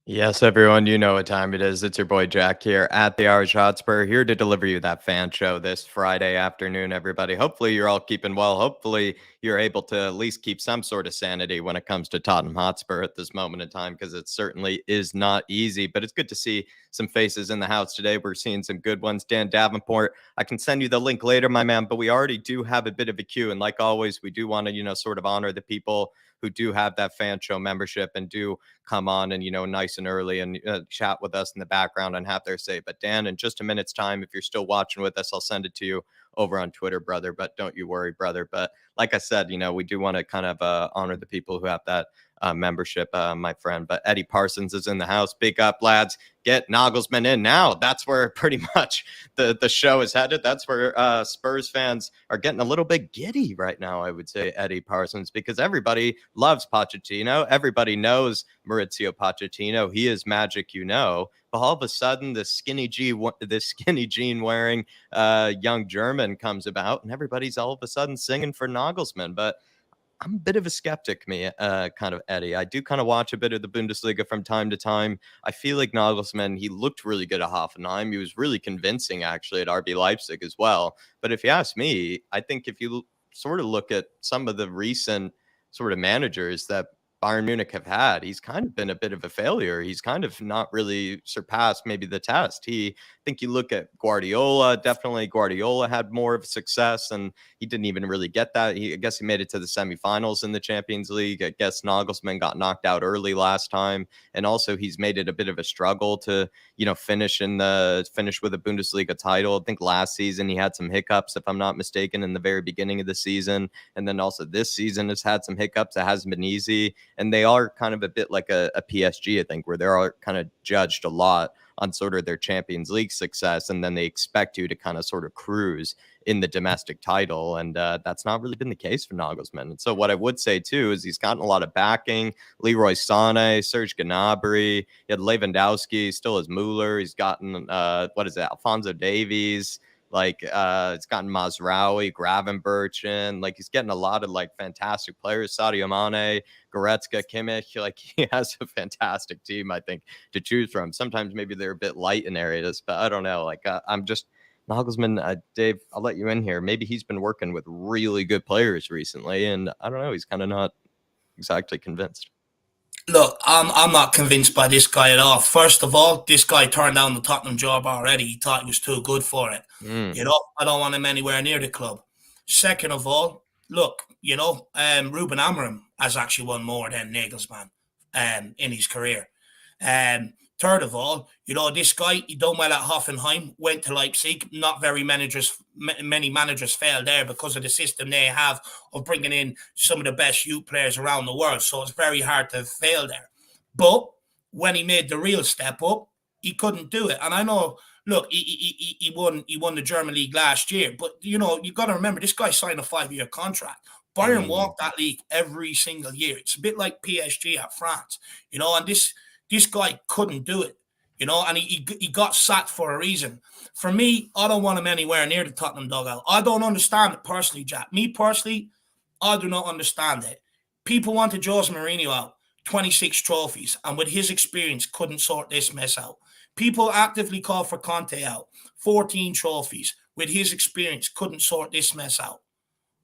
Yes, everyone, you know what time it is. It's your boy Jack here at the IrishHotspur, here to deliver you that fan show this Friday afternoon, everybody. Hopefully, you're all keeping well. Hopefully, you're able to at least keep some sort of sanity when it comes to Tottenham Hotspur at this moment in time, because it certainly is not easy. But it's good to see some faces in the house today. We're seeing some good ones. Dan Davenport, I can send you the link later, my man, but we already do have a bit of a queue. And like always, we do want to, sort of honor the people who do have that fan show membership and do come on and nice and early and chat with us in the background and have their say. But Dan, in just a minute's time, if you're still watching with us, I'll send it to you over on Twitter, brother. But don't you worry, brother. But like I said, we do want to kind of honor the people who have that membership, my friend. But Eddie Parsons is in the house. Big up, lads. Get Nagelsmann in now. That's where pretty much the show is headed. That's where Spurs fans are getting a little bit giddy right now, I would say, Eddie Parsons, because everybody loves Pochettino. Everybody knows Maurizio Pochettino. He is magic, But all of a sudden, this skinny jean wearing young German comes about, and everybody's all of a sudden singing for Nagelsmann. But I'm a bit of a skeptic, kind of Eddie. I do kind of watch a bit of the Bundesliga from time to time. I feel like Nagelsmann, he looked really good at Hoffenheim. He was really convincing, actually, at RB Leipzig as well. But if you ask me, I think if you sort of look at some of the recent sort of managers that Bayern Munich have had, he's kind of been a bit of a failure. He's kind of not really surpassed maybe the test. I think you look at Guardiola, definitely Guardiola had more of success, and he didn't even really get that. I guess he made it to the semifinals in the Champions League. I guess Nagelsmann got knocked out early last time, and also he's made it a bit of a struggle to finish with a Bundesliga title. I think last season he had some hiccups, if I'm not mistaken, in the very beginning of the season, and then also this season has had some hiccups. It hasn't been easy, and they are kind of a bit like a PSG, I think, where they're kind of judged a lot on sort of their Champions League success, and then they expect you to kind of sort of cruise in the domestic title, and that's not really been the case for Nagelsmann. And so what I would say too is he's gotten a lot of backing. Leroy Sané, Serge Gnabry, he had Lewandowski, still has Mueller. He's gotten Alphonso Davies. It's gotten Mazraoui, Gravenberch, like he's getting a lot of like fantastic players. Sadio Mane, Goretzka, Kimmich. Like he has a fantastic team, I think, to choose from. Sometimes maybe they're a bit light in areas, but I don't know. I'm just Nagelsmann, Dave, I'll let you in here. Maybe he's been working with really good players recently, and I don't know. He's kind of not exactly convinced. Look, I'm not convinced by this guy at all. First of all, this guy turned down the Tottenham job already. He thought he was too good for it. Mm. I don't want him anywhere near the club. Second of all, look, Ruben Amorim has actually won more than Nagelsmann in his career. Third of all, this guy, he done well at Hoffenheim, went to Leipzig. Not many managers fail there because of the system they have of bringing in some of the best youth players around the world. So it's very hard to fail there. But when he made the real step up, he couldn't do it. And I know, look, he won the German league last year. But, you got to remember, this guy signed a 5-year contract. Bayern walked that league every single year. It's a bit like PSG at France, and this guy couldn't do it, and he got sacked for a reason. For me, I don't want him anywhere near the Tottenham dugout. I don't understand it personally, Jack. Me personally, I do not understand it. People wanted Jose Mourinho out, 26 trophies, and with his experience, couldn't sort this mess out. People actively called for Conte out, 14 trophies, with his experience, couldn't sort this mess out.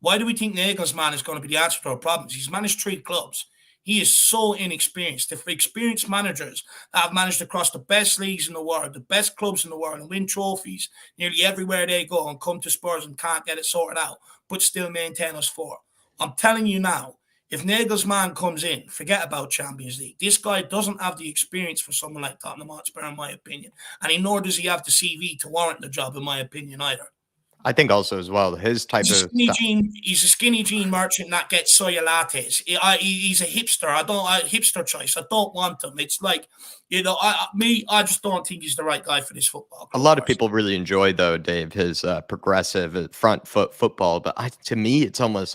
Why do we think Nagelsmann is going to be the answer to our problems? He's managed 3 clubs. He is so inexperienced. The experienced managers that have managed across the best leagues in the world, the best clubs in the world, and win trophies nearly everywhere they go and come to Spurs and can't get it sorted out, but still maintain us for. I'm telling you now, if Nagelsmann comes in, forget about Champions League. This guy doesn't have the experience for someone like Tottenham Hotspur, in my opinion. And nor does he have the CV to warrant the job, in my opinion, either. I think also as well, his type He's a of skinny jean. He's a skinny jean merchant that gets soya lattes. He's a hipster. Hipster choice. I don't want him. It's like, I just don't think he's the right guy for this football club. A lot of people really enjoy, though, Dave, his progressive front foot football. But to me, it's almost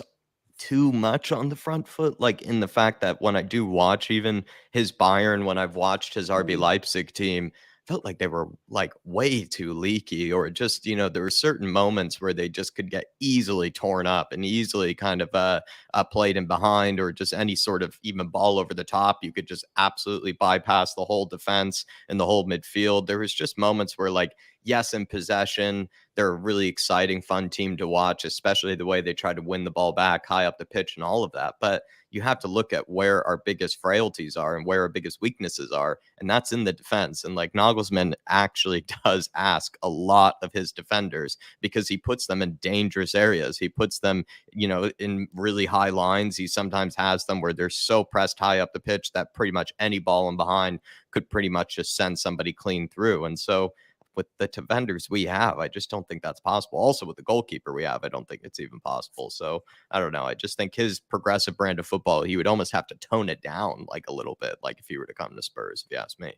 too much on the front foot, like in the fact that when I do watch even his Bayern, when I've watched his RB Leipzig team, felt like they were like way too leaky, or just, there were certain moments where they just could get easily torn up and easily kind of played in behind, or just any sort of even ball over the top. You could just absolutely bypass the whole defense and the whole midfield. There was just moments where, like, yes, in possession, they're a really exciting, fun team to watch, especially the way they try to win the ball back high up the pitch and all of that. But you have to look at where our biggest frailties are and where our biggest weaknesses are, and that's in the defense. And like, Nagelsmann actually does ask a lot of his defenders, because he puts them in dangerous areas. He puts them, in really high lines. He sometimes has them where they're so pressed high up the pitch that pretty much any ball in behind could pretty much just send somebody clean through. And so with the defenders we have, I just don't think that's possible. Also, with the goalkeeper we have, I don't think it's even possible. So I don't know. I just think his progressive brand of football, he would almost have to tone it down like a little bit, like if he were to come to Spurs, if you ask me.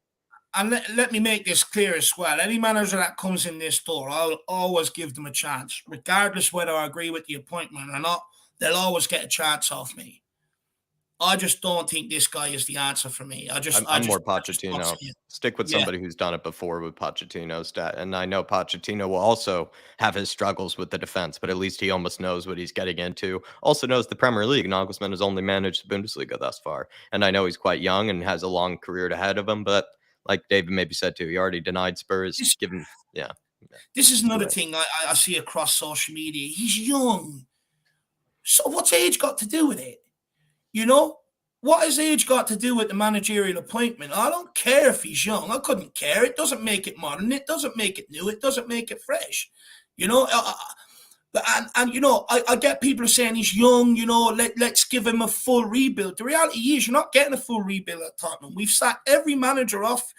And let me make this clear as well. Any manager that comes in this door, I'll always give them a chance. Regardless whether I agree with the appointment or not, they'll always get a chance off me. I just don't think this guy is the answer for me. I'm more Pochettino. Stick with Yeah. somebody who's done it before with Pochettino's stat. And I know Pochettino will also have his struggles with the defense, but at least he almost knows what he's getting into. Also knows the Premier League. Nagelsmann has only managed the Bundesliga thus far. And I know he's quite young and has a long career ahead of him, but like David maybe said too, he already denied Spurs. This is another thing I see across social media. He's young. So what's age got to do with it? What has age got to do with the managerial appointment? I don't care if he's young. I couldn't care. It doesn't make it modern. It doesn't make it new. It doesn't make it fresh. I get people saying he's young, let's give him a full rebuild. The reality is you're not getting a full rebuild at Tottenham. We've sacked every manager off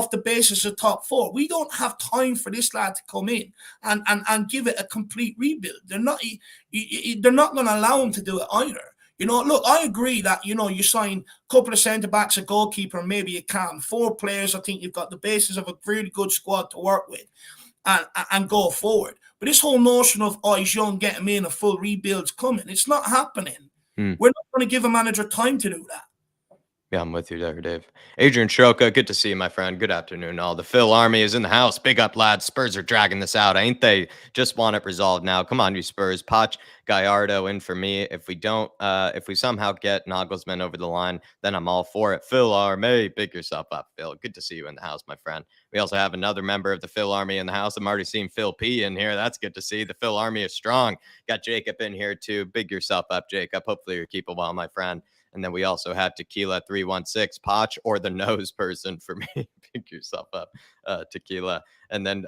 the basis of top four. We don't have time for this lad to come in and give it a complete rebuild. They're not going to allow him to do it either. Look, I agree that, you sign a couple of centre-backs, a goalkeeper, and maybe you can. 4 players, I think you've got the basis of a really good squad to work with and go forward. But this whole notion of, he's young, get him in, a full rebuild's coming, it's not happening. We're not going to give a manager time to do that. Yeah, I'm with you there, Dave. Adrian Stroka, good to see you, my friend. Good afternoon, all. The Phil Army is in the house. Big up, lads. Spurs are dragging this out, ain't they? Just want it resolved now. Come on, you Spurs. Poch, Gallardo in for me. If we somehow get Nagelsmann over the line, then I'm all for it. Phil Army, big yourself up, Phil. Good to see you in the house, my friend. We also have another member of the Phil Army in the house. I'm already seeing Phil P in here. That's good to see. The Phil Army is strong. Got Jacob in here, too. Big yourself up, Jacob. Hopefully you're keeping well, my friend. And then we also have Tequila 316, Poch or the nose person for me. Pick yourself up, Tequila. And then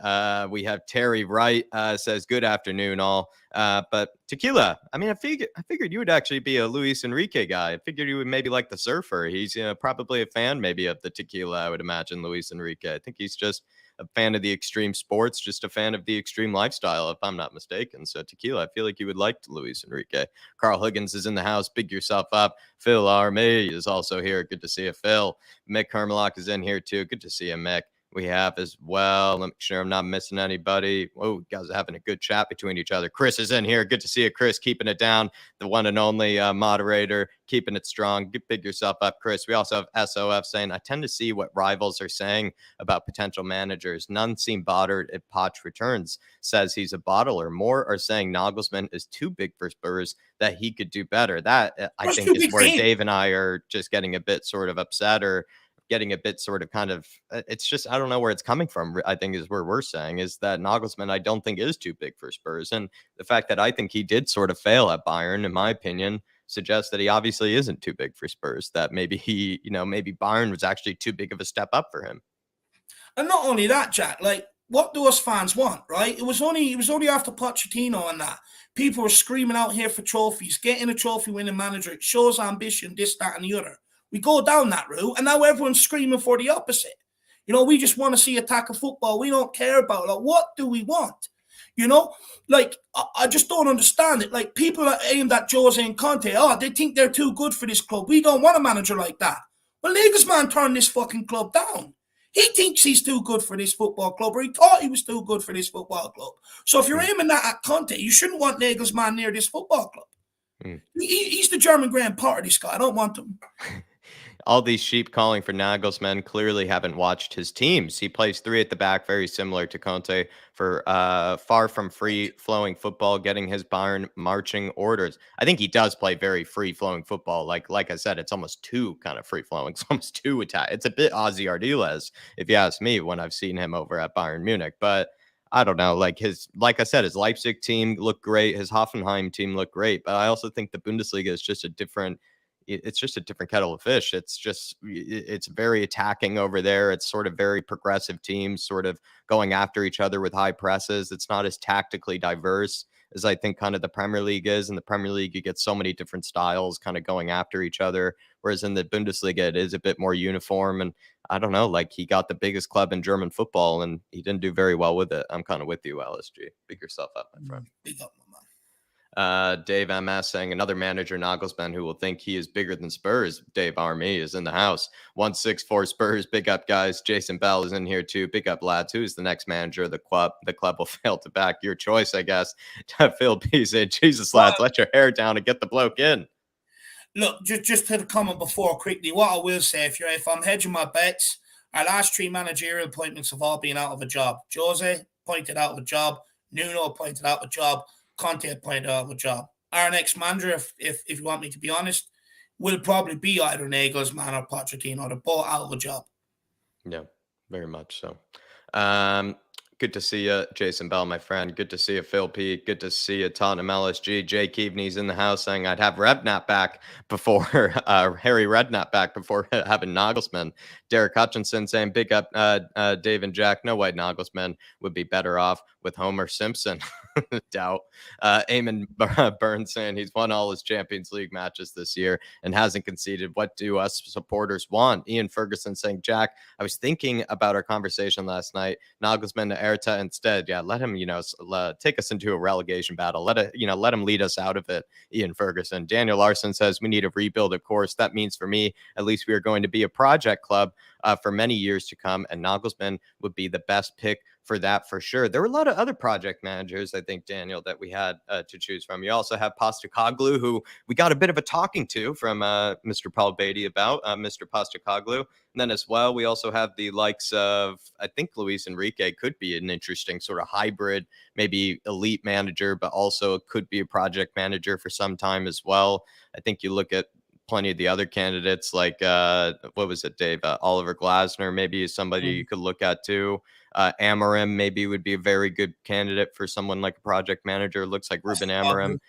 we have Terry Wright says, good afternoon, all. But Tequila, I figured you would actually be a Luis Enrique guy. I figured you would maybe like the surfer. He's probably a fan maybe of the tequila, I would imagine, Luis Enrique. I think he's just a fan of the extreme sports, just a fan of the extreme lifestyle, if I'm not mistaken. So Tequila, I feel like you would like Luis Enrique. Carl Higgins is in the house. Big yourself up. Phil Army is also here. Good to see you, Phil. Mick Hermelock is in here too. Good to see you, Mick. We have as well. Let me make sure I'm not missing anybody. Oh, guys are having a good chat between each other. Chris is in here. Good to see you, Chris. Keeping it down. The one and only moderator. Keeping it strong. Big yourself up, Chris. We also have SOF saying, I tend to see what rivals are saying about potential managers. None seem bothered if Poch returns. Says he's a bottler. More are saying Nagelsmann is too big for Spurs, that he could do better. That, I think, is where Dave and I are just getting a bit sort of upset, or getting a bit sort of kind of, it's just, I don't know where it's coming from, I think is where we're saying, is that Nagelsmann, I don't think is too big for Spurs. And the fact that I think he did sort of fail at Bayern, in my opinion, suggests that he obviously isn't too big for Spurs, that maybe he, maybe Bayern was actually too big of a step up for him. And not only that, Jack, like, what do us fans want, right? It was only after Pochettino and that. People were screaming out here for trophies, getting a trophy winning manager. It shows ambition, this, that, and the other. We go down that route, and now everyone's screaming for the opposite. We just want to see attack of football. We don't care about, like, what do we want? Like, I just don't understand it. Like, people are aimed at Jose and Conte. They think they're too good for this club. We don't want a manager like that. Well, Nagelsmann turned this fucking club down. He thinks he's too good for this football club, or he thought he was too good for this football club. So if you're aiming that at Conte, you shouldn't want Nagelsmann near this football club. He's the German Graham Potter, this guy. I don't want him. all these sheep calling for Nagelsmann clearly haven't watched his teams. He plays three at the back, very similar to Conte, for far from free flowing football, getting his Bayern marching orders. I think he does play very free flowing football. Like I said, it's almost too kind of free flowing. It's almost too attack. It's a bit Ozzy Ardiles, if you ask me, when I've seen him over at Bayern Munich. But I don't know, like I said, his Leipzig team looked great, his Hoffenheim team looked great, but I also think the Bundesliga is just a different it's just a different kettle of fish. It's very attacking over there. It's sort of very progressive teams sort of going after each other with high presses. It's not as tactically diverse as I think kind of the Premier League is. In the Premier League, you get so many different styles kind of going after each other. Whereas in the Bundesliga, it is a bit more uniform. And I don't know, like he got the biggest club in German football and he didn't do very well with it. I'm kind of with you, LSG. Big yourself up, my friend. Big up, my man. Dave MS saying another manager, Nagelsmann, who will think he is bigger than Spurs. Dave Army is in the house. 164 Spurs. Big up, guys. Jason Bell is in here too. Big up, lads. Who's the next manager of the club? The club will fail to back your choice, I guess. Phil P said, Jesus, lads, let your hair down and get the bloke in. Look, just to the comment before quickly, what I will say, if I'm hedging my bets, our last three managerial appointments have all been out of a job. Jose pointed out of a job. Nuno pointed out of a job. Conte pointed out of a job. Our next manager, if you want me to be honest, will probably be either Nagelsmann or Pochettino. They're both out of a job. Yeah, very much so. Good to see you, Jason Bell, my friend. Good to see you, Phil P. Good to see you, Tottenham LSG. Jay Keaveney's in the house saying I'd have Redknapp back before Harry Redknapp back before having Nagelsmann. Derek Hutchinson saying big up Dave and Jack. No way Nagelsmann would be better off with Homer Simpson. Doubt. Eamon Burns saying he's won all his Champions League matches this year and hasn't conceded. What do us supporters want? Ian Ferguson saying, Jack, I was thinking about our conversation last night. Nagelsmann to Erta instead. Yeah, let him, take us into a relegation battle. Let him lead us out of it. Ian Ferguson. Daniel Larson says we need a rebuild. Of course, that means for me, at least we are going to be a project club for many years to come, and Nagelsmann would be the best pick for that for sure. There were a lot of other project managers, I think, Daniel, that we had to choose from. You also have Postecoglou, who we got a bit of a talking to from Mr. Paul Beatty about, Mr. Postecoglou. And then as well, we also have the likes of, I think Luis Enrique could be an interesting sort of hybrid, maybe elite manager, but also could be a project manager for some time as well. I think you look at plenty of the other candidates like, what was it, Dave? Oliver Glasner, maybe is somebody you could look at too. Amorim maybe would be a very good candidate for someone like a project manager. Looks like Ruben Amorim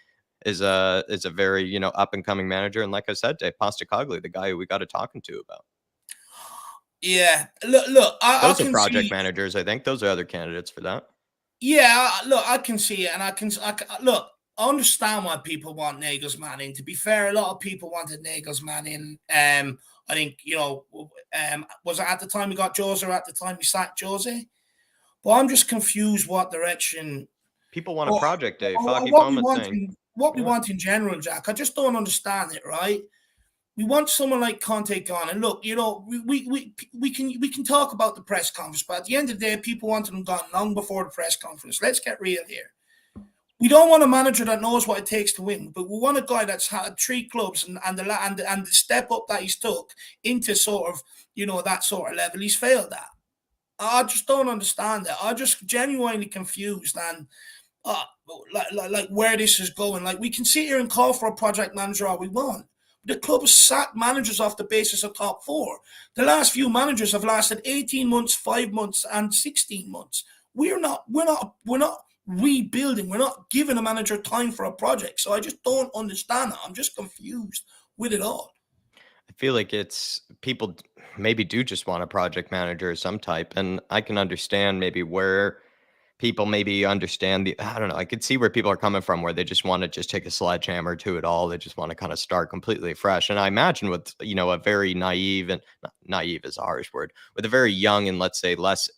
is a very up and coming manager, and like I said, Dave Postecoglou, the guy who we got a talking to about. Yeah, look, those are project managers. I think those are other candidates for that. Yeah, look, I can see it, and I look. I understand why people want Nagelsmann in. To be fair, a lot of people wanted Nagelsmann in. I think, was it at the time we got Jose or at the time we sacked Jose? But I'm just confused what direction. People want a project, Dave. What we want in general, Jack. I just don't understand it, right? We want someone like Conte gone. And look, we can talk about the press conference, but at the end of the day, people wanted him gone long before the press conference. Let's get real here. We don't want a manager that knows what it takes to win, but we want a guy that's had three clubs and the step up that he's took into sort of, that sort of level he's failed at. I just don't understand it. I'm just genuinely confused and like where this is going. Like, we can sit here and call for a project manager all we want. The club has sacked managers off the basis of top four. The last few managers have lasted 18 months, 5 months, and 16 months. We're not rebuilding. We're not giving a manager time for a project. So I just don't understand that. I'm just confused with it all. I feel like it's people maybe do just want a project manager of some type. And I can understand maybe where people maybe understand I don't know. I could see where people are coming from, where they just want to just take a sledgehammer to it all. They just want to kind of start completely fresh. And I imagine with, a very naive, and naive is a harsh word, with a very young and let's say less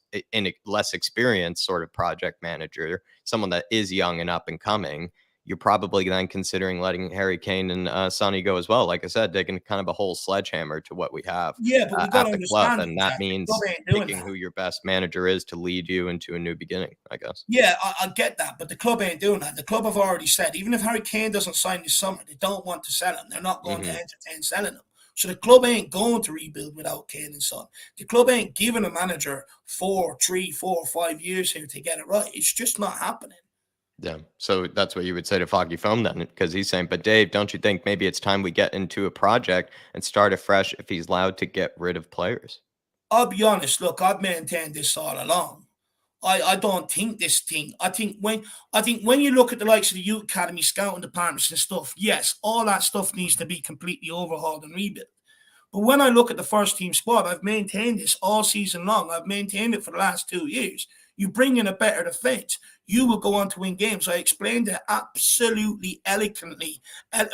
experienced sort of project manager, someone that is young and up and coming, you're probably then considering letting Harry Kane and Sonny go as well. Like I said, taking kind of a whole sledgehammer to what we have but we at the club. And that means picking that. who your best manager is to lead you into a new beginning, I guess. Yeah, I get that, but the club ain't doing that. The club have already said, even if Harry Kane doesn't sign this summer, they don't want to sell him. They're not going to entertain selling him. So the club ain't going to rebuild without Kane and Son. The club ain't giving a manager 3, 4, 5 years here to get it right. It's just not happening. Yeah. So that's what you would say to Foggy Foam then, because he's saying, but Dave, don't you think maybe it's time we get into a project and start afresh if he's allowed to get rid of players? I'll be honest. Look, I've maintained this all along. I don't think this thing. I think when you look at the likes of the youth academy scouting departments and stuff, yes, all that stuff needs to be completely overhauled and rebuilt. But when I look at the first team squad, I've maintained this all season long. I've maintained it for the last 2 years. You bring in a better defense, you will go on to win games. I explained it absolutely eloquently,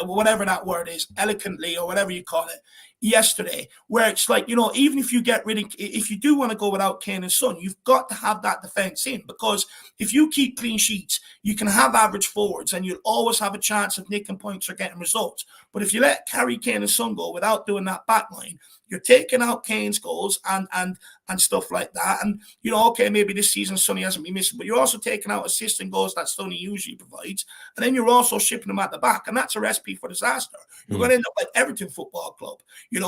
whatever that word is, eloquently or whatever you call it, yesterday, where it's like, even if you get rid of, if you do want to go without Kane and Son, you've got to have that defense in, because if you keep clean sheets, you can have average forwards and you'll always have a chance of nicking points or getting results. But if you let Kane and Son go without doing that back line, you're taking out Kane's goals and stuff like that. And, okay, maybe this season Sonny hasn't been missing, but you're also taking out assists and goals that Sonny usually provides. And then you're also shipping them at the back. And that's a recipe for disaster. You're going to end up like Everton Football Club,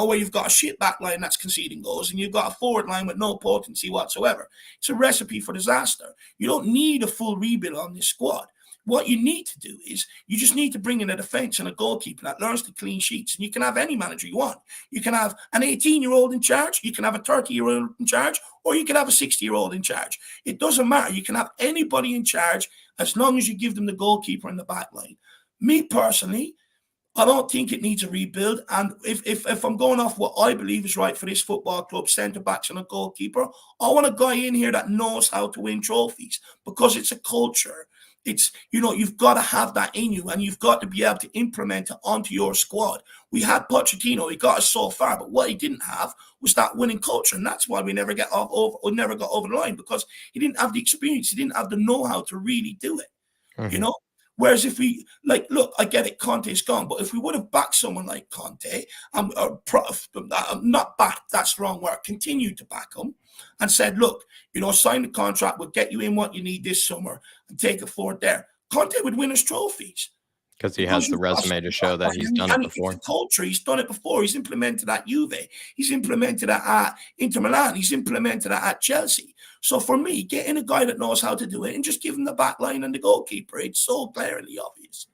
where you've got a shit back line that's conceding goals and you've got a forward line with no potency whatsoever. It's a recipe for disaster. You don't need a full rebuild on this squad. What you need to do is you just need to bring in a defense and a goalkeeper that learns to clean sheets. And you can have any manager you want. You can have an 18-year-old in charge. You can have a 30-year-old in charge. Or you can have a 60-year-old in charge. It doesn't matter. You can have anybody in charge as long as you give them the goalkeeper in the back line. Me personally, I don't think it needs a rebuild. And if I'm going off what I believe is right for this football club, centre-backs and a goalkeeper, I want a guy in here that knows how to win trophies, because it's a culture. It's, you've got to have that in you, and you've got to be able to implement it onto your squad. We had Pochettino, he got us so far, but what he didn't have was that winning culture, and that's why we never got over the line, because he didn't have the experience, he didn't have the know-how to really do it. Mm-hmm. Whereas if we, look, I get it, Conte's gone, but if we would have backed someone like Conte, not backed, that's the wrong word, continued to back him and said, look, sign the contract, we'll get you in what you need this summer and take it forward there, Conte would win us trophies. Because he has the resume to show that he's done it before. It's the culture, he's done it before. He's implemented at Juve. He's implemented it at Inter Milan. He's implemented it at Chelsea. So for me, getting a guy that knows how to do it and just give him the back line and the goalkeeper, it's so glaringly obvious.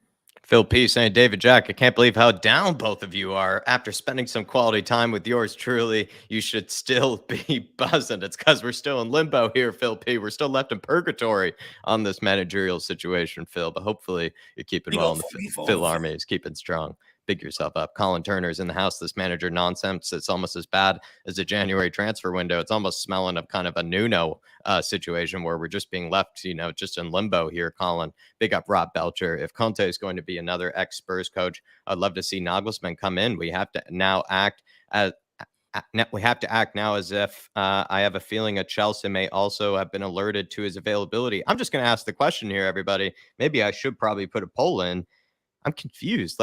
Phil P saying, David Jack, I can't believe how down both of you are. After spending some quality time with yours truly, you should still be buzzing. It's because we're still in limbo here, Phil P. We're still left in purgatory on this managerial situation, Phil. But hopefully you're keeping well, and the Phil Army is keeping strong. Big yourself up. Colin Turner's in the house. This manager nonsense. It's almost as bad as a January transfer window. It's almost smelling of kind of a Nuno situation where we're just being left, just in limbo here, Colin. Big up Rob Belcher. If Conte is going to be another ex-Spurs coach, I'd love to see Nagelsmann come in. We have to now act as if I have a feeling at Chelsea may also have been alerted to his availability. I'm just going to ask the question here, everybody. Maybe I should probably put a poll in. I'm confused.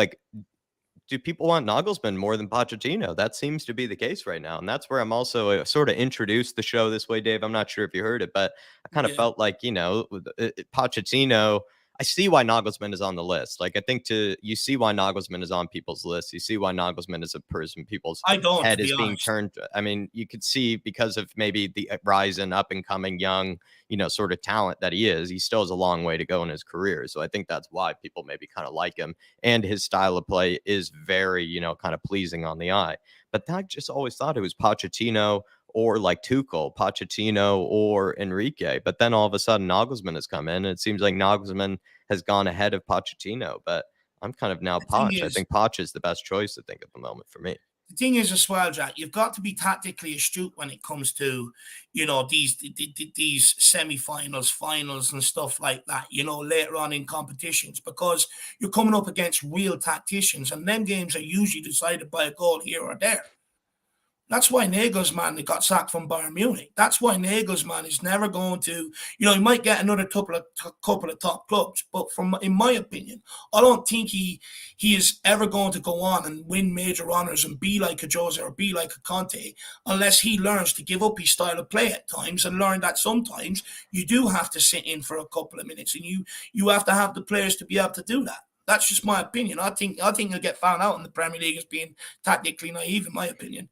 Do people want Nagelsmann more than Pochettino? That seems to be the case right now. And that's where I'm also sort of introduced the show this way, Dave. I'm not sure if you heard it, but I kind of felt like, Pochettino, I see why Nagelsmann is on the list. I think you see why Nagelsmann is on people's lists. You see why Nagelsmann is a person people's head is being turned. I mean, you could see because of maybe the rise and up and coming young, sort of talent that he is, he still has a long way to go in his career. So I think that's why people maybe kind of like him, and his style of play is very, kind of pleasing on the eye. But I just always thought it was Pochettino or Tuchel, Pochettino or Enrique. But then all of a sudden Nagelsmann has come in, and it seems like Nagelsmann has gone ahead of Pochettino. But I'm kind of now Poch. I think Poch is the best choice, I think, at the moment for me. The thing is as well, Jack, you've got to be tactically astute when it comes to, these semi-finals, finals and stuff like that, later on in competitions, because you're coming up against real tacticians, and them games are usually decided by a goal here or there. That's why Nagelsmann got sacked from Bayern Munich. That's why Nagelsmann is never going to, he might get another couple of top clubs, but in my opinion, I don't think he is ever going to go on and win major honors and be like a Jose or be like a Conte unless he learns to give up his style of play at times and learn that sometimes you do have to sit in for a couple of minutes, and you have to have the players to be able to do that. That's just my opinion. I think he'll get found out in the Premier League as being tactically naive, in my opinion.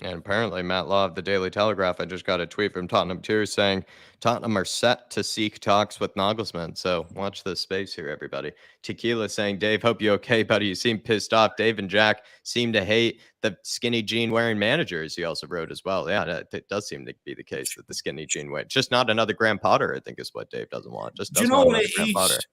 And apparently, Matt Law of the Daily Telegraph, I just got a tweet from Tottenham too saying Tottenham are set to seek talks with Nagelsmann. So watch this space here, everybody. Tequila saying, Dave, hope you okay, buddy. You seem pissed off. Dave and Jack seem to hate the skinny jean wearing managers. He also wrote as well. Yeah, it does seem to be the case that the skinny jean wear. Just not another Graham Potter, I think is what Dave doesn't want. Just Do you doesn't know want what another it Graham Potter. is?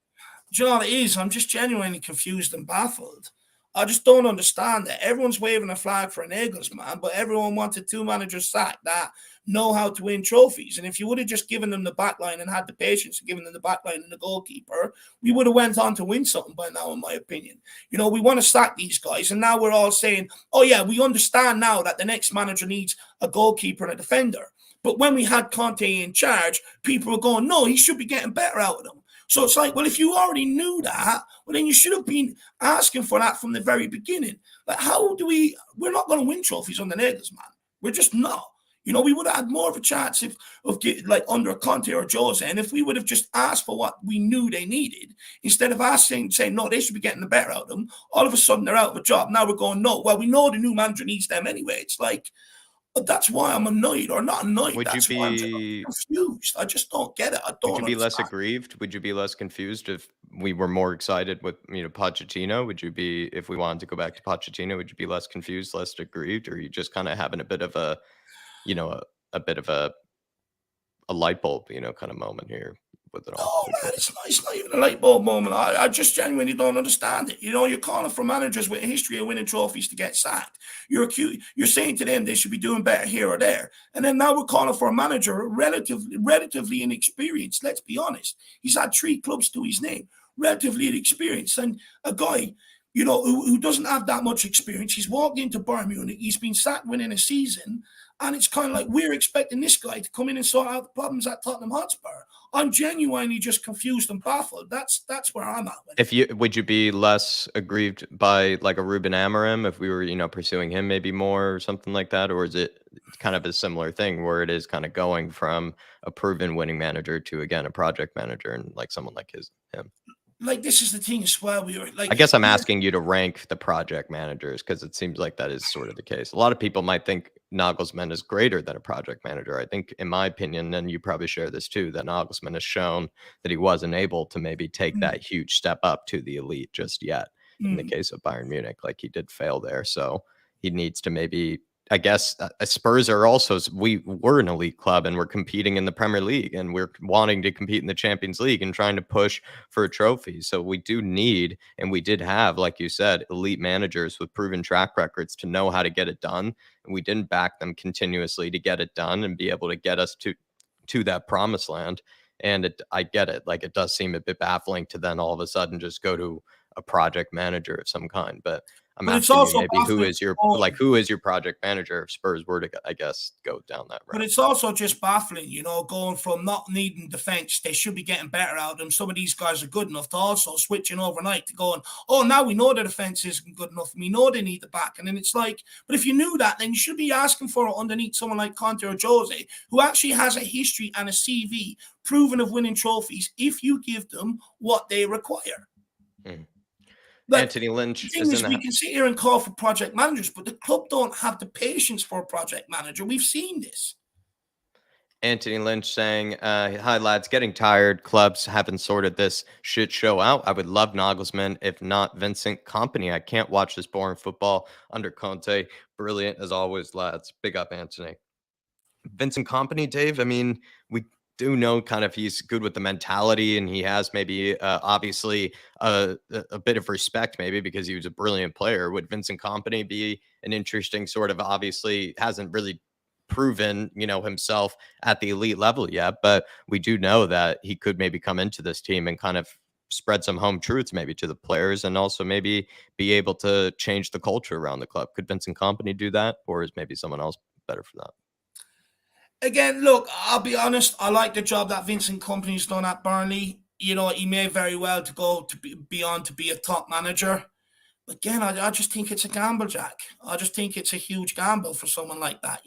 Do you know what it is? I'm just genuinely confused and baffled. I just don't understand that everyone's waving a flag for an Nagelsmann, but everyone wanted two managers sacked that know how to win trophies. And if you would have just given them the back line and had the patience of giving them the back line and the goalkeeper, we would have went on to win something by now, in my opinion. You know, we want to sack these guys, and now we're all saying, oh yeah, we understand now that the next manager needs a goalkeeper and a defender. But when we had Conte in charge, people were going, no, he should be getting better out of them. So it's like, well, if you already knew that, well, then you should have been asking for that from the very beginning. Like, how do we're not going to win trophies under Nagelsmann. We're just not. You know, we would have had more of a chance like under Conte or Jose, and if we would have just asked for what we knew they needed, instead of asking, saying, no, they should be getting the better out of them, all of a sudden they're out of a job. Now we're going, no, well, we know the new manager needs them anyway. It's like, that's why I'm annoyed, or not annoyed. Would That's why I'm confused. I just don't get it. I don't. Would you be less aggrieved? Would you be less confused if we were more excited with Pochettino? Would you be, if we wanted to go back to Pochettino, would you be less confused, less aggrieved, or are you just kind of having a bit of a, a bit of a light bulb, kind of moment here with it all? No, man, it's not even a light bulb moment. I just genuinely don't understand it. You know, you're calling for managers with a history of winning trophies to get sacked. You're saying to them they should be doing better here or there. And then now we're calling for a manager relatively inexperienced. Let's be honest. He's had 3 clubs to his name, relatively inexperienced. And a guy, you know, who doesn't have that much experience. He's walked into Bayern Munich. He's been sacked within a season. And it's kind of like we're expecting this guy to come in and sort out the problems at Tottenham Hotspur. I'm genuinely just confused and baffled. That's where I'm at with it. Would you be less aggrieved by like a Ruben Amorim if we were, pursuing him maybe more or something like that? Or is it kind of a similar thing where it is kind of going from a proven winning manager to, again, a project manager and like someone like him? Like, this is the thing as well. I guess I'm asking you to rank the project managers because it seems like that is sort of the case. A lot of people might think Nagelsmann is greater than a project manager. I think, in my opinion, and you probably share this too, that Nagelsmann has shown that he wasn't able to maybe take that huge step up to the elite just yet. In the case of Bayern Munich, like he did fail there. So he needs to maybe, I guess, Spurs are also, we're an elite club and we're competing in the Premier League and we're wanting to compete in the Champions League and trying to push for a trophy. So we do need, and we did have, like you said, elite managers with proven track records to know how to get it done. And we didn't back them continuously to get it done and be able to get us to that promised land. And I get it. Like, it does seem a bit baffling to then all of a sudden just go to a project manager of some kind. But I'm asking you maybe who is your project manager if Spurs were to, I guess, go down that route. But it's also just baffling, going from not needing defense, they should be getting better out of them. Some of these guys are good enough to also switching overnight to going, oh, now we know the defense isn't good enough. We know they need the back. And then it's like, but if you knew that, then you should be asking for it underneath someone like Conte or Jose, who actually has a history and a CV proven of winning trophies if you give them what they require. Like, Anthony Lynch we can sit here and call for project managers, but the club don't have the patience for a project manager. We've seen this. Anthony Lynch saying, hi, lads, getting tired. Clubs haven't sorted this shit show out. I would love Nagelsmann, if not Vincent Kompany. I can't watch this boring football under Conte. Brilliant as always, lads. Big up, Anthony. Vincent Kompany, Dave, I mean, we do know kind of he's good with the mentality and he has maybe obviously a bit of respect maybe because he was a brilliant player. Would Vincent Kompany be an interesting sort of, obviously hasn't really proven himself at the elite level yet, but we do know that he could maybe come into this team and kind of spread some home truths maybe to the players and also maybe be able to change the culture around the club. Could Vincent Kompany do that, or is maybe someone else better for that? Again, look, I'll be honest. I like the job that Vincent Kompany's done at Burnley. He may very well to go to be on to be a top manager. Again, I just think it's a gamble, Jack. I just think it's a huge gamble for someone like that.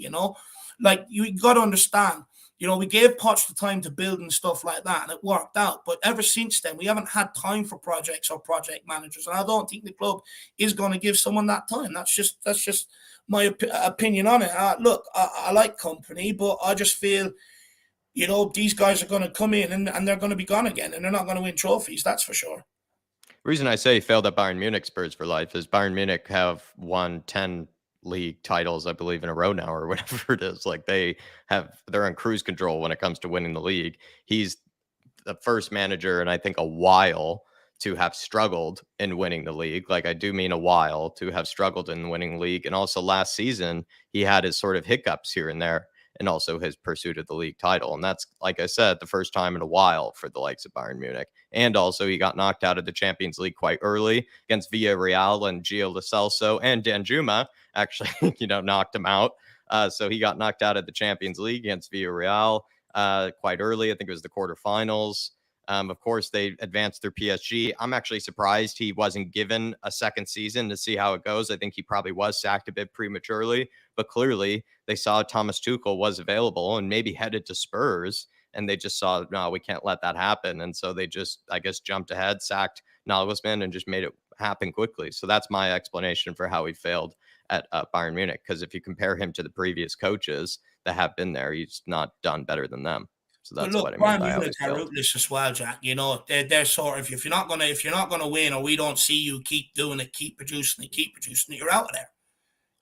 Like, you got to understand. We gave Poch the time to build and stuff like that, and it worked out. But ever since then, we haven't had time for projects or project managers, and I don't think the club is going to give someone that time. That's just my opinion on it. Look, I like company, but I just feel, these guys are going to come in and they're going to be gone again, and they're not going to win trophies. That's for sure. The reason I say he failed at Bayern Munich Spurs for life is Bayern Munich have won 10 league titles, I believe, in a row now, or whatever it is. Like they're on cruise control when it comes to winning the league. He's the first manager in I think a while to have struggled in winning the league. Like I do mean a while to have struggled in winning the league. And also last season, he had his sort of hiccups here and there, and also his pursuit of the league title. And that's, like I said, the first time in a while for the likes of Bayern Munich. And also he got knocked out of the Champions League quite early against Villarreal, and Gio Lo Celso and Danjuma actually, knocked him out. So he got knocked out of the Champions League against Villarreal quite early. I think it was the quarterfinals. Of course, they advanced through PSG. I'm actually surprised he wasn't given a second season to see how it goes. I think he probably was sacked a bit prematurely, but clearly they saw Thomas Tuchel was available and maybe headed to Spurs, and they just saw, no, we can't let that happen. And so they just, I guess, jumped ahead, sacked Nagelsmann, and just made it happen quickly. So that's my explanation for how he failed at Bayern Munich, because if you compare him to the previous coaches that have been there, he's not done better than them. So that's what I mean by how he's failed. Ruthless as well, Jack. They're sort of, if you're not gonna win, or we don't see you keep doing it, keep producing it, you're out of there.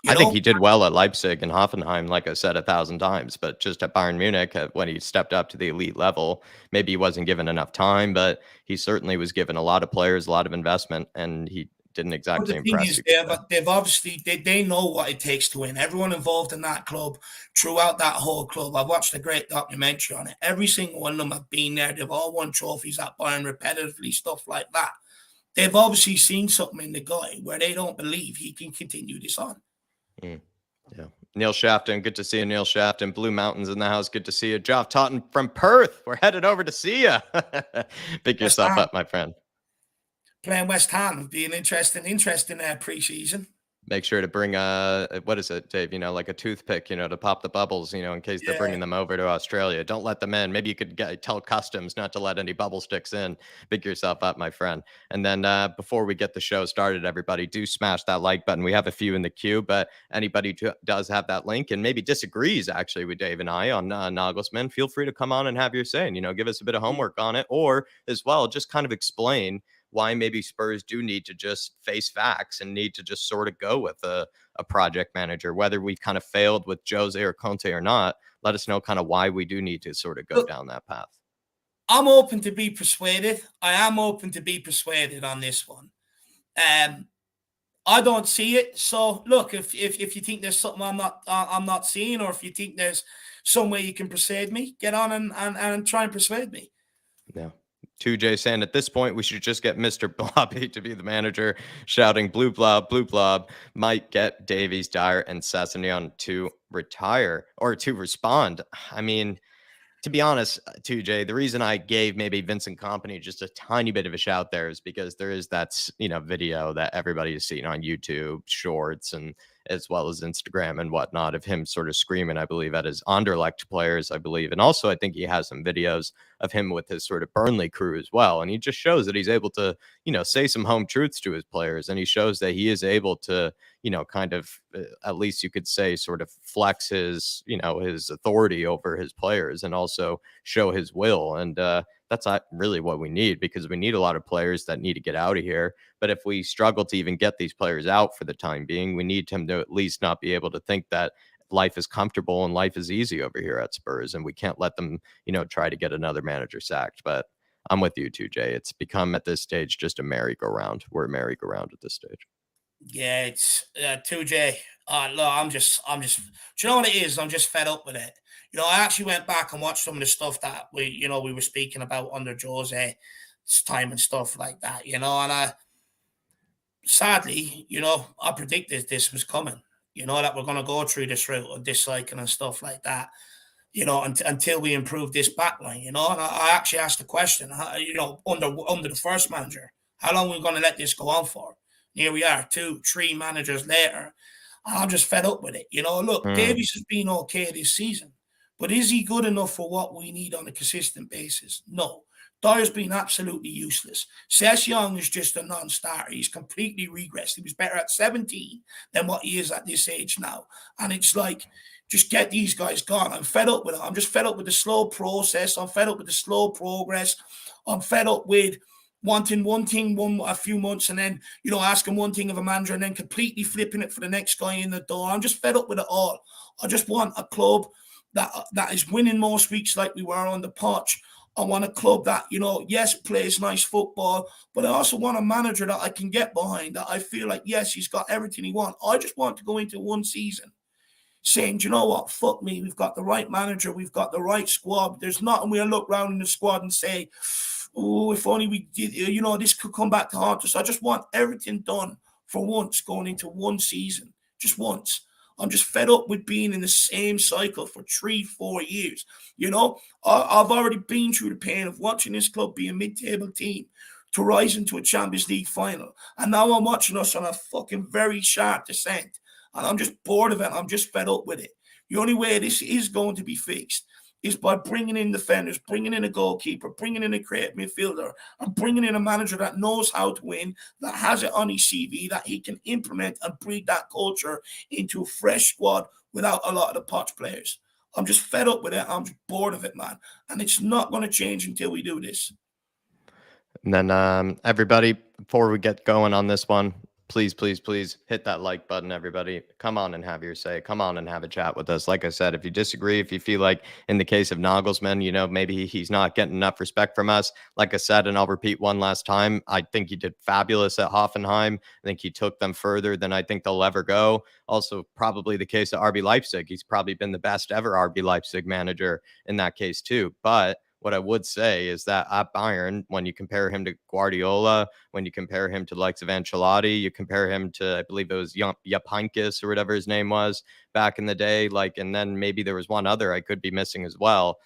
I think he did well at Leipzig and Hoffenheim, like I said 1,000 times, but just at Bayern Munich, when he stepped up to the elite level, maybe he wasn't given enough time, but he certainly was given a lot of players, a lot of investment, and he didn't exactly impress. They've obviously, they know what it takes to win. Everyone involved in that club, throughout that whole club, I've watched a great documentary on it. Every single one of them have been there. They've all won trophies at Bayern repetitively, stuff like that. They've obviously seen something in the guy where they don't believe he can continue this on. Yeah. Neil Shafton, good to see you. Neil Shafton, Blue Mountains in the house, good to see you. Geoff Totten from Perth, we're headed over to see you. Pick yourself up, my friend. Playing West Ham would be an interesting pre-season. Make sure to bring what is it, Dave? Like a toothpick, to pop the bubbles, in case they're bringing them over to Australia. Don't let them in. Maybe you could tell customs not to let any bubble sticks in. Pick yourself up, my friend. And then before we get the show started, everybody, do smash that like button. We have a few in the queue, but anybody who does have that link and maybe disagrees actually with Dave and I on Nagelsmann, feel free to come on and have your say and, give us a bit of homework on it, or as well, just kind of explain why maybe Spurs do need to just face facts and need to just sort of go with a project manager, whether we kind of failed with Jose or Conte or not. Let us know kind of why we do need to sort of go down that path. I'm open to be persuaded. I am open to be persuaded on this one. I don't see it. So look, if you think there's something I'm not seeing, or if you think there's some way you can persuade me, get on and try and persuade me. Yeah. 2J saying at this point we should just get Mr. Blobby to be the manager, shouting blue blob might get Davies, Dyer, and Sessegnon to retire or to respond. I mean, to be honest, 2J, the reason I gave maybe Vincent Kompany just a tiny bit of a shout there is because there is that video that everybody is seeing on YouTube Shorts and as well as Instagram and whatnot of him sort of screaming, I believe, at his Anderlecht players, I believe. And also I think he has some videos of him with his sort of Burnley crew as well. And he just shows that he's able to, say some home truths to his players. And he shows that he is able to, kind of, at least you could say, sort of flex his, his authority over his players and also show his will. And that's not really what we need, because we need a lot of players that need to get out of here. But if we struggle to even get these players out for the time being, we need him to at least not be able to think that life is comfortable and life is easy over here at Spurs. And we can't let them, try to get another manager sacked. But I'm with you, 2J. It's become at this stage just a merry-go-round. We're a merry-go-round at this stage. Yeah, it's 2J. Look, I'm just, do you know what it is? I'm just fed up with it. I actually went back and watched some of the stuff that we were speaking about under Jose's time and stuff like that, and sadly, I predicted this was coming, that we're going to go through this route of disliking and stuff like that, until we improve this backline, and I actually asked the question, under the first manager, how long are we going to let this go on for? And here we are, 2-3 managers later. I'm just fed up with it. Look, Davies has been okay this season, But is he good enough for what we need on a consistent basis? No. Dyer's been absolutely useless. Ses Young is just a non-starter. He's completely regressed. He was better at 17 than what he is at this age now. And it's like, just get these guys gone. I'm fed up with it. I'm just fed up with the slow process. I'm fed up with the slow progress. I'm fed up with wanting one thing a few months and then, asking one thing of a manager and then completely flipping it for the next guy in the door. I'm just fed up with it all. I just want a club that is winning most weeks like we were on the pitch. I want a club that, yes, plays nice football, but I also want a manager that I can get behind, that I feel like, yes, he's got everything he wants. I just want to go into one season saying, do you know what, fuck me, we've got the right manager, we've got the right squad. There's nothing we'll look around in the squad and say, oh, if only we did, this could come back to haunt us. I just want everything done for once going into one season, just once. I'm just fed up with being in the same cycle for 3-4 years. I've already been through the pain of watching this club be a mid-table team to rise into a Champions League final. And now I'm watching us on a fucking very sharp descent. And I'm just bored of it. I'm just fed up with it. The only way this is going to be fixed is by bringing in defenders, bringing in a goalkeeper, bringing in a creative midfielder, and bringing in a manager that knows how to win, that has it on his CV, that he can implement and breed that culture into a fresh squad without a lot of the potch players. I'm just fed up with it. I'm just bored of it, man. And it's not going to change until we do this. And then everybody, before we get going on this one, please hit that like button, everybody. Come on and have your say. Come on and have a chat with us. Like I said, if you disagree, if you feel like in the case of Nagelsmann, maybe he's not getting enough respect from us. Like I said, and I'll repeat one last time, I think he did fabulous at Hoffenheim. I think he took them further than I think they'll ever go. Also, probably the case of RB Leipzig. He's probably been the best ever RB Leipzig manager in that case too. But what I would say is that at Bayern, when you compare him to Guardiola, when you compare him to the likes of Ancelotti, you compare him to, I believe it was Yapankis or whatever his name was back in the day, and then maybe there was one other I could be missing as well.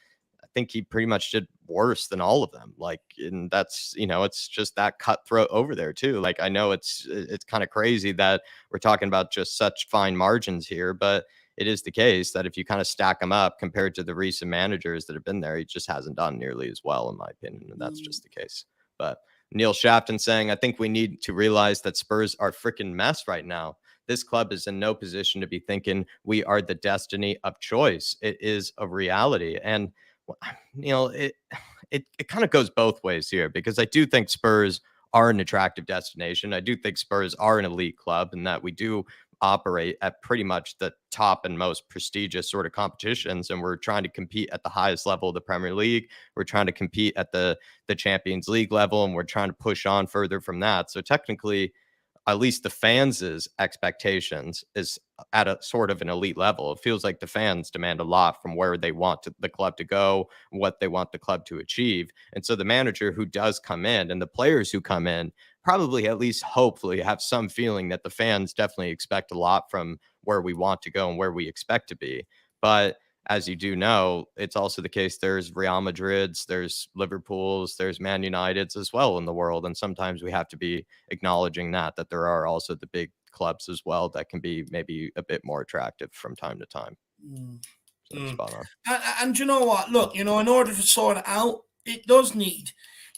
I think he pretty much did worse than all of them. And that's, it's just that cutthroat over there too. I know it's kind of crazy that we're talking about just such fine margins here, but it is the case that if you kind of stack him up compared to the recent managers that have been there, he just hasn't done nearly as well, in my opinion. And that's just the case. But Neil Shafton saying, I think we need to realize that Spurs are freaking mess right now. This club is in no position to be thinking we are the destiny of choice. It is a reality. And, it kind of goes both ways here, because I do think Spurs are an attractive destination. I do think Spurs are an elite club, and that we do operate at pretty much the top and most prestigious sort of competitions, and we're trying to compete at the highest level of the Premier League. We're trying to compete at the Champions League level, and we're trying to push on further from that. So technically, at least the fans' expectations is at a sort of an elite level. It feels like the fans demand a lot from where they want the club to go, what they want the club to achieve. And so the manager who does come in and the players who come in probably, at least hopefully, have some feeling that the fans definitely expect a lot from where we want to go and where we expect to be. But as you do know, it's also the case there's Real Madrids, there's Liverpools, there's Man Uniteds as well in the world. And sometimes we have to be acknowledging that there are also the big clubs as well that can be maybe a bit more attractive from time to time. So spot on. And you know what? Look, in order to sort it out, it does need,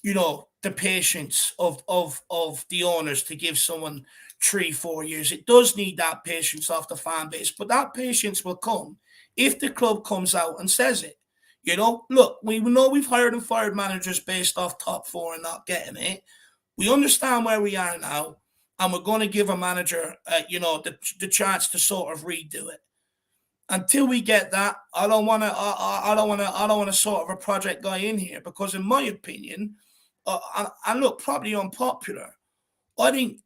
the patience of the owners to give someone 3-4 years. It does need that patience off the fan base, but that patience will come if the club comes out and says it. Look, we know we've hired and fired managers based off top four and not getting it. We understand where we are now, and we're going to give a manager, the chance to sort of redo it. Until we get that, I don't want to sort of a project guy in here, because in my opinion, and look, probably unpopular, I think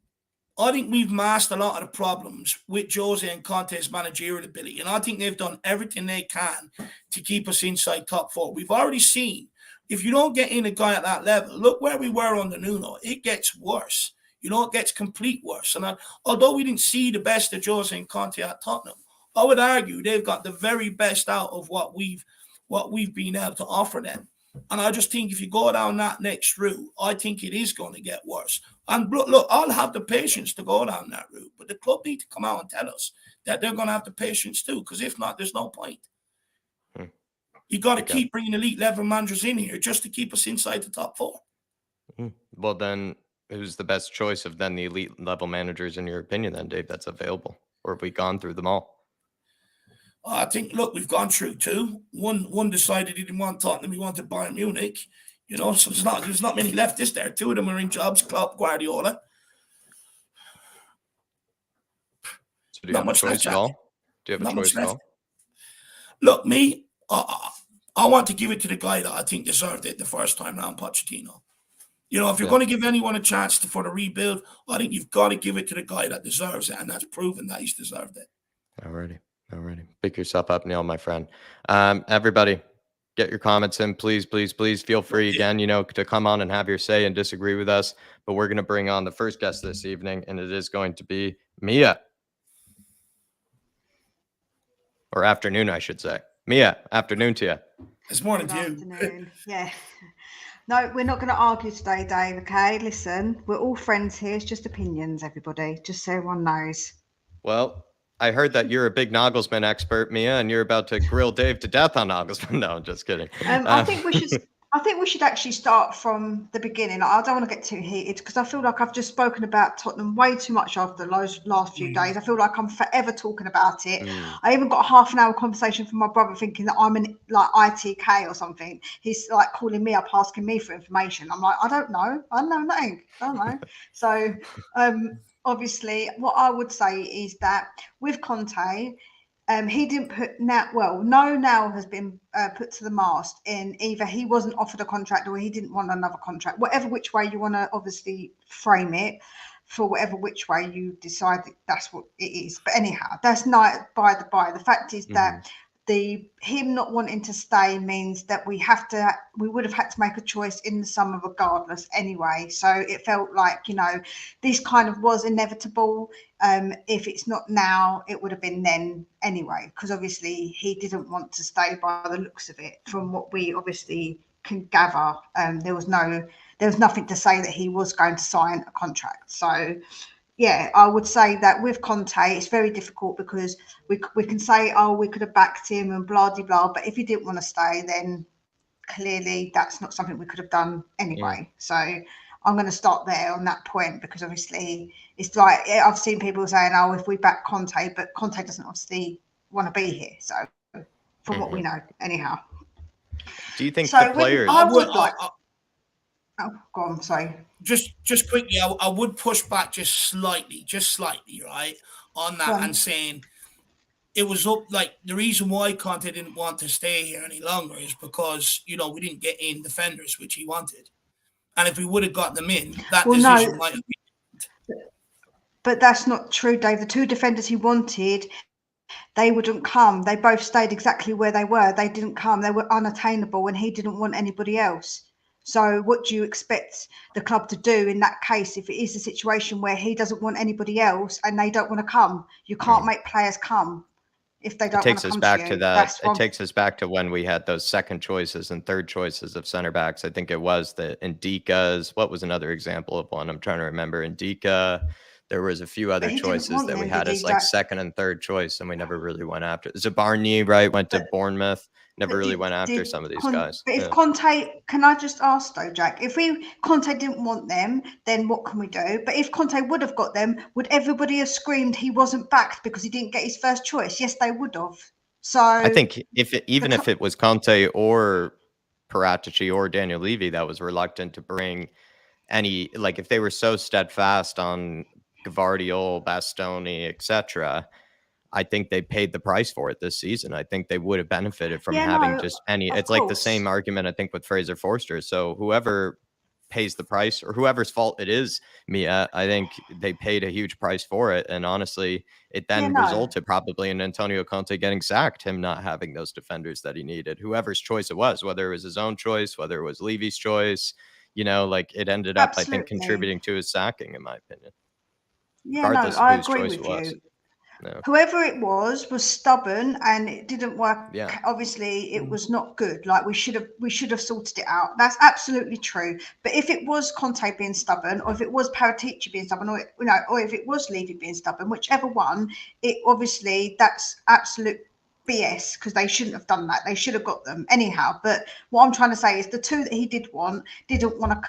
we've mastered a lot of the problems with Jose and Conte's managerial ability, and I think they've done everything they can to keep us inside top four. We've already seen, if you don't get in a guy at that level, look where we were under Nuno. It gets worse. It gets complete worse. And although we didn't see the best of Jose and Conte at Tottenham, I would argue they've got the very best out of what we've been able to offer them. And I just think if you go down that next route, I think it is going to get worse. And look, I'll have the patience to go down that route, but the club need to come out and tell us that they're going to have the patience too, because if not, there's no point. You got to keep bringing elite level managers in here just to keep us inside the top 4. Well, then who's the best choice of then the elite level managers in your opinion then, Dave, that's available? Or have we gone through them all? I think, look, we've gone through 2. One decided he didn't want Tottenham, he wanted Bayern Munich. You know, so there's not many left, is there? 2 of them are in jobs, Klopp, Guardiola. So do you have a choice at all? Do you have a choice at all? Look, me, I want to give it to the guy that I think deserved it the first time round, Pochettino. You know, if you're going to give anyone a chance for the rebuild, I think you've got to give it to the guy that deserves it, and that's proven that he's deserved it. Alrighty. Pick yourself up, Neil, my friend. Everybody, get your comments in, please, please, please. Feel free again, to come on and have your say and disagree with us. But we're going to bring on the first guest this evening, and it is going to be Mia. Or afternoon, I should say. Mia, afternoon to you. It's morning to you. Afternoon. Yeah. No, we're not going to argue today, Dave, okay? Listen, we're all friends here. It's just opinions, everybody, just so everyone knows. Well, I heard that you're a big Nagelsmann expert, Mia, and you're about to grill Dave to death on Nagelsmann. No, I'm just kidding. I think we should actually start from the beginning. I don't want to get too heated because I feel like I've just spoken about Tottenham way too much after the last few days. I feel like I'm forever talking about it. I even got a half an hour conversation from my brother thinking that I'm an ITK or something. He's like calling me up, asking me for information. I'm like, I don't know. I know nothing. I don't know. So obviously, what I would say is that with Conte, he didn't put no nail has been put to the mast in either he wasn't offered a contract or he didn't want another contract, whatever which way you want to obviously frame it, for whatever which way you decide that's what it is. But anyhow, that's not by the by. The fact is that him not wanting to stay means that we would have had to make a choice in the summer regardless anyway. So it felt like, this kind of was inevitable. If it's not now, it would have been then anyway, because obviously he didn't want to stay by the looks of it. From what we obviously can gather, there was nothing to say that he was going to sign a contract. So yeah, I would say that with Conte, it's very difficult because we can say, oh, we could have backed him and blah, blah, blah. But if he didn't want to stay, then clearly that's not something we could have done anyway. Yeah. So I'm going to start there on that point because obviously it's like I've seen people saying, oh, if we back Conte, but Conte doesn't obviously want to be here. So from what we know, anyhow. Do you think the players... Oh, go on, sorry. Just quickly, I would push back just slightly, right, on that and saying it was like the reason why Conte didn't want to stay here any longer is because, we didn't get in defenders, which he wanted. And if we would have got them in, that decision might have been. But that's not true, Dave. The 2 defenders he wanted, they wouldn't come. They both stayed exactly where they were. They didn't come. They were unattainable and he didn't want anybody else. So what do you expect the club to do in that case if it is a situation where he doesn't want anybody else and they don't want to come? You can't make players come if they don't want to come to you. It takes us back to when we had those second choices and third choices of center backs. I think it was the Indika's. What was another example of one? I'm trying to remember. Indika. There was a few other choices that we had as like second and third choice, and we never really went after. Zabarny, right? Went to Bournemouth. Never really went after some of these guys. But if Conte, can I just ask though, Jack, if Conte didn't want them, then what can we do? But if Conte would have got them, would everybody have screamed he wasn't backed because he didn't get his first choice? Yes, they would have. So I think if it was Conte or Paratici or Daniel Levy that was reluctant to bring any, like if they were so steadfast on Gvardiol, Bastoni, etc., I think they paid the price for it this season. I think they would have benefited from having just any. It's like the same argument I think with Fraser Forster. So whoever pays the price or whoever's fault it is, Mia, I think they paid a huge price for it. And honestly, it then resulted probably in Antonio Conte getting sacked, him not having those defenders that he needed, whoever's choice it was, whether it was his own choice, whether it was Levy's choice, like it ended up, I think, contributing to his sacking, in my opinion. Yeah, I agree with you. No. Whoever it was stubborn and it didn't work. Yeah. Obviously, it was not good. Like we should have sorted it out. That's absolutely true. But if it was Conte being stubborn, or if it was Paratici being stubborn, or if it was Levy being stubborn, whichever one, it obviously that's absolute BS, because they shouldn't have done that. They should have got them anyhow. But what I'm trying to say is the two that he didn't want to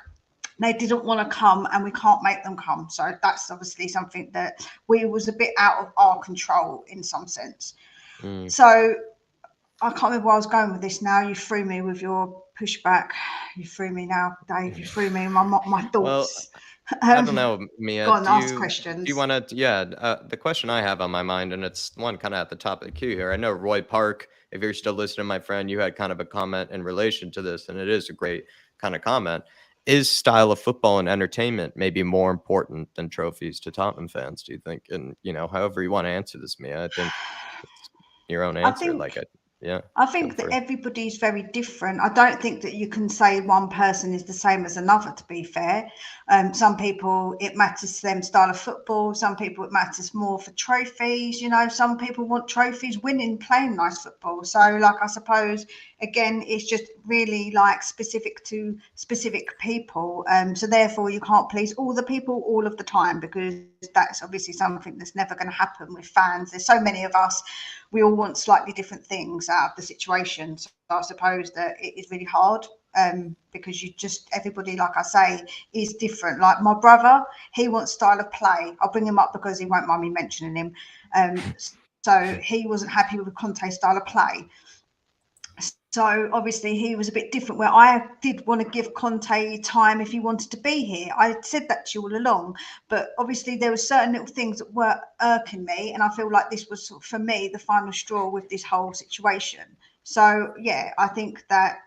come, and we can't make them come. So that's obviously something that we was a bit out of our control in some sense. So I can't remember where I was going with this now. You threw me with your pushback. You threw me now, Dave. You threw me my thoughts. I don't know, Mia. Go on, ask questions. Do you want to? Yeah, the question I have on my mind, and it's one kind of at the top of the queue here. I know Roy Park, if you're still listening, my friend, you had kind of a comment in relation to this, and it is a great kind of comment. Is style of football and entertainment maybe more important than trophies to Tottenham fans, do you think? And, however you want to answer this, Mia, I think it's your own answer. I think that everybody's very different. I don't think that you can say one person is the same as another, to be fair. Some people, it matters to them style of football. Some people, it matters more for trophies. Some people want trophies, winning, playing nice football. So, I suppose, again, it's just really specific to specific people. So therefore, you can't please all the people all of the time, because that's obviously something that's never going to happen with fans. There's so many of us. We all want slightly different things out of the situation. So I suppose that it is really hard because everybody, like I say, is different. Like my brother, he wants style of play. I'll bring him up because he won't mind me mentioning him. So he wasn't happy with Conte's style of play. So obviously he was a bit different, where I did want to give Conte time if he wanted to be here. I said that to you all along, but obviously there were certain little things that were irking me, and I feel like this was, for me, the final straw with this whole situation. So yeah, I think that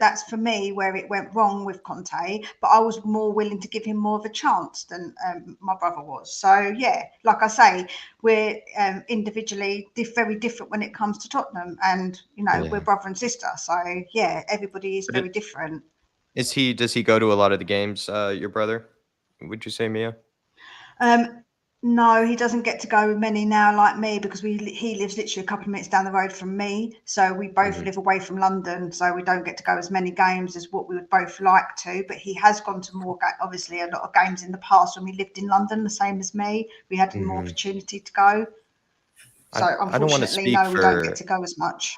that's for me where it went wrong with Conte, but I was more willing to give him more of a chance than my brother was. So yeah, like I say, we're individually very different when it comes to Tottenham, and we're brother and sister. So yeah, everybody is very different. Does he go to a lot of the games, your brother? Would you say, Mia? No, he doesn't get to go many now like me, because he lives literally a couple of minutes down the road from me. So we both live away from London, so we don't get to go as many games as what we would both like to. But he has gone to more, obviously, a lot of games in the past when we lived in London, the same as me. We had more opportunity to go. So unfortunately, no, we don't get to go as much.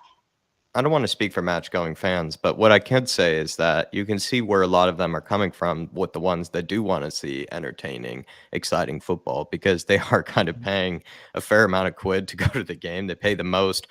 I don't want to speak for match-going fans, but what I can say is that you can see where a lot of them are coming from with the ones that do want to see entertaining, exciting football, because they are kind of paying a fair amount of quid to go to the game. They pay the most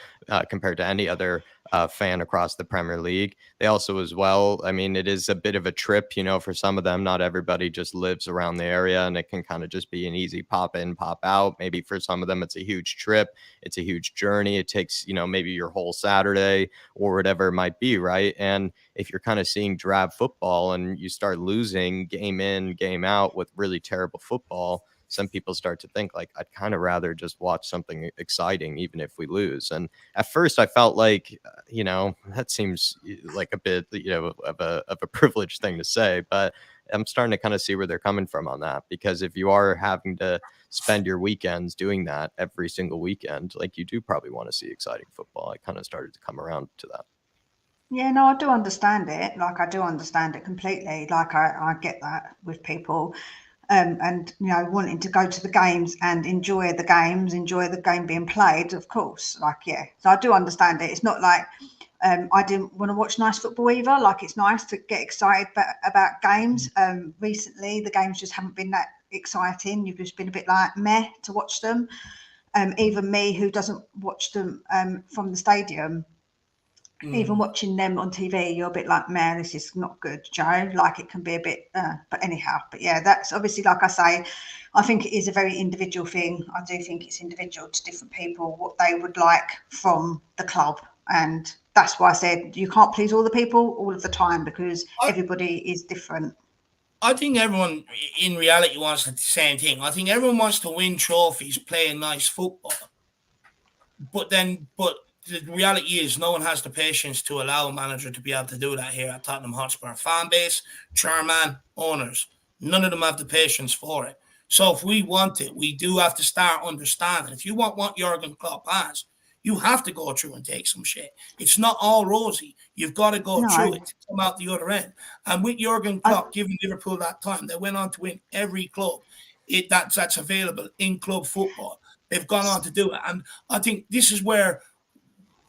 compared to any other fan across the Premier League. They also, as well, I mean, it is a bit of a trip, for some of them. Not everybody just lives around the area, and it can kind of just be an easy pop in, pop out. Maybe for some of them, it's a huge trip. It's a huge journey. It takes, maybe your whole Saturday or whatever it might be, right? And if you're kind of seeing drab football and you start losing game in, game out with really terrible football, some people start to think like, I'd kind of rather just watch something exciting, even if we lose. And at first I felt like, that seems like a bit, of a privileged thing to say, but I'm starting to kind of see where they're coming from on that, because if you are having to spend your weekends doing that every single weekend, like, you do probably want to see exciting football. I kind of started to come around to that. Yeah, no, I do understand it. I do understand it completely. I get that with people. And wanting to go to the games and enjoy the game being played, of course. So I do understand it. It's not like I didn't want to watch nice football either. It's nice to get excited about games. Recently, the games just haven't been that exciting. You've just been a bit like meh to watch them. Even me, who doesn't watch them from the stadium, even watching them on TV, you're a bit like, man, this is not good, Joe. It can be a bit, but anyhow. But yeah, that's obviously, like I say, I think it is a very individual thing. I do think it's individual to different people, what they would like from the club. And that's why I said you can't please all the people all of the time, because everybody is different. I think everyone in reality wants the same thing. I think everyone wants to win trophies, playing nice football. But the reality is no one has the patience to allow a manager to be able to do that here at Tottenham Hotspur. Fan base, chairman, owners, none of them have the patience for it. So if we want it, we do have to start understanding. If you want what Jurgen Klopp has, you have to go through and take some shit. It's not all rosy. You've got to go through it to come out the other end. And with Jurgen Klopp giving Liverpool that time, they went on to win every club that's available in club football. They've gone on to do it. And I think this is where,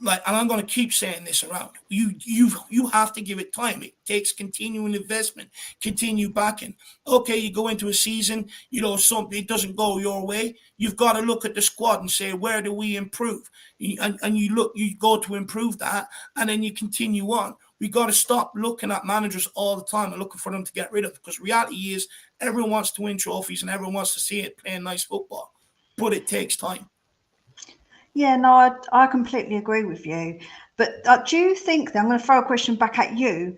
like, and I'm going to keep saying this around, you have to give it time. It takes continuing investment, continue backing. Okay, you go into a season, you know, something, it doesn't go your way. You've got to look at the squad and say, where do we improve? And you go to improve that, and then you continue on. We got to stop looking at managers all the time and looking for them to get rid of, because reality is everyone wants to win trophies and everyone wants to see it playing nice football, but it takes time. Yeah, no, I completely agree with you. But do you think that, I'm going to throw a question back at you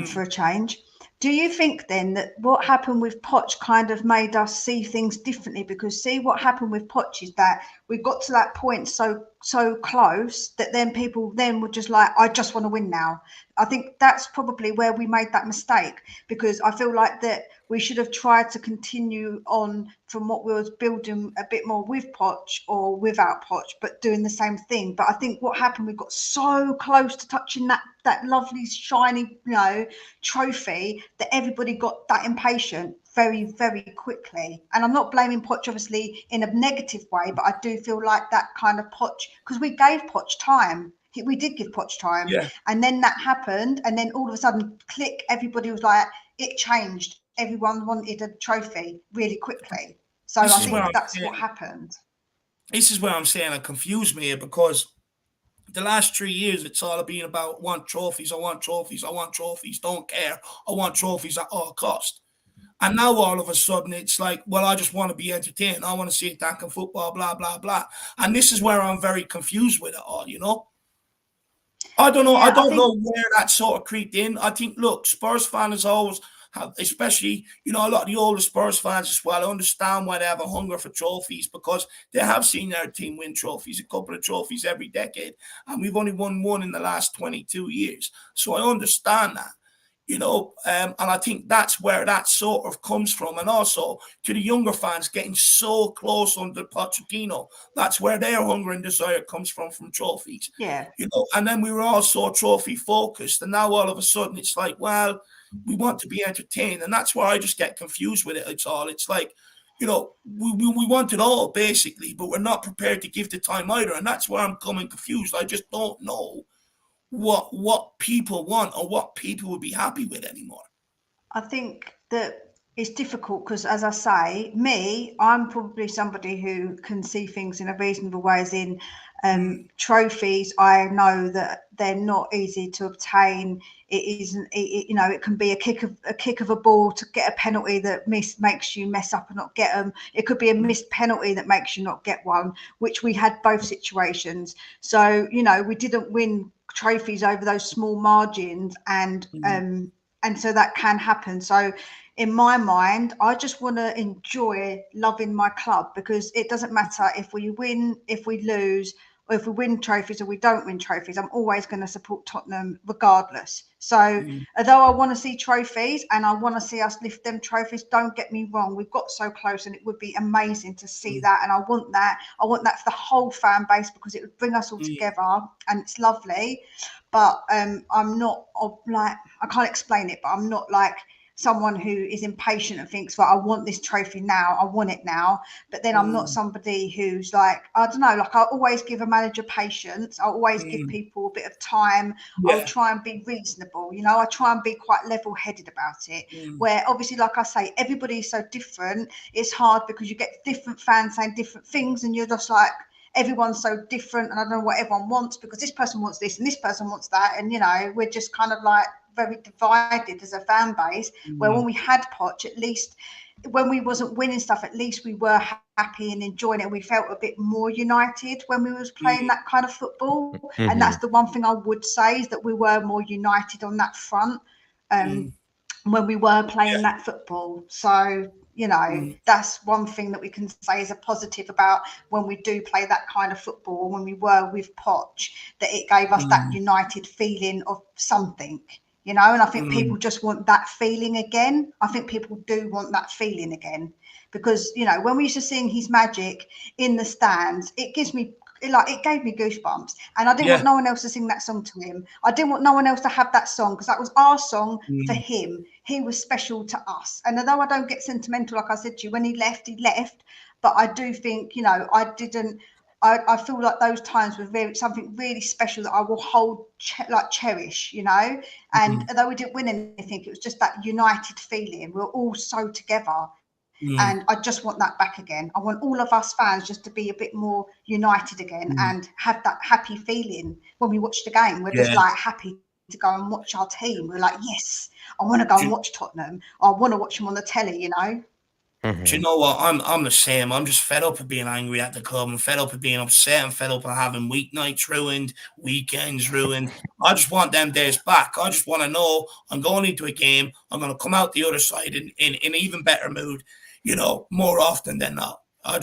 for a change. Do you think then that what happened with Poch kind of made us see things differently? Because see, what happened with Poch is that we got to that point so close that then people then were just like, I just want to win now. I think that's probably where we made that mistake, because I feel like that we should have tried to continue on from what we was building a bit more with Poch or without Poch, but doing the same thing. But I think what happened, we got so close to touching that lovely shiny, you know, trophy that everybody got that impatient very, very quickly. And I'm not blaming Poch obviously in a negative way, but I do feel like that kind of Poch, because we gave Poch time. We did give Poch time. Yeah. And then that happened, and then all of a sudden, click, everybody was like, it changed. Everyone wanted a trophy really quickly. So I think that's what happened. This is where I'm saying it confused me, because the last 3 years, it's all been about want trophies, I want trophies, I want trophies, don't care, I want trophies at all cost. And now all of a sudden it's like, well, I just want to be entertained. I want to see attacking football, blah, blah, blah. And this is where I'm very confused with it all, you know? I don't know. Yeah, I don't know where that sort of creeped in. I think, look, Spurs fans always have, especially, you know, a lot of the older Spurs fans as well, understand why they have a hunger for trophies, because they have seen their team win trophies, a couple of trophies every decade. And we've only won one in the last 22 years. So I understand that. You know, and I think that's where that sort of comes from. And also to the younger fans getting so close under Pochettino, that's where their hunger and desire comes from trophies. Yeah. You know, and then we were also trophy focused. And now all of a sudden it's like, well, we want to be entertained. And that's where I just get confused with it. It's all. It's like, you know, we want it all basically, but we're not prepared to give the time either. And that's where I'm coming confused. I just don't know what people want or what people would be happy with anymore. I think that it's difficult because, as I say, I'm probably somebody who can see things in a reasonable way, as in trophies. I know that they're not easy to obtain. It isn't, you know, it can be a kick of a ball to get a penalty that makes you mess up and not get them. It could be a missed penalty that makes you not get one, which we had both situations. So, you know, we didn't win trophies over those small margins, and so that can happen. So in my mind, I just want to enjoy loving my club, because it doesn't matter if we win, if we lose, or if we win trophies or we don't win trophies. I'm always going to support Tottenham regardless. So although I want to see trophies and I want to see us lift them trophies, don't get me wrong, we've got so close and it would be amazing to see that. And I want that for the whole fan base, because it would bring us all together and it's lovely. But I'm not like, I can't explain it, but I'm not like someone who is impatient and thinks, well, I want this trophy now, I want it now. But then I'm not somebody who's like, I don't know, like I always give a manager patience. I always give people a bit of time. I'll try and be reasonable, you know, I try and be quite level-headed about it. Where obviously, like I say, everybody is so different. It's hard because you get different fans saying different things and you're just like, everyone's so different and I don't know what everyone wants, because this person wants this and this person wants that. And, you know, we're just kind of like very divided as a fan base, where when we had Poch, at least when we wasn't winning stuff, at least we were happy and enjoying it. We felt a bit more united when we was playing that kind of football. And that's the one thing I would say, is that we were more united on that front when we were playing that football. So, you know, that's one thing that we can say is a positive about when we do play that kind of football. When we were with Poch, that it gave us that united feeling of something, you know. And I think people just want that feeling again. I think people do want that feeling again, because, you know, when we used to sing His Magic in the stands, it gave me goosebumps, and I didn't want no one else to sing that song to him. I didn't want no one else to have that song, because that was our song for him. He was special to us. And although I don't get sentimental, like I said to you, when he left, but I do think, you know, I feel like those times were something really special that I will hold, cherish, you know. And although we didn't win anything, it was just that united feeling. We're all so together. And I just want that back again. I want all of us fans just to be a bit more united again and have that happy feeling when we watch the game. We're just like happy to go and watch our team. We're like, yes, I want to go and watch Tottenham. I want to watch them on the telly, you know. Do you know what? I'm the same. I'm just fed up of being angry at the club. I'm fed up of being upset. I'm fed up of having weeknights ruined, weekends ruined. I just want them days back. I just want to know I'm going into a game. I'm going to come out the other side in an even better mood, you know, more often than not. I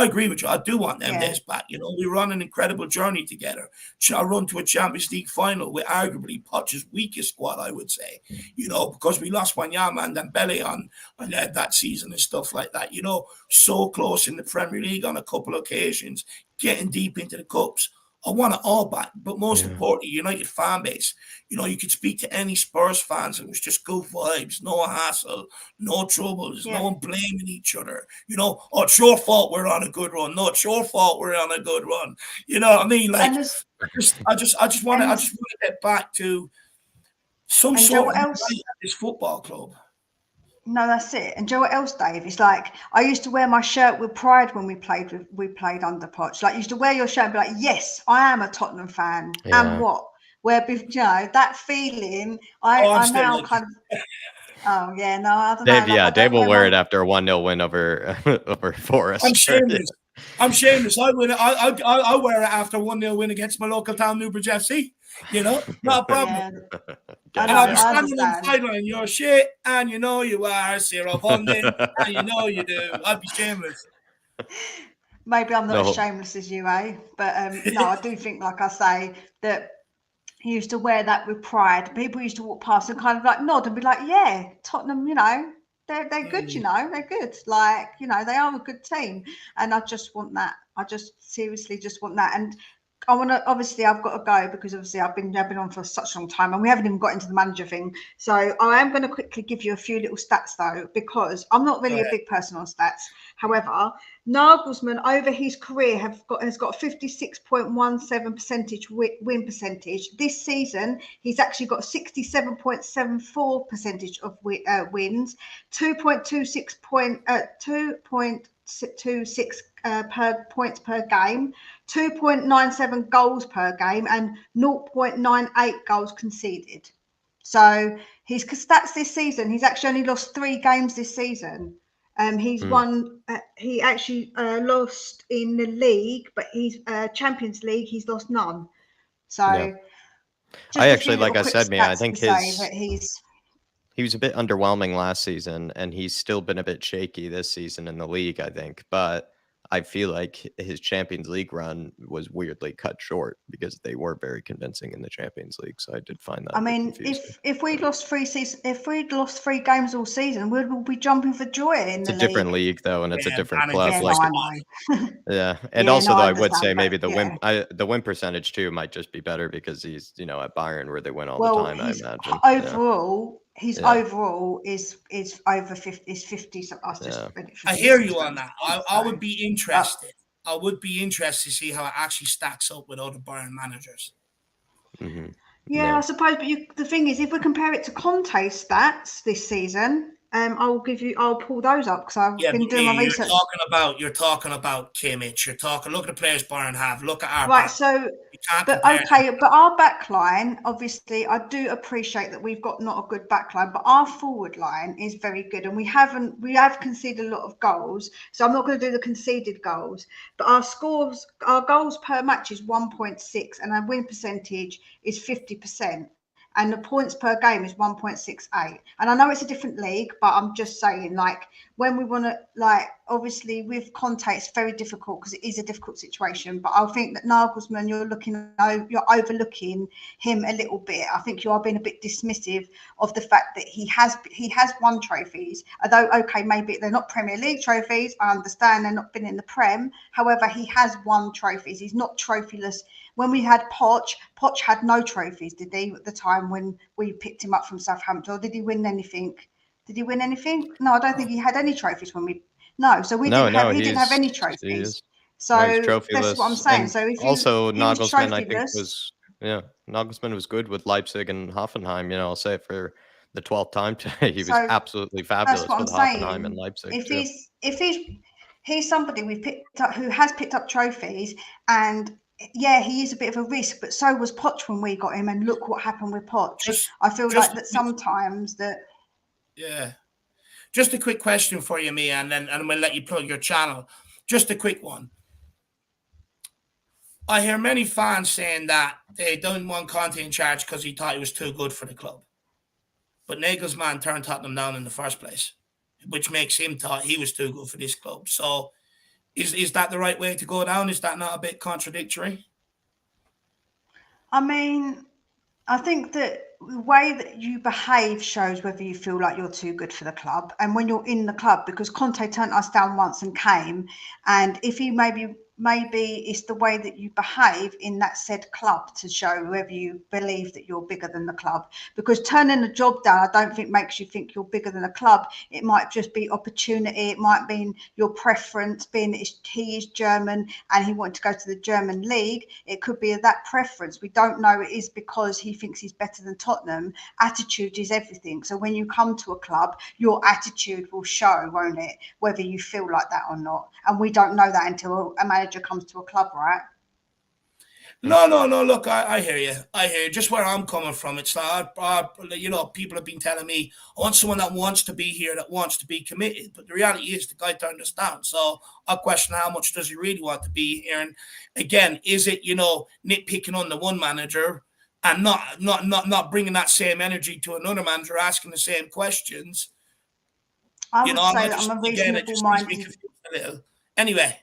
agree with you. I do want them days back. You know, we were on an incredible journey together. I run to a Champions League final with arguably Poch's weakest squad, I would say. You know, because we lost Wanyama and Dembele on that season and stuff like that. You know, so close in the Premier League on a couple of occasions, getting deep into the cups. I want it all back, but most importantly, United fan base. You know, you could speak to any Spurs fans and it was just good vibes, no hassle, no troubles, no one blaming each other. You know, oh, it's your fault we're on a good run. No, it's your fault we're on a good run. You know what I mean? Like, I just want to get back to some sort of this football club. No, that's it. And do you know what else, Dave? It's like I used to wear my shirt with pride when we played under Poch. Like, you used to wear your shirt and be like, yes, I am a Tottenham fan. And what? Where, you know, that feeling, I now kind of. Oh yeah, no, I don't Dave, know. Like, Dave will wear it after a 1-0 win over Forest. I'm shameless. I'm shameless. I wear it after a 1-0 win against my local town, Newbridge FC. You know, not a problem. And I'll be standing on the sideline, you're shit, and you know you are, Sarah London, and you know you do. I'd be shameless. Maybe I'm not as shameless as you, eh? But no, I do think, like I say, that he used to wear that with pride. People used to walk past and kind of like nod and be like, yeah, Tottenham, you know, they're good, you know, they're good. Like, you know, they are a good team. And I just want that. I just seriously just want that. And I want to, obviously I've got to go because obviously I've been on for such a long time and we haven't even got into the manager thing. So I am going to quickly give you a few little stats though, because I'm not really a big person on stats. However, Nagelsmann over his career has got 56.17% win percentage. This season, he's actually got 67.74% of wins, 2.26 per points per game, 2.97 goals per game, and 0.98 goals conceded. So his stats this season, he's actually only lost 3 games this season. He's won. He actually lost in the league, but he's Champions League. He's lost none. So I actually, like I said, I think he was a bit underwhelming last season, and he's still been a bit shaky this season in the league, I think. But I feel like his Champions League run was weirdly cut short because they were very convincing in the Champions League. So I did find that. I mean, if we'd lost 3 games all season, we'd be jumping for joy in the league. It's a different league though, and it's a different club. Yeah, like, I know. And also, though, I would say maybe the win percentage too might just be better because he's, you know, at Bayern where they win all the time. I imagine overall. His overall is over 50. Is 50. So I hear you on that. I would be interested. I would be interested to see how it actually stacks up with other Bayern managers. Yeah, I suppose. But the thing is, if we compare it to Conte's stats this season, I'll pull those up because I've been doing my research. You're talking about Kimmich. Look at the players Bayern have. Look at our right. So, but our backline, obviously, I do appreciate that we've got not a good backline, but our forward line is very good, and we have conceded a lot of goals. So I'm not going to do the conceded goals, but our goals per match is 1.6, and our win percentage is 50%. And the points per game is 1.68. And I know it's a different league, but I'm just saying, like, when we want to, like, obviously with Conte, it's very difficult because it is a difficult situation. But I think that Nagelsmann, you're overlooking him a little bit. I think you are being a bit dismissive of the fact that he has won trophies. Although, okay, maybe they're not Premier League trophies. I understand they're not been in the Prem. However, he has won trophies. He's not trophyless. When we had Poch had no trophies, did he, at the time when we picked him up from Southampton? Or did he win anything? No, I don't think he had any trophies when we. No, so he didn't have any he trophies. is. So No, he's trophyless. that's what I'm saying. And So if also he was Nagelsmann, I think trophyless, Nagelsmann was good with Leipzig and Hoffenheim. I'll say it for the 12th time today. He was so absolutely that's fabulous what I'm with Hoffenheim and saying. Leipzig If too. he's somebody we've picked up who has picked up trophies, and yeah, he is a bit of a risk, but so was Poch when we got him, and look what happened with Poch. I feel like that sometimes that. Yeah. Just a quick question for you, Mia, and I'm going to let you plug your channel. Just a quick one. I hear many fans saying that they don't want Conte in charge because he thought he was too good for the club. But Nagelsmann turned Tottenham down in the first place, which makes him thought he was too good for this club. So is that the right way to go down? Is that not a bit contradictory? I mean, I think that the way that you behave shows whether you feel like you're too good for the club. And when you're in the club, because Conte turned us down once and came, and if he maybe it's the way that you behave in that said club to show whether you believe that you're bigger than the club. Because turning a job down, I don't think makes you think you're bigger than a club. It might just be opportunity. It might be your preference, being that he is German and he wanted to go to the German league. It could be that preference. We don't know. It is because he thinks he's better than Tottenham. Attitude is everything. So when you come to a club, your attitude will show, won't it? Whether you feel like that or not. And we don't know that until a manager comes to a club, right? No. Look, I hear you. I hear you. Just where I'm coming from, it's like, people have been telling me, I want someone that wants to be here, that wants to be committed. But the reality is the guy turned us down. So I question how much does he really want to be here? And again, is it, nitpicking on the one manager and not bringing that same energy to another manager, asking the same questions? I would say that I'm a reasonable minded. Anyway.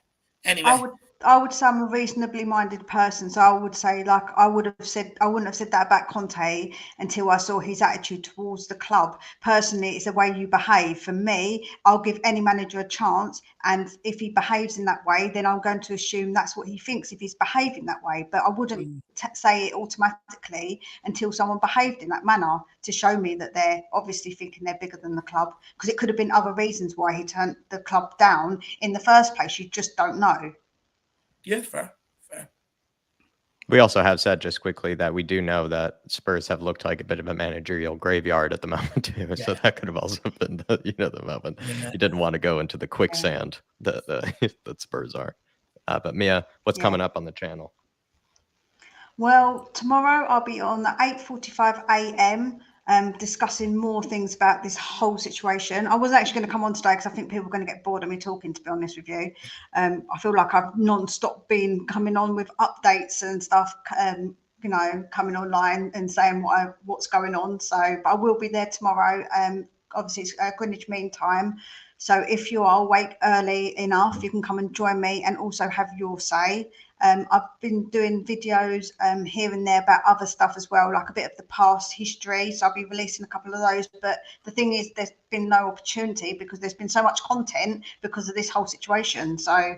I would say I'm a reasonably minded person. So I would say, like, I wouldn't have said that about Conte until I saw his attitude towards the club. Personally, it's the way you behave. For me, I'll give any manager a chance. And if he behaves in that way, then I'm going to assume that's what he thinks if he's behaving that way. But I wouldn't say it automatically until someone behaved in that manner to show me that they're obviously thinking they're bigger than the club. Because it could have been other reasons why he turned the club down in the first place. You just don't know. Yeah, fair. We also have said just quickly that we do know that Spurs have looked like a bit of a managerial graveyard at the moment too. So that could have also been the moment he didn't want to go into the quicksand that Spurs are. But Mia, what's coming up on the channel? Well, tomorrow I'll be on at 8:45 a.m. Discussing more things about this whole situation. I was actually going to come on today because I think people are going to get bored of me talking, to be honest with you. I feel like I've non-stop been coming on with updates and stuff, coming online and saying what's going on. So, but I will be there tomorrow. Obviously, it's Greenwich Mean Time. So if you are awake early enough, you can come and join me and also have your say. I've been doing videos here and there about other stuff as well, like a bit of the past history. So I'll be releasing a couple of those. But the thing is, there's been no opportunity because there's been so much content because of this whole situation. So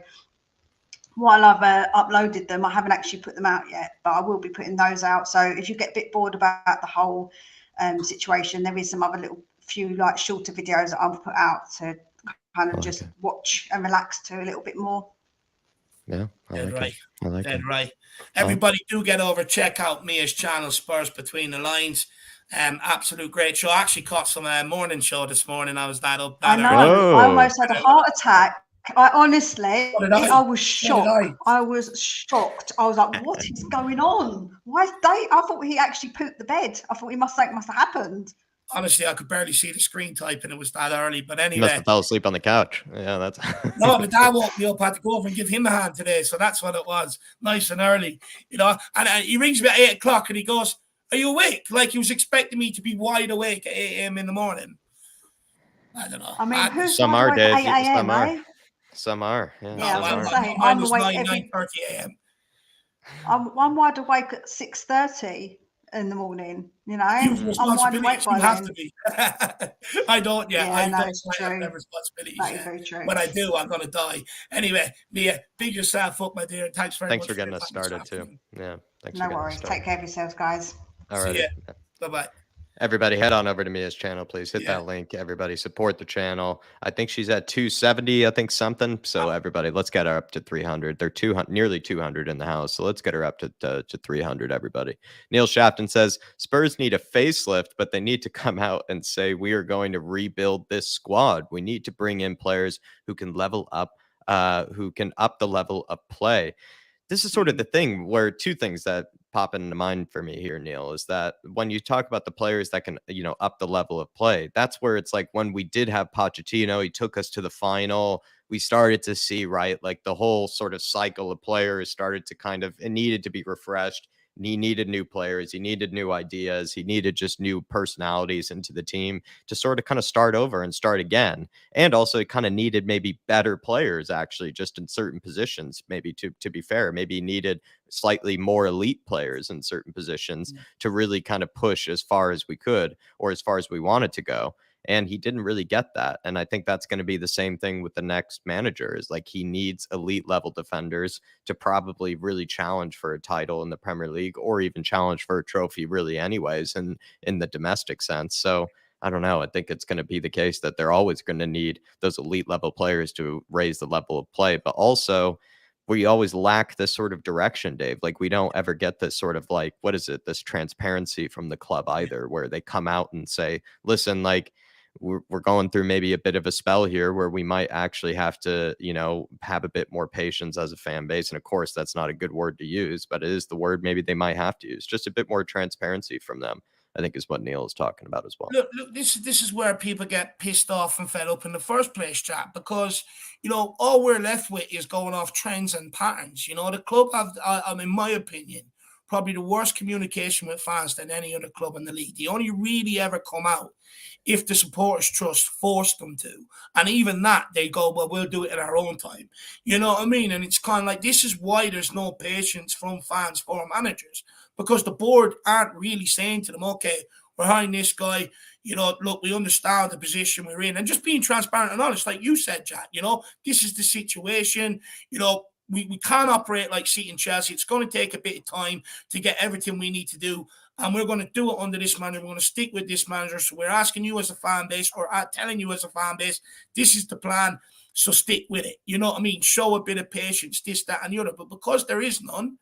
while I've uploaded them, I haven't actually put them out yet, but I will be putting those out. So if you get a bit bored about the whole situation, there is some other few like shorter videos that I've put out to kind of just watch and relax to a little bit more. Yeah, I like it. Right. Everybody do get over, check out Mia's channel, Spurs Between the Lines. Absolute great show. I actually caught some morning show this morning. I was that up. I know. I almost had a heart attack. I honestly, I was shocked. I was shocked. I was like, what is going on? Why is Dave? I thought he actually pooped the bed. I thought must have happened. Honestly, I could barely see the screen typing. It was that early. But anyway. You must have fell asleep on the couch. Yeah, that's... No, but Dad woke me up. I had to go over and give him a hand today. So that's what it was. Nice and early. And he rings me at 8 o'clock and he goes, are you awake? Like he was expecting me to be wide awake at 8 a.m. in the morning. I don't know. I mean, who's some are, Dave. 8 a.m., eh? Some are. Yeah, I was going to say, I'm awake 9:30 a.m. I'm wide awake at 6:30 in the morning, I'm wide awake by then. To be. I don't yet. I don't have responsibilities yet. When I do, I'm going to die. Anyway, Mia, big yourself up, my dear. Thanks very much. Thanks for getting us started too. Yeah. No worries. Take care of yourselves, guys. All right. Bye-bye. Everybody head on over to Mia's channel, please. Hit that link. Everybody support the channel. I think she's at 270, I think something. So everybody, let's get her up to 300. They're 200, nearly 200 in the house. So let's get her up to 300, everybody. Neil Shafton says, Spurs need a facelift, but they need to come out and say, we are going to rebuild this squad. We need to bring in players who can level up, who can up the level of play. This is sort of the thing where two things that pop into mind for me here, Neil, is that when you talk about the players that can, up the level of play, that's where it's like when we did have Pochettino, he took us to the final. We started to see, right, like the whole sort of cycle of players started to it needed to be refreshed. He needed new players. He needed new ideas. He needed just new personalities into the team to sort of kind of start over and start again. And also it kind of needed maybe better players, actually, just in certain positions, maybe to be fair, maybe he needed slightly more elite players in certain positions to really kind of push as far as we could or as far as we wanted to go. And he didn't really get that. And I think that's going to be the same thing with the next manager, is like he needs elite level defenders to probably really challenge for a title in the Premier League or even challenge for a trophy really anyways in the domestic sense. So I don't know. I think it's going to be the case that they're always going to need those elite level players to raise the level of play. But also we always lack this sort of direction, Dave. Like we don't ever get this sort of like, what is it? This transparency from the club either, where they come out and say, listen, like, we're going through maybe a bit of a spell here where we might actually have to, have a bit more patience as a fan base. And of course, that's not a good word to use, but it is the word maybe they might have to use. Just a bit more transparency from them, I think, is what Neil is talking about as well. Look, this is where people get pissed off and fed up in the first place, chat, because, all we're left with is going off trends and patterns. The club have, in my opinion, probably the worst communication with fans than any other club in the league. They only really ever come out if the supporters trust force them to. And even that, they go, well, we'll do it at our own time. You know what I mean? And it's kind of like, this is why there's no patience from fans for managers, because the board aren't really saying to them, okay, we're hiring this guy, look, we understand the position we're in, and just being transparent and honest, like you said, Jack, this is the situation, we can't operate like City and Chelsea. It's going to take a bit of time to get everything we need to do. And we're going to do it under this manager. We're going to stick with this manager. So we're asking you as a fan base, or telling you as a fan base, this is the plan. So stick with it. You know what I mean? Show a bit of patience, this, that, and the other. But because there is none,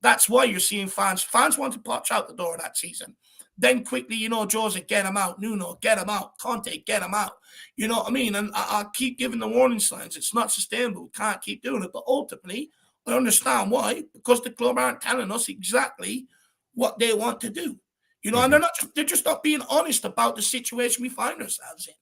that's why you're seeing fans want to Poch out the door that season. Then quickly, Jose, get him out. Nuno, get him out. Conte, get him out. You know what I mean? And I keep giving the warning signs. It's not sustainable. We can't keep doing it. But ultimately, I understand why. Because the club aren't telling us exactly what they want to do. And they're just not being honest about the situation we find ourselves in.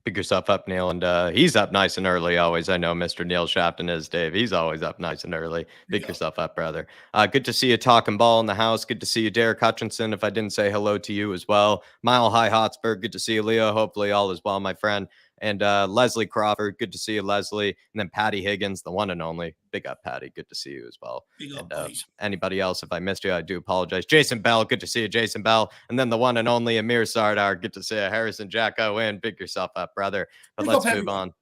Pick yourself up, Neil. And he's up nice and early always. I know Mr. Neil Shafton is, Dave. He's always up nice and early. Pick yourself up, brother. Good to see you talking ball in the house. Good to see you, Derek Hutchinson, if I didn't say hello to you as well. Mile High Hotspur, good to see you, Leo. Hopefully all is well, my friend. And Leslie Crawford, good to see you, Leslie. And then Patty Higgins, the one and only. Big up, Patty. Good to see you as well. Anybody else, if I missed you, I do apologize. Jason Bell, good to see you, Jason Bell. And then the one and only Amir Sardar, good to see you. Harrison Jacko in. Big yourself up, brother. But let's move on.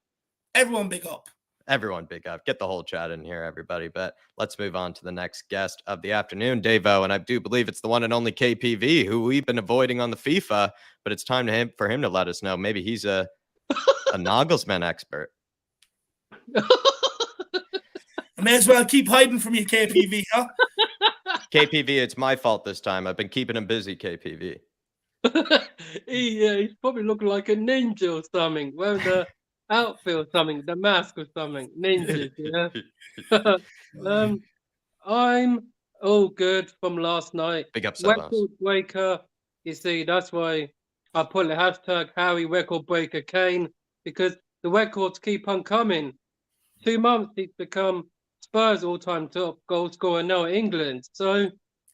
Everyone big up. Everyone big up. Get the whole chat in here, everybody. But let's move on to the next guest of the afternoon, Davo. And I do believe it's the one and only KPV, who we've been avoiding on the FIFA. But it's time for him to let us know. Maybe he's a Nagelsmann expert. I may as well keep hiding from you, KPV, huh? KPV, it's my fault this time. I've been keeping him busy, KPV. He's probably looking like a ninja or something. Wearing the outfit or something, the mask or something. Ninjas, yeah. I'm all good from last night. Big up, Record breaker. You see, that's why I put the hashtag Harry record breaker Kane, because the records keep on coming. 2 months he's become Spurs all-time top goal scorer now in England. So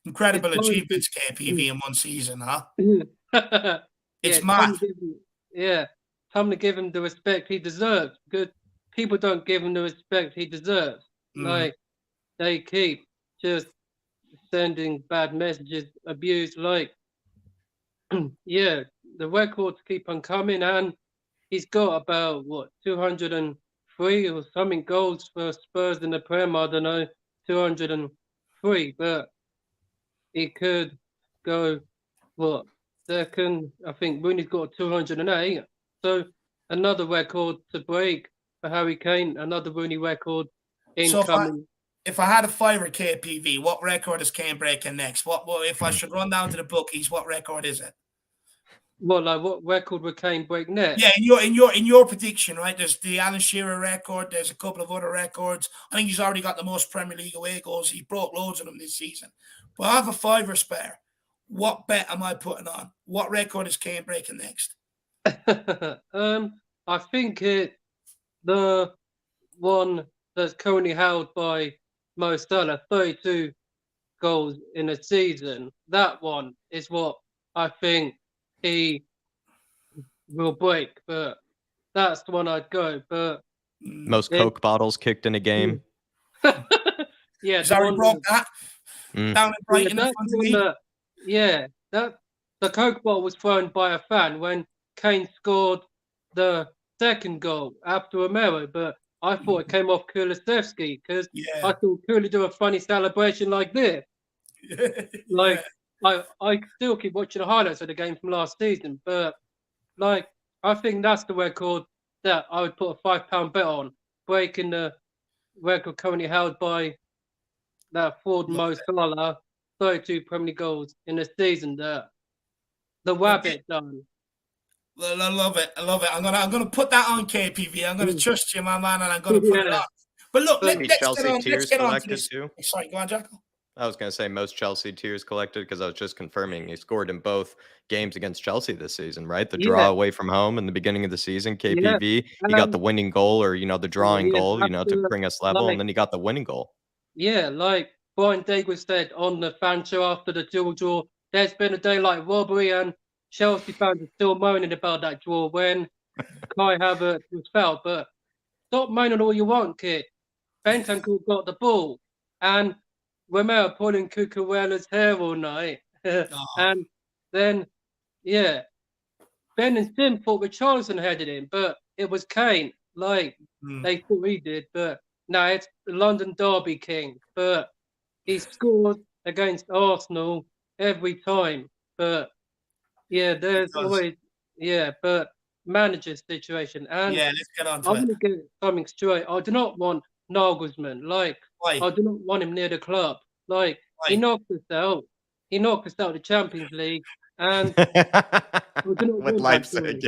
incredible achievements, KPV, in one season, huh? It's mad. Time to give him the respect he deserves, because people don't give him the respect he deserves. Like, they keep just sending bad messages, abuse, like, the records keep on coming, and he's got about, 203 or something goals for Spurs in the Prem, I don't know, 203, but he could go, second. I think Rooney's got 208. So another record to break for Harry Kane. Another Rooney record incoming. So if I had a fiver KPV, what record is Kane breaking next? What if I should run down to the bookies? What record is it? What record would Kane break next? Yeah, in your prediction, right? There's the Alan Shearer record. There's a couple of other records. I think he's already got the most Premier League away goals. He broke loads of them this season. But I have a fiver spare. What bet am I putting on? What record is Kane breaking next? I think it's the one that's currently held by Mo Salah, 32 goals in a season. That one is what I think he will break, but that's the one I'd go. But most Coke bottles kicked in a game. Yeah, he's already broke that. Down in Brighton in front of me. That the Coke bottle was thrown by a fan when Kane scored the second goal after Romero, but I thought it came off Kulusevski because I thought Kula do a funny celebration like this. I still keep watching the highlights of the game from last season, but I think that's the record that I would put a £5 bet on, breaking the record currently held by that Ford Mo Salah, 32 Premier League goals in a season. The Wabbit done. Well, I love it. I'm gonna put that on KPV. I'm gonna trust you, my man, and I'm gonna put it on. But look, let's get on to this. Too. Sorry, go on, Jackal. I was going to say most Chelsea tiers collected because I was just confirming he scored in both games against Chelsea this season, right? The draw away from home in the beginning of the season, KPV. He got the winning goal or, the drawing goal, to bring us level. And then he got the winning goal. Yeah, like Brian Davis said on the fan show after the dual draw, there's been a day like robbery and Chelsea fans are still moaning about that draw when Kai Havertz was fouled. But stop moaning all you want, kid. Bentancur got the ball. And Romero pulling Cucurella's hair all night. And then, Ben and Sim thought Richarlison headed in, but it was Kane. They thought he did. But no, it's the London Derby King. But he scored against Arsenal every time. But, there's always, but manager situation. And let's get on to I want to get something straight. I do not want Nagelsmann. I do not want him near the club. He knocked us out. He knocked us out of the Champions League. And with Leipzig,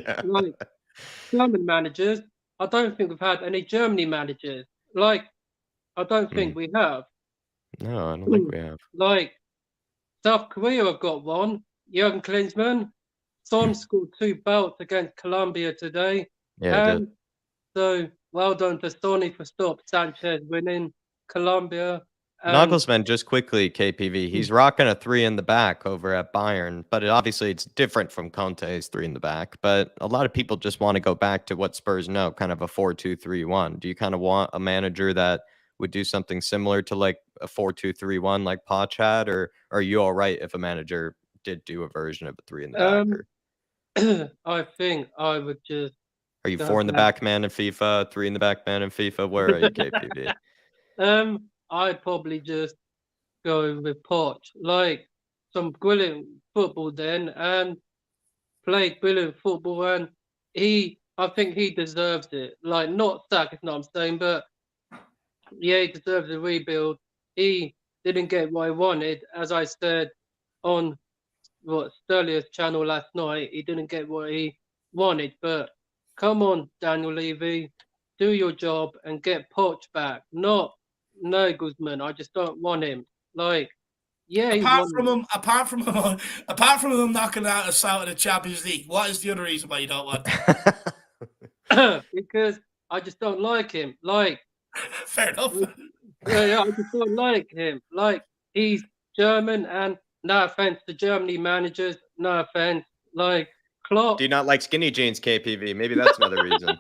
German managers, I don't think we've had any Germany managers. I don't think we have. No, I don't think we have. South Korea have got one. Jurgen Klinsmann. Son scored 2 belts against Colombia today. Yeah, did. So, well done to Sonny for stop Sanchez winning Colombia. Nagelsmann, just quickly, KPV, he's rocking a 3 in the back over at Bayern, but obviously it's different from Conte's 3 in the back. But a lot of people just want to go back to what Spurs know, kind of a 4-2-3-1. Do you kind of want a manager that would do something similar to like a 4-2-3-1 like Poch had, or are you all right if a manager did do a version of a 3 in the back? I think I would just. Are you 4 in the back man in FIFA, 3 in the back man in FIFA? Where are you, KPV? I'd probably just go with Poch. Some brilliant football then, and played brilliant football, and I think he deserves it. Not sack, is not I'm saying, but he deserves a rebuild. He didn't get what he wanted, as I said on Sterling's channel last night. He didn't get what he wanted, but come on, Daniel Levy, do your job and get Poch back. Not Nagelsmann. I just don't want him. Apart from him knocking us out of the Champions League, what is the other reason why you don't want him? Because I just don't like him. Fair enough. I just don't like him. He's German, and no offense to Germany managers, no offense. Klopp. Do you not like skinny jeans, KPV? Maybe that's another reason.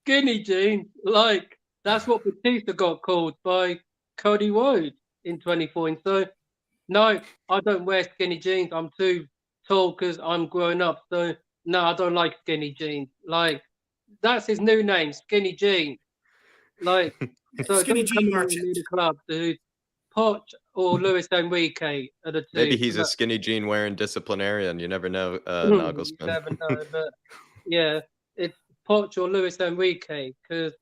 Skinny jeans, that's what Batista got called by Cody Rhodes in 2014. So, no, I don't wear skinny jeans. I'm too tall because I'm growing up. So, no, I don't like skinny jeans. That's his new name, Skinny Jeans. So Skinny Jean merchant. The club, dude. Poch or Luis Enrique are the two. Maybe he's a skinny jean wearing disciplinarian. You never know, You Nagelsmann. never know, but yeah, it's Poch or Luis Enrique because,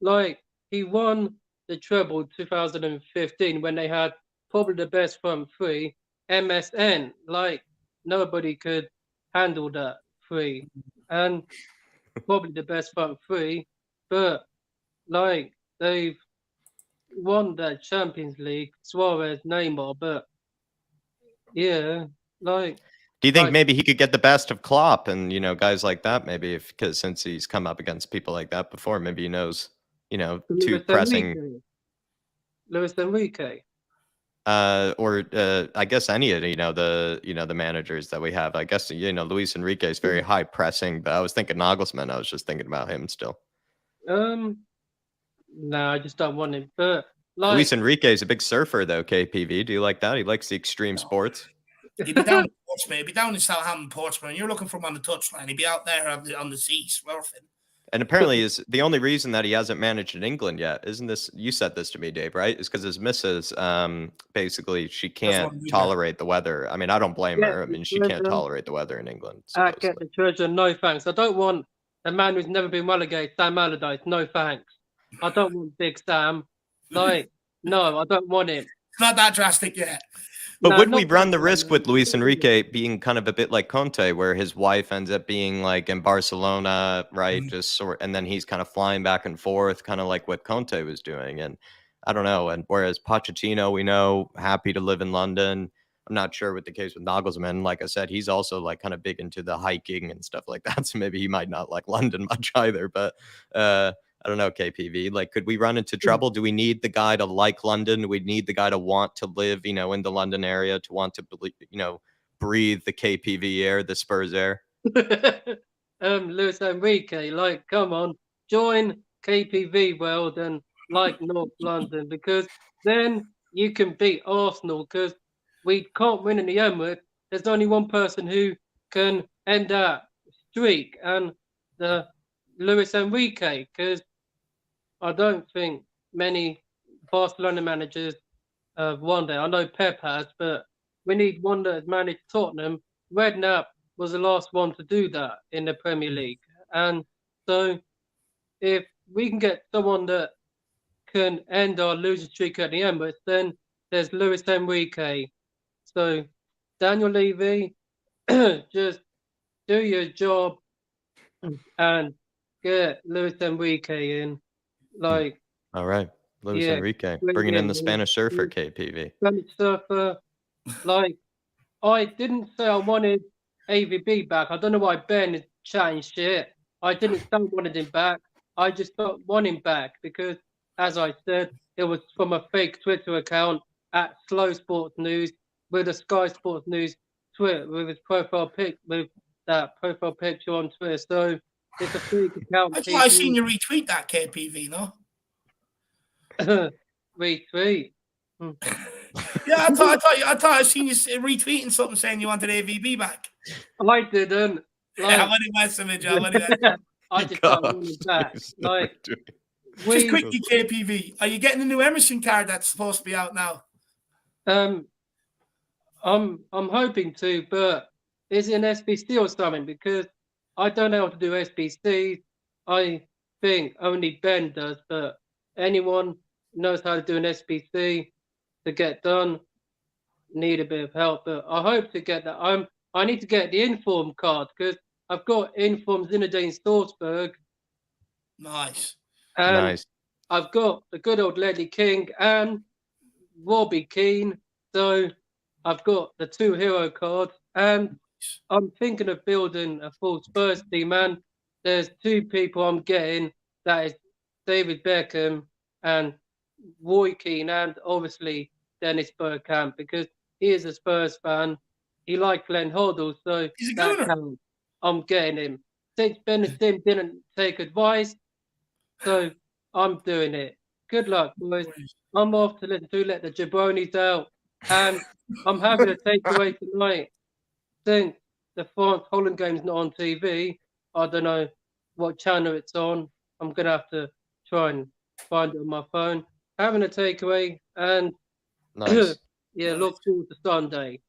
like, he won the treble 2015 when they had probably the best front three. MSN, like, nobody could handle that three, and probably the best front three, but like they've won that Champions League, Suarez, Neymar, but yeah, like. Do you think Like, maybe he could get the best of Klopp and, guys like that? Maybe because since he's come up against people like that before, maybe he knows, too pressing. Luis Enrique. Or I guess any of the managers that we have. I guess Luis Enrique is very high pressing, but I was thinking Nagelsmann. I was just thinking about him still. No, I just don't want him. But like, Luis Enrique is a big surfer, though. KPV, do you like that? He likes the extreme sports. He'd be down in Portsmouth. He'd be down in Southampton, Portsmouth, and you're looking for him on the touchline. He'd be out there on the sea surfing. And apparently, is the only reason that he hasn't managed in England yet. Isn't this? You said this to me, Dave, right? Is because his missus, basically, she can't tolerate the weather. I mean, I don't blame her. I mean, she can't tolerate the weather in England. I get the treasure. No thanks. I don't want a man who's never been relegated, Sam Allardyce. No thanks. I don't want Big Sam. Like, no, I don't want him. It's not that drastic yet. But would we run the risk with Luis Enrique being kind of a bit like Conte, where his wife ends up being like in Barcelona, right? And then he's kind of flying back and forth, kind of like what Conte was doing. And I don't know. And whereas Pochettino, we know, happy to live in London. I'm not sure what the case with Nagelsmann. Like I said, he's also like kind of big into the hiking and stuff like that. So maybe he might not like London much either. But I don't know, KPV. Like, could we run into trouble? Do we need the guy to like London? Do we need the guy to want to live, in the London area, to want to, breathe the KPV air, the Spurs air? Luis Enrique, like, come on, join KPV world and like North London, because then you can beat Arsenal, because we can't win in the Emirates. There's only one person who can end that streak, and the Luis Enrique, because I don't think many Barcelona managers have won there. I know Pep has, but we need one that has managed Tottenham. Redknapp was the last one to do that in the Premier League. And so if we can get someone that can end our losing streak at the Emirates, then there's Luis Enrique. So Daniel Levy, just do your job and get Luis Enrique in. Like, all right, Luis Enrique, bringing in the Spanish surfer, KPV. Spanish surfer. Like, I didn't say I wanted AVB back. I don't know why Ben is chatting shit. I didn't say I wanted him back. I just don't want him back because, as I said, it was from a fake Twitter account at Slow Sports News with a Sky Sports News Twitter with his profile pic, with that profile picture on Twitter. So it's a fake account. I thought I seen you retweet that, KPV, no? Retweet. Yeah, I thought I seen you retweeting something saying you wanted AVB back. I didn't. Like, I'm only messing with you. I just don't want him back. Like, just quickly, KPV, are you getting the new Emerson card that's supposed to be out now? I'm hoping to, but is it an SBC or something? Because I don't know how to do SBCs. I think only Ben does, but anyone knows how to do an SBC to get done, need a bit of help. But I hope to get that. I need to get the Inform card because I've got Inform Zinedine Salzburg. Nice. And nice. I've got the good old Ledley King and Robbie Keane. So I've got the two hero cards. And I'm thinking of building a full Spurs team. And there's two people I'm getting. That is David Beckham and Roy Keane, and obviously Dennis Bergkamp, because he is a Spurs fan. He liked Glenn Hoddle, so I'm getting him. Since Ben and Tim didn't take advice, so I'm doing it. Good luck, boys. I'm off to let the jabronis out, and I'm having a takeaway tonight. Since the France-Holland game's not on TV, I don't know what channel it's on. I'm going to have to try and find it on my phone. Having a takeaway, and Nice. Yeah, look forward to Sunday.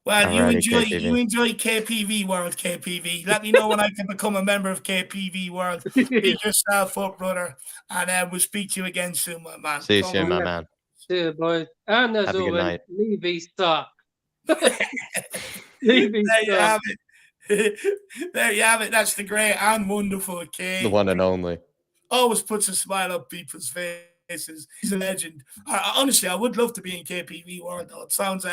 Well, you Alrighty, enjoy KPV World, KPV. Let me know when I can become a member of KPV World. Beat yourself up, brother, and we'll speak to you again soon, my man. See you soon, my man. See you, boys. And as Have a good always, night. Levy suck. There you have it. There you have it. That's the great and wonderful Kane. The one and only. Always puts a smile on people's faces. He's a legend. Honestly, I would love to be in KPV World, though. It sounds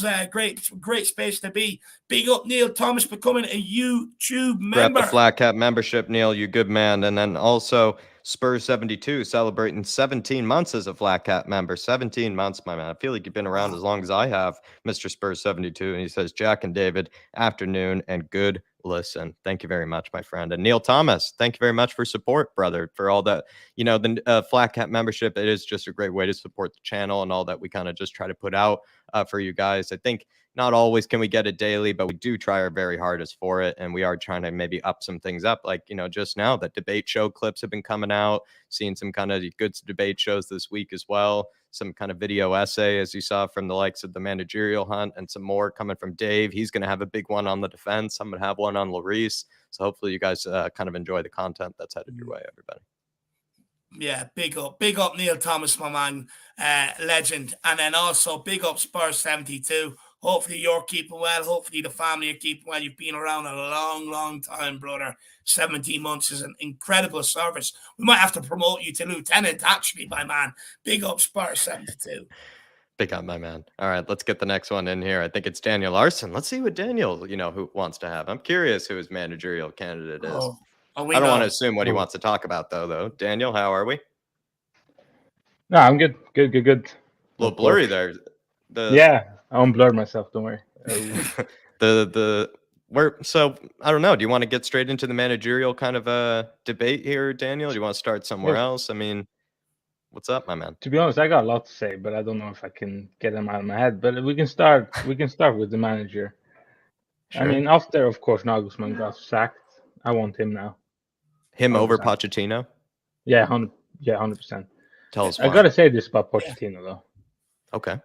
a great space to be. Big up Neil Thomas becoming a YouTube member. Grab the Flat Cap membership, Neil. You good man. And then also Spurs72 celebrating 17 months as a Flat Cap member. 17 months, my man. I feel like you've been around as long as I have, Mr. Spurs72. And he says, Jack and David, afternoon and good listen. Thank you very much, my friend. And Neil Thomas, thank you very much for support, brother, for all that. You know, the Flat Cap membership, it is just a great way to support the channel and all that we kind of just try to put out for you guys. I think not always can we get it daily, but we do try our very hardest for it. And we are trying to maybe up some things up. Like, you know, just now that debate show clips have been coming out, seeing some kind of good debate shows this week as well. Some kind of video essay, as you saw from the likes of the Managerial Hunt, and some more coming from Dave. He's going to have a big one on the defense. I'm going to have one on Larice. So hopefully you guys kind of enjoy the content that's headed your way, everybody. Yeah, big up Neil Thomas, my man, legend. And then also big up Spurs72. Hopefully you're keeping well. Hopefully the family are keeping well. You've been around a long time, brother. 17 months is an incredible service. We might have to promote you to lieutenant, actually, my man. Big up Spurs72. Big up, my man. All right, let's get the next one in here. I think it's Daniel Larson. Let's see what Daniel, who wants to have. I'm curious who his managerial candidate is. I don't want to assume what he wants to talk about, though. Daniel, how are we? No, I'm good. Good. A little blurry there. Yeah, I unblurred myself. Don't worry. So I don't know. Do you want to get straight into the managerial kind of debate here, Daniel? Do you want to start somewhere else? I mean, what's up, my man? To be honest, I got a lot to say, but I don't know if I can get them out of my head. But we can start. We can start with the manager. Sure. I mean, after of course Nagelsmann got sacked, I want him now. Him 100%. Over Pochettino? Yeah, 100%. Tell us why. I gotta say this about Pochettino though. Okay.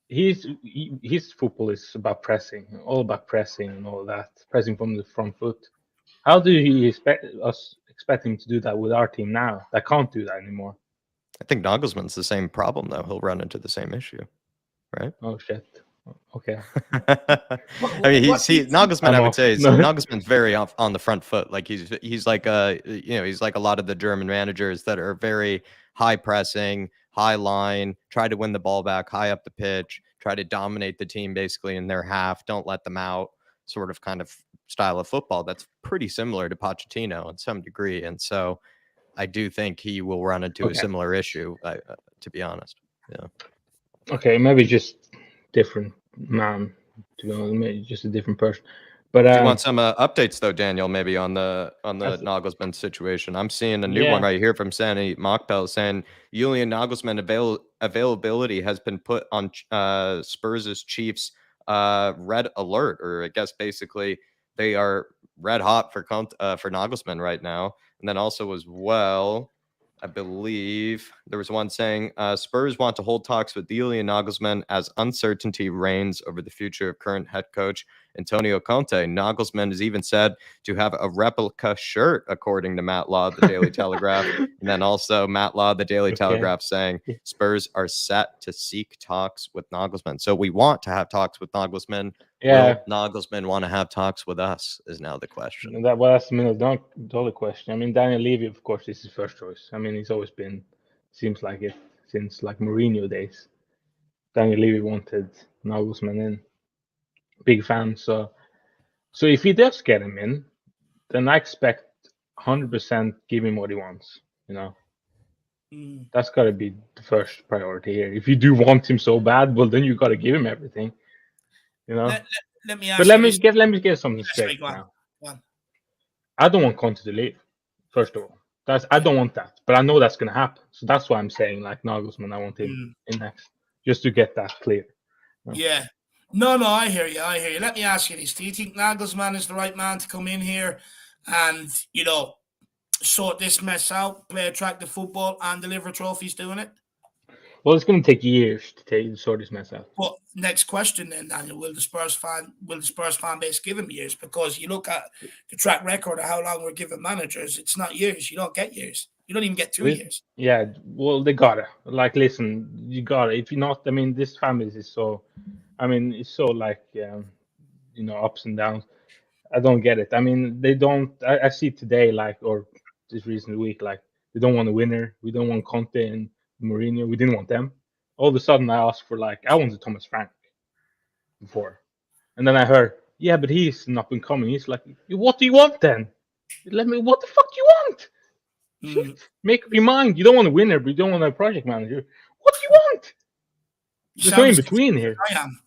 His football is about pressing, all about pressing and all that, pressing from the front foot. How do you expect him to do that with our team now? That can't do that anymore. I think Nagelsmann's the same problem though. He'll run into the same issue, right? Oh shit. Okay. I mean, Nagelsmann. I would say Nagelsmann's very on the front foot. Like he's like he's like a lot of the German managers that are very high pressing, high line, try to win the ball back high up the pitch, try to dominate the team basically in their half, don't let them out, sort of kind of style of football that's pretty similar to Pochettino in some degree. And so I do think he will run into a similar issue, to be honest. Yeah. Okay, maybe just different man, to be honest, maybe just a different person. But do you want some updates though, Daniel? Maybe on the Nagelsmann situation. I'm seeing a new one right here from Sandy Mockbell saying Julian Nagelsmann availability has been put on Spurs' Chiefs red alert, or I guess basically they are red hot for Nagelsmann right now. And then also as well, I believe there was one saying Spurs want to hold talks with Julian Nagelsmann as uncertainty reigns over the future of current head coach Antonio Conte. Nagelsmann is even said to have a replica shirt, according to Matt Law, the Daily Telegraph. And then also Matt Law, the Daily Telegraph, saying Spurs are set to seek talks with Nagelsmann. So we want to have talks with Nagelsmann. Yeah. Will Nagelsmann want to have talks with us is now the question. That's the $1 question. I mean, Daniel Levy, of course, is his first choice. I mean, he's always been, seems like it, since like Mourinho days. Daniel Levy wanted Nagelsmann in. Big fan. So if he does get him in, then I expect 100% give him what he wants. That's got to be the first priority here. If you do want him so bad, well, then you got to give him everything. Let me ask. But let me get something straight now. I don't want Conte to leave. First of all, I don't want that, but I know that's going to happen. So that's why I'm saying like Nagelsmann, I want him in next, just to get that clear. Yeah. No, I hear you. Let me ask you this. Do you think Nagelsmann is the right man to come in here and, sort this mess out, play attractive football and deliver trophies doing it? Well, it's going to take years to sort this mess out. But next question then, Daniel, will the Spurs fan base give him years? Because you look at the track record of how long we're giving managers, it's not years. You don't get years. You don't even get 2 years. Yeah, well, they gotta. Like, listen, you gotta. If you're not, I mean, this fan base is so, I mean, it's so like, ups and downs. I don't get it. I mean, they don't. I see today, like, or this recent week, like, they don't want a winner. We don't want Conte and Mourinho. We didn't want them. All of a sudden, I asked for, like, I wanted Thomas Frank before, and then I heard, yeah, but he's an up and coming. He's like, what do you want then? What the fuck do you want? Shit. Make up your mind. You don't want a winner, but you don't want a project manager. What do you want? There's no in between here. I am.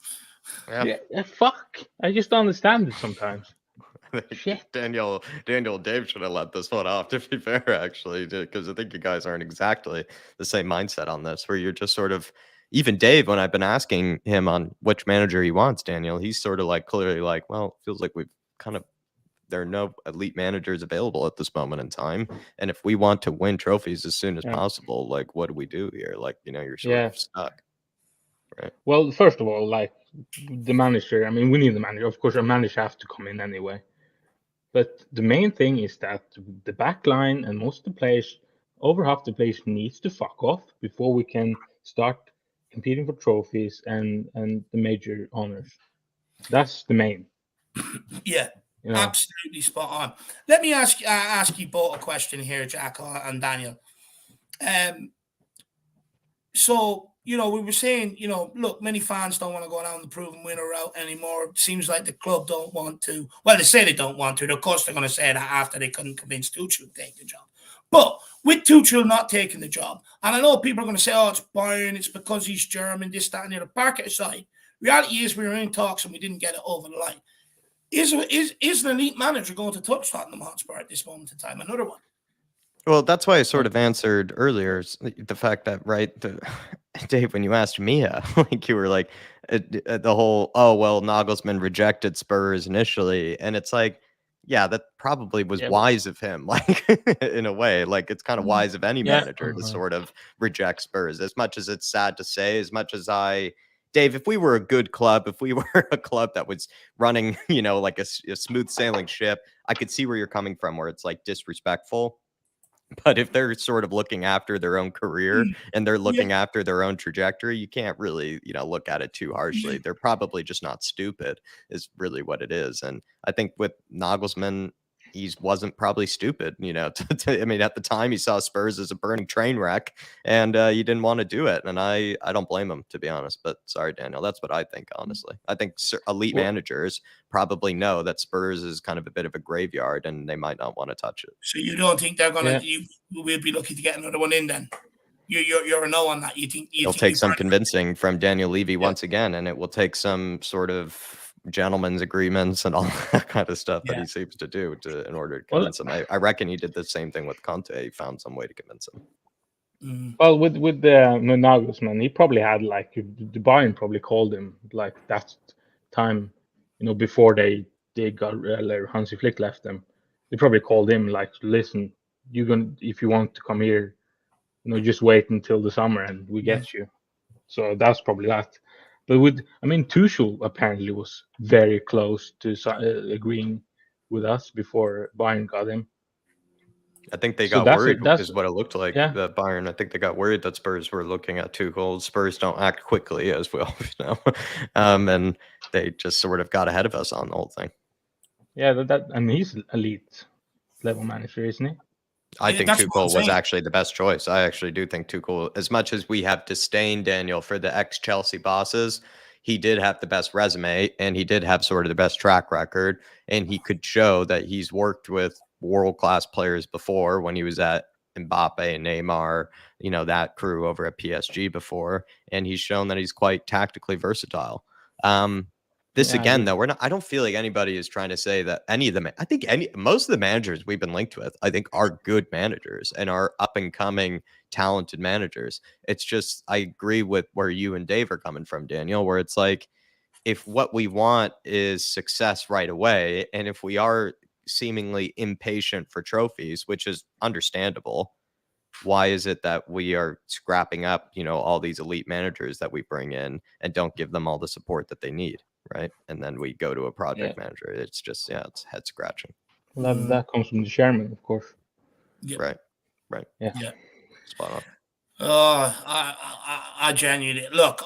Yeah, fuck. I just don't understand it sometimes. Shit. Daniel, Dave should have let this one off, to be fair, actually, because I think you guys aren't exactly the same mindset on this, where you're just sort of, even Dave, when I've been asking him on which manager he wants, Daniel, he's sort of like clearly like, well, it feels like we've kind of, there are no elite managers available at this moment in time. And if we want to win trophies as soon as possible, like, what do we do here? Like, you're sort of stuck. Right. Well, first of all, like, the manager, I mean, we need the manager. Of course, our manager have to come in anyway. But the main thing is that the back line and most of the players, over half the players, needs to fuck off before we can start competing for trophies and the major honors. That's the main. Yeah. Absolutely spot on. Let me ask you both a question here, Jack and Daniel. So, we were saying, look, many fans don't want to go down the proven winner route anymore. It seems like the club don't want to. Well, they say they don't want to. Of course, they're going to say that after they couldn't convince Tuchel to take the job. But with Tuchel not taking the job, and I know people are going to say, oh, it's Bayern, it's because he's German, this, that, and the other. Park it aside. Reality is we were in talks and we didn't get it over the line. Is an elite manager going to touch Tottenham Hotspur at this moment in time? Another one. Well, that's why I sort of answered earlier the fact that, right, Dave, when you asked Mia, like, you were like, the whole, oh, well, Nagelsmann rejected Spurs initially. And it's like, yeah, that probably was wise of him, like, in a way. Like, it's kind of wise of any manager to sort of reject Spurs, as much as it's sad to say, as much as Dave, if we were a good club, if we were a club that was running, like a smooth sailing ship, I could see where you're coming from, where it's like disrespectful. But if they're sort of looking after their own career and they're looking after their own trajectory, you can't really, look at it too harshly. They're probably just not stupid, is really what it is. And I think with Nagelsmann, he wasn't probably stupid, I mean, at the time he saw Spurs as a burning train wreck and he didn't want to do it. And I don't blame him, to be honest. But sorry, Daniel, that's what I think, honestly. I think elite managers probably know that Spurs is kind of a bit of a graveyard and they might not want to touch it. So you don't think they're going to, we'll be lucky to get another one in then? You're a no on that. It'll take some convincing from Daniel Levy once again, and it will take some sort of gentleman's agreements and all that kind of stuff that he seems to do in order to convince him. I reckon he did the same thing with Conte. He found some way to convince him. Well, with Nagelsmann, he probably had, like, the Bayern probably called him, like, that time, before they got Hansi Flick left them. They probably called him, like, listen, if you want to come here, just wait until the summer and we get you. So that's probably that. But Tuchel apparently was very close to agreeing with us before Bayern got him. I think they got worried, is what it looked like. The Bayern, I think they got worried that Spurs were looking at Tuchel. Spurs don't act quickly, as we always know. And they just sort of got ahead of us on the whole thing. Yeah, and he's elite level manager, isn't he? I think Tuchel was actually the best choice. I actually do think Tuchel, as much as we have disdain, Daniel, for the ex-Chelsea bosses, he did have the best resume and he did have sort of the best track record. And he could show that he's worked with world-class players before when he was at Mbappe and Neymar, that crew over at PSG before. And he's shown that he's quite tactically versatile. Though, I don't feel like anybody is trying to say that any of them. I think most of the managers we've been linked with, I think, are good managers and are up and coming, talented managers. It's just, I agree with where you and Dave are coming from, Daniel, where it's like, if what we want is success right away, and if we are seemingly impatient for trophies, which is understandable, why is it that we are scrapping up, all these elite managers that we bring in and don't give them all the support that they need, right? And then we go to a project manager. It's just, it's head scratching. Well, that comes from the chairman, of course. Right. Yeah. Spot on. I genuinely look.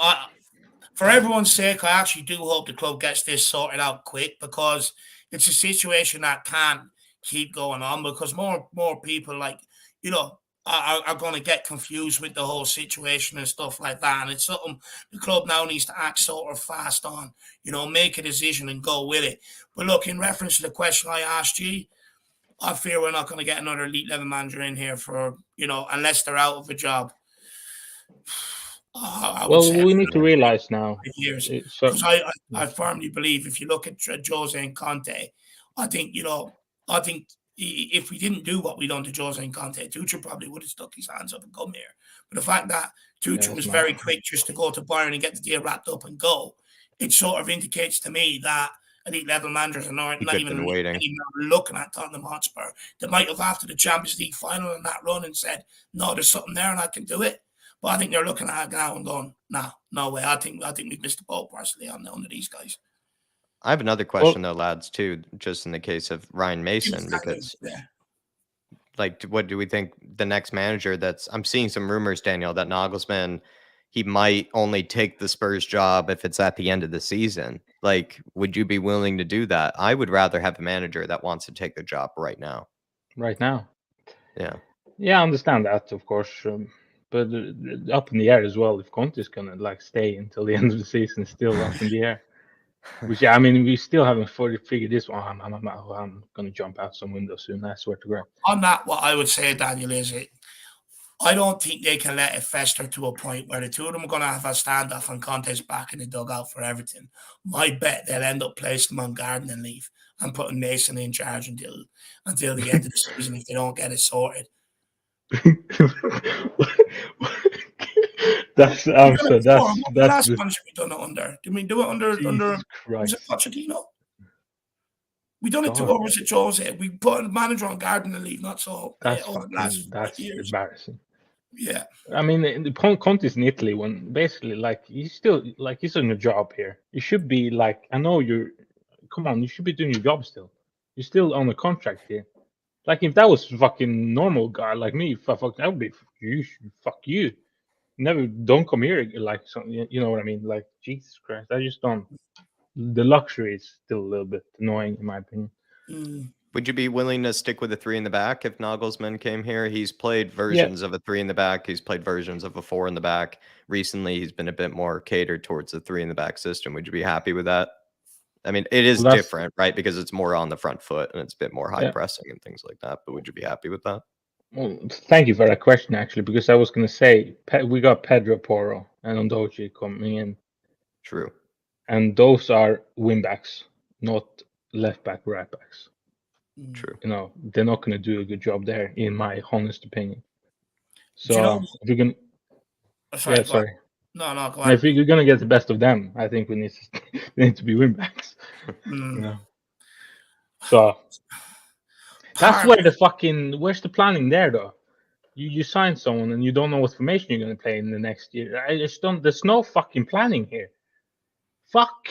For everyone's sake, I actually do hope the club gets this sorted out quick, because it's a situation that can't keep going on, because more people are going to get confused with the whole situation and stuff like that. And it's something the club now needs to act sort of fast on, make a decision and go with it. But look, in reference to the question I asked you, I fear we're not going to get another elite level manager in here for, unless they're out of a job. Well, we need to realize now. Years, because I firmly believe if you look at Jose and Conte, I think if we didn't do what we done to Jose and Conte, Tuchel probably would have stuck his hands up and come here. But the fact that Tuchel was very quick just to go to Bayern and get the deal wrapped up and go, it sort of indicates to me that elite level managers are not even looking at Tottenham Hotspur. They might have, after the Champions League final and that run, and said, no, there's something there and I can do it. But I think they're looking at it now and going, no way. I think we've missed the boat personally on these guys. I have another question though, lads, too, just in the case of Ryan Mason, because what do we think the next manager I'm seeing some rumors, Daniel, that Nagelsmann, he might only take the Spurs job if it's at the end of the season. Would you be willing to do that? I would rather have a manager that wants to take the job right now. Right now? Yeah. Yeah, I understand that, of course. But up in the air as well, if Conte is going to stay until the end of the season, still up in the air. Which, we still haven't fully figured this one. I'm going to jump out some window soon, I swear to God. On that, what I would say, Daniel, is I don't think they can let it fester to a point where the two of them are going to have a standoff and Conte's back in the dugout for everything. My bet they'll end up placing him on gardening leave and putting Mason in charge until the end of the season if they don't get it sorted. That's the answer. That's the last manager we done it under. Did we do it under was it Pochettino? We done it to, or was it Jose? We put a manager on gardening leave, not so. That's embarrassing. Yeah, Conte's in Italy when basically he's still he's on your job here. You should be I know come on, you should be doing your job still. You're still on a contract here. If that was fucking normal guy like me, that would be fuck you. Don't come here you know what I mean? Jesus Christ, I just don't. The luxury is still a little bit annoying in my opinion. Would you be willing to stick with a 3 in the back if Nagelsmann came here? He's played versions of a 3 in the back. He's played versions of a 4 in the back. Recently, he's been a bit more catered towards the 3 in the back system. Would you be happy with that? It is different, right? Because it's more on the front foot and it's a bit more high pressing and things like that. But would you be happy with that? Well, thank you for that question, actually, because I was going to say we got Pedro Porro and Ondochi coming in. True. And those are wing backs, not left back, right backs. True. They're not going to do a good job there, in my honest opinion. So if you're going, sorry. No, go ahead. If you're going to get the best of them, I think we need to be wing backs. So that's where where's the planning there, though? You sign someone and you don't know what formation you're going to play in the next year. I just don't. There's no fucking planning here. Fuck.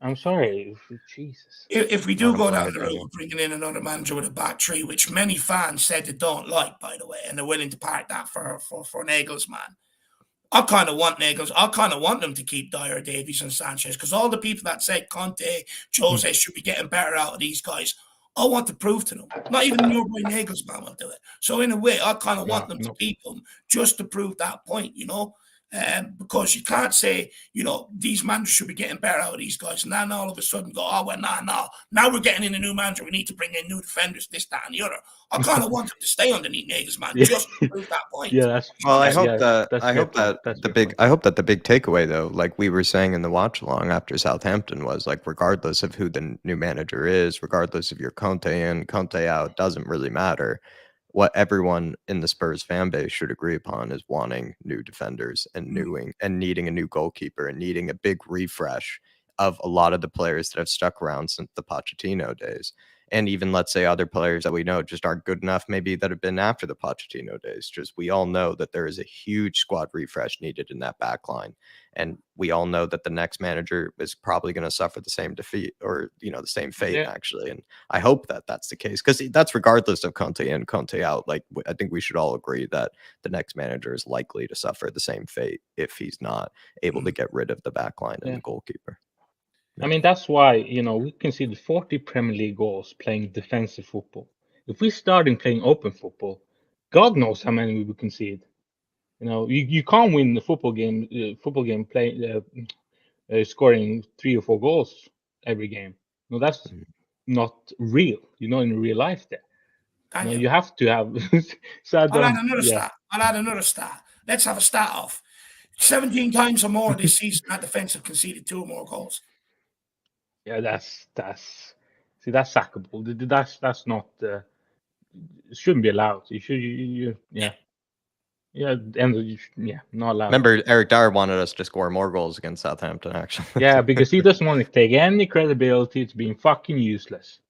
I'm sorry. Jesus. If we do go down the road of bringing in another manager with a back three, which many fans said they don't like, by the way, and they're willing to park that for Nagelsmann. I kind of want them to keep Dyer, Davies, and Sanchez, because all the people that say Conte, Jose should be getting better out of these guys, I want to prove to them. Not even your boy Nagelsmann will do it. So in a way, I kind of want them to keep them just to prove that point, because you can't say, these managers should be getting better out of these guys, and then all of a sudden go, now we're getting in a new manager, we need to bring in new defenders, this, that, and the other. I kind of want them to stay underneath Nagelsmann just to prove that point. I hope that the big takeaway, though, like we were saying in the watch along after Southampton, was regardless of who the new manager is, regardless of your Conte in, Conte out, doesn't really matter. What everyone in the Spurs fan base should agree upon is wanting new defenders and needing a new goalkeeper and needing a big refresh of a lot of the players that have stuck around since the Pochettino days. and even let's say other players that we know just aren't good enough, maybe that have been after the Pochettino days. Just we all know that there is a huge squad refresh needed in that back line. And we all know that the next manager is probably going to suffer the same defeat or, the same fate, actually. And I hope that that's the case, because that's regardless of Conte in, Conte out. Like, I think we should all agree that the next manager is likely to suffer the same fate if he's not able to get rid of the back line and the goalkeeper. I mean, that's why, we conceded 40 Premier League goals playing defensive football. If we started playing open football, God knows how many we would concede. You can't win the football game scoring 3 or 4 goals every game. No, that's not real, in real life there. You have to have... I'll add another stat. Let's have a stat off. 17 times or more this season, that defense have conceded 2 or more goals. Yeah, that's sackable. That's not... it shouldn't be allowed. You should... not allowed. Remember, Eric Dyer wanted us to score more goals against Southampton, actually. Yeah, because he doesn't want to take any credibility. It's being fucking useless.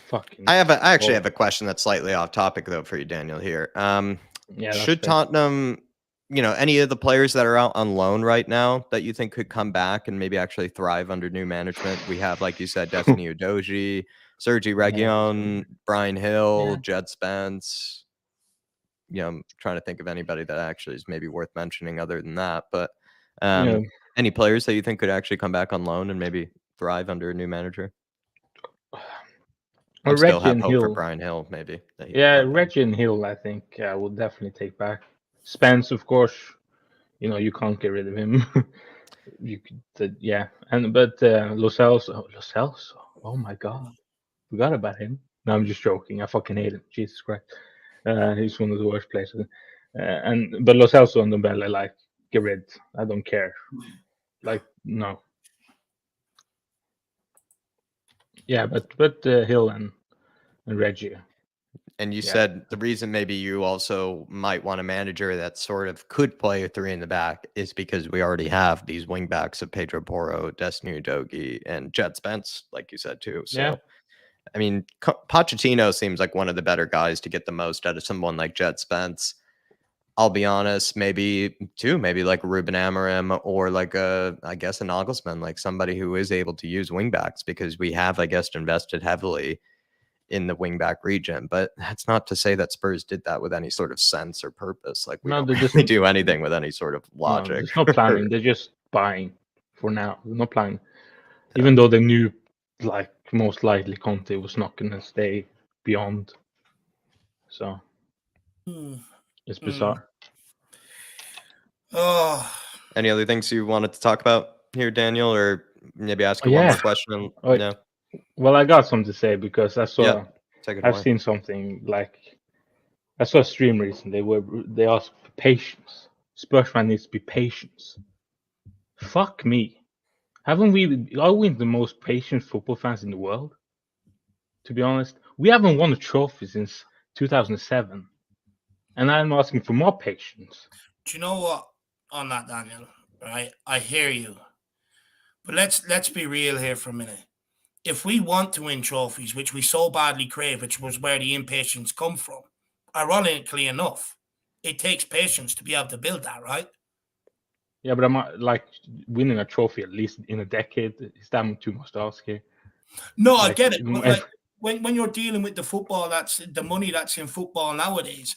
Fucking. I actually have a question that's slightly off topic though for you, Daniel. Here, should Tottenham, any of the players that are out on loan right now that you think could come back and maybe actually thrive under new management? We have, like you said, Destiny Udogie, Sergi Reguilon, Brian Hill, Jed Spence. I'm trying to think of anybody that actually is maybe worth mentioning other than that. But any players that you think could actually come back on loan and maybe thrive under a new manager? I still have hope for Brian Hill, maybe. Reggie and Hill, I think, will definitely take back. Spence, of course, you can't get rid of him. You could, but Lo Celso, oh my God, forgot about him. No, I'm just joking. I fucking hate him. Jesus Christ. He's one of the worst players. But Lo Celso and Ndombele, get rid. I don't care. No. Yeah, but Hill and Reggie. And you said the reason maybe you also might want a manager that sort of could play a 3 in the back is because we already have these wing backs of Pedro Porro, Destiny Udogie, and Jed Spence, like you said too. So, I mean, Pochettino seems like one of the better guys to get the most out of someone like Jed Spence. I'll be honest, maybe like Ruben Amorim or I guess a Nagelsmann, like somebody who is able to use wingbacks, because we have, I guess, invested heavily in the wingback region. But that's not to say that Spurs did that with any sort of sense or purpose. Like, we don't really do anything with any sort of logic. No, there's no planning. They're just buying for now. There's no planning. Even though they knew, most likely Conte was not going to stay beyond. So... It's bizarre. Oh. Any other things you wanted to talk about here, Daniel, or maybe ask you one more question? No. Well, I got something to say because I saw. I've seen something I saw a stream recently where they asked for patience. Spurs fan needs to be patient. Fuck me. Are we the most patient football fans in the world? To be honest, we haven't won a trophy since 2007. And I'm asking for more patience. Do you know what? On that, Daniel, right? I hear you. But let's be real here for a minute. If we want to win trophies, which we so badly crave, which was where the impatience come from, ironically enough, it takes patience to be able to build that, right? Yeah, but I'm winning a trophy at least in a decade. Is that too much to ask here? No, I get it. But when you're dealing with the football, that's the money that's in football nowadays,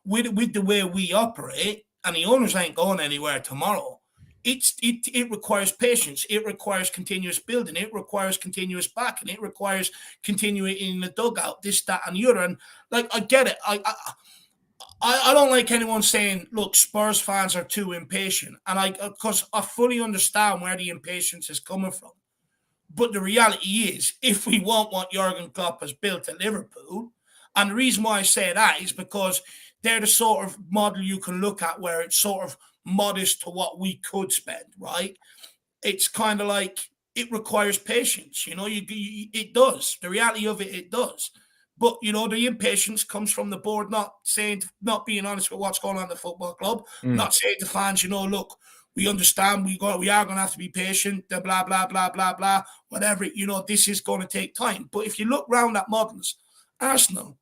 with the way we operate, and the owners ain't going anywhere tomorrow. It requires patience. It requires continuous building. It requires continuous backing. It requires continuing in the dugout, this, that, and the other. And I get it. I don't like anyone saying, look, Spurs fans are too impatient. And because I fully understand where the impatience is coming from. But the reality is, if we want what Jurgen Klopp has built at Liverpool, and the reason why I say that is because they're the sort of model you can look at where it's sort of modest to what we could spend, right? It's kind of it requires patience, it does. The reality of it does. But, you know, the impatience comes from the board not being honest with what's going on in the football club, not saying to fans, you know, look, we understand we are going to have to be patient, blah, blah, blah, blah, blah, whatever, you know, this is going to take time. But if you look round at models, Arsenal,